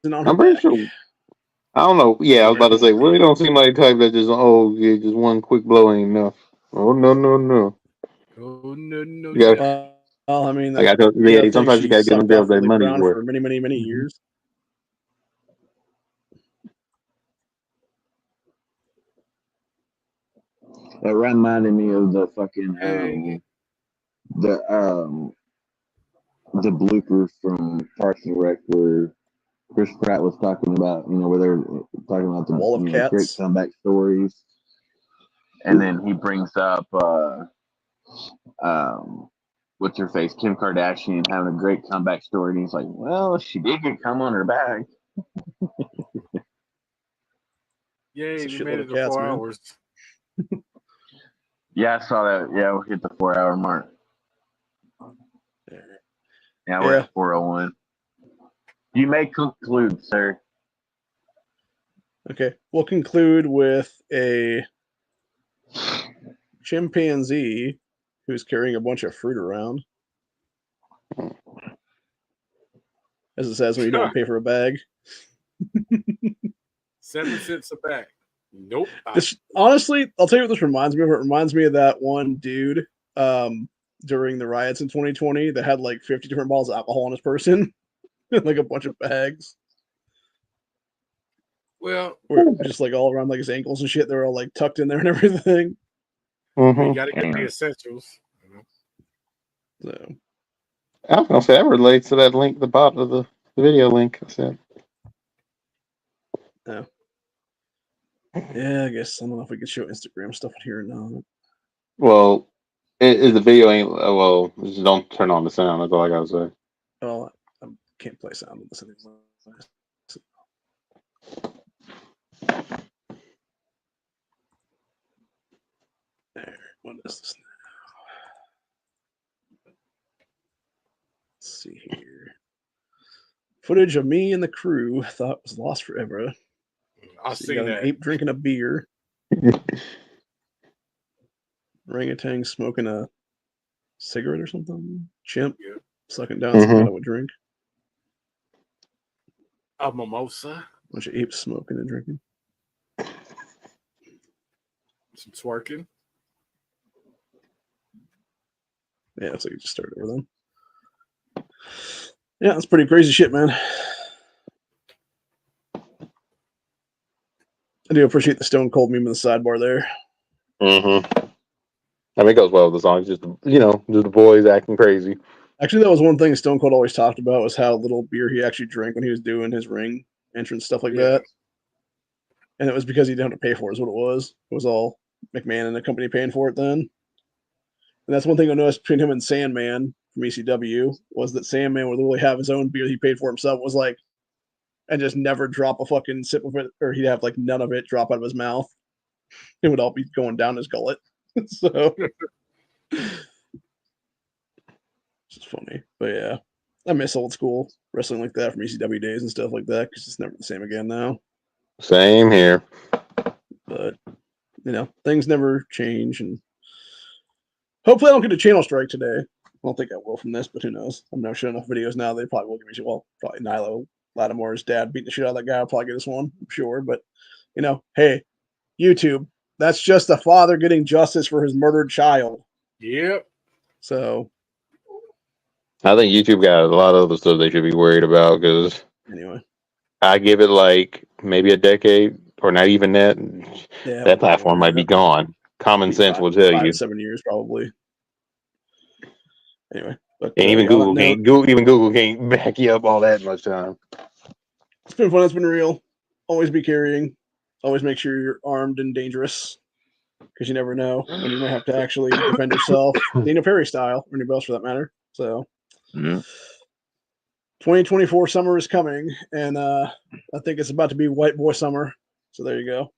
and on her I'm pretty back. sure. I don't know. Yeah, I was about to say, Willie don't seem like the type that just just one quick blow ain't enough. Oh no. Oh no. You got, Well, I mean, I got to, you gotta think sometimes you she gotta give them sucked off bills their Willie money's Brown worth. for many, many, many years. It reminded me of the fucking Dang. the blooper from Parks and Rec where Chris Pratt was talking about, where they were talking about the Wall of great Cats. comeback stories, and then he brings up what's her face, Kim Kardashian having a great comeback story, and he's like, well, she did get cum on her back. Yay, It's a we made shitload it of to cats, 4 man. hours. Yeah, I saw that. Yeah, we hit the 4-hour mark. Yeah, we're Yeah. at 4:01. You may conclude, sir. Okay. We'll conclude with a chimpanzee who's carrying a bunch of fruit around. As it says when you don't pay for a bag. 7 cents a bag. Nope. This honestly, I'll tell you what this reminds me of. It reminds me of that one dude during the riots in 2020 that had like 50 different bottles of alcohol on his person, like a bunch of bags. Well, Just like all around like his ankles and shit. They were all like tucked in there and everything. we got to get the essentials. So I was gonna say that relates to that link, the bottom of the video link. I said. no. Yeah, I guess I don't know if we could show Instagram stuff here or not. Well, the video ain't well. Just don't turn on the sound. That's all I gotta say. Well, I can't play sound with this anymore. There. What is this now? Let's see here. Footage of me and the crew thought was lost forever. I'll So see you got that. an ape drinking a beer. Orangutan smoking a cigarette or something. Chimp sucking down some kind of a drink. A mimosa. Bunch of apes smoking and drinking. Some twerking. Yeah, it's like it just started over then. Yeah, that's pretty crazy shit, man. I do appreciate the Stone Cold meme in the sidebar there. I mean, it goes well with the song. Just just the boys acting crazy. Actually, that was one thing Stone Cold always talked about was how little beer he actually drank when he was doing his ring entrance stuff like that. And it was because he didn't have to pay for it, is what it was. It was all McMahon and the company paying for it then. And that's one thing I noticed between him and Sandman from ECW was that Sandman would literally have his own beer he paid for himself, was like, and just never drop a fucking sip of it, or he'd have like none of it drop out of his mouth. It would all be going down his gullet. So it's just funny. But yeah, I miss old school wrestling like that from ECW days and stuff like that because it's never the same again now. Same here. But things never change, and hopefully I don't get a channel strike today. I don't think I will from this, but who knows? I'm not showing enough videos now. They probably will give me probably Nylo Lattimore's dad beating the shit out of that guy. I'll probably get this one, I'm sure. But hey, YouTube, that's just a father getting justice for his murdered child. Yep. So I think YouTube got a lot of other stuff they should be worried about because anyway, I give it like maybe a decade or not even that. yeah, That platform might be gone. Common sense will tell 5 you. to 7 years probably. Anyway, But And even on that Google can't back you up all that much time. it's been fun. It's been real. Always be carrying. Always make sure you're armed and dangerous, because you never know when you might have to actually defend yourself, Nina Perry style, or anybody else for that matter. So, 2024 summer is coming, and I think it's about to be white boy summer. So there you go.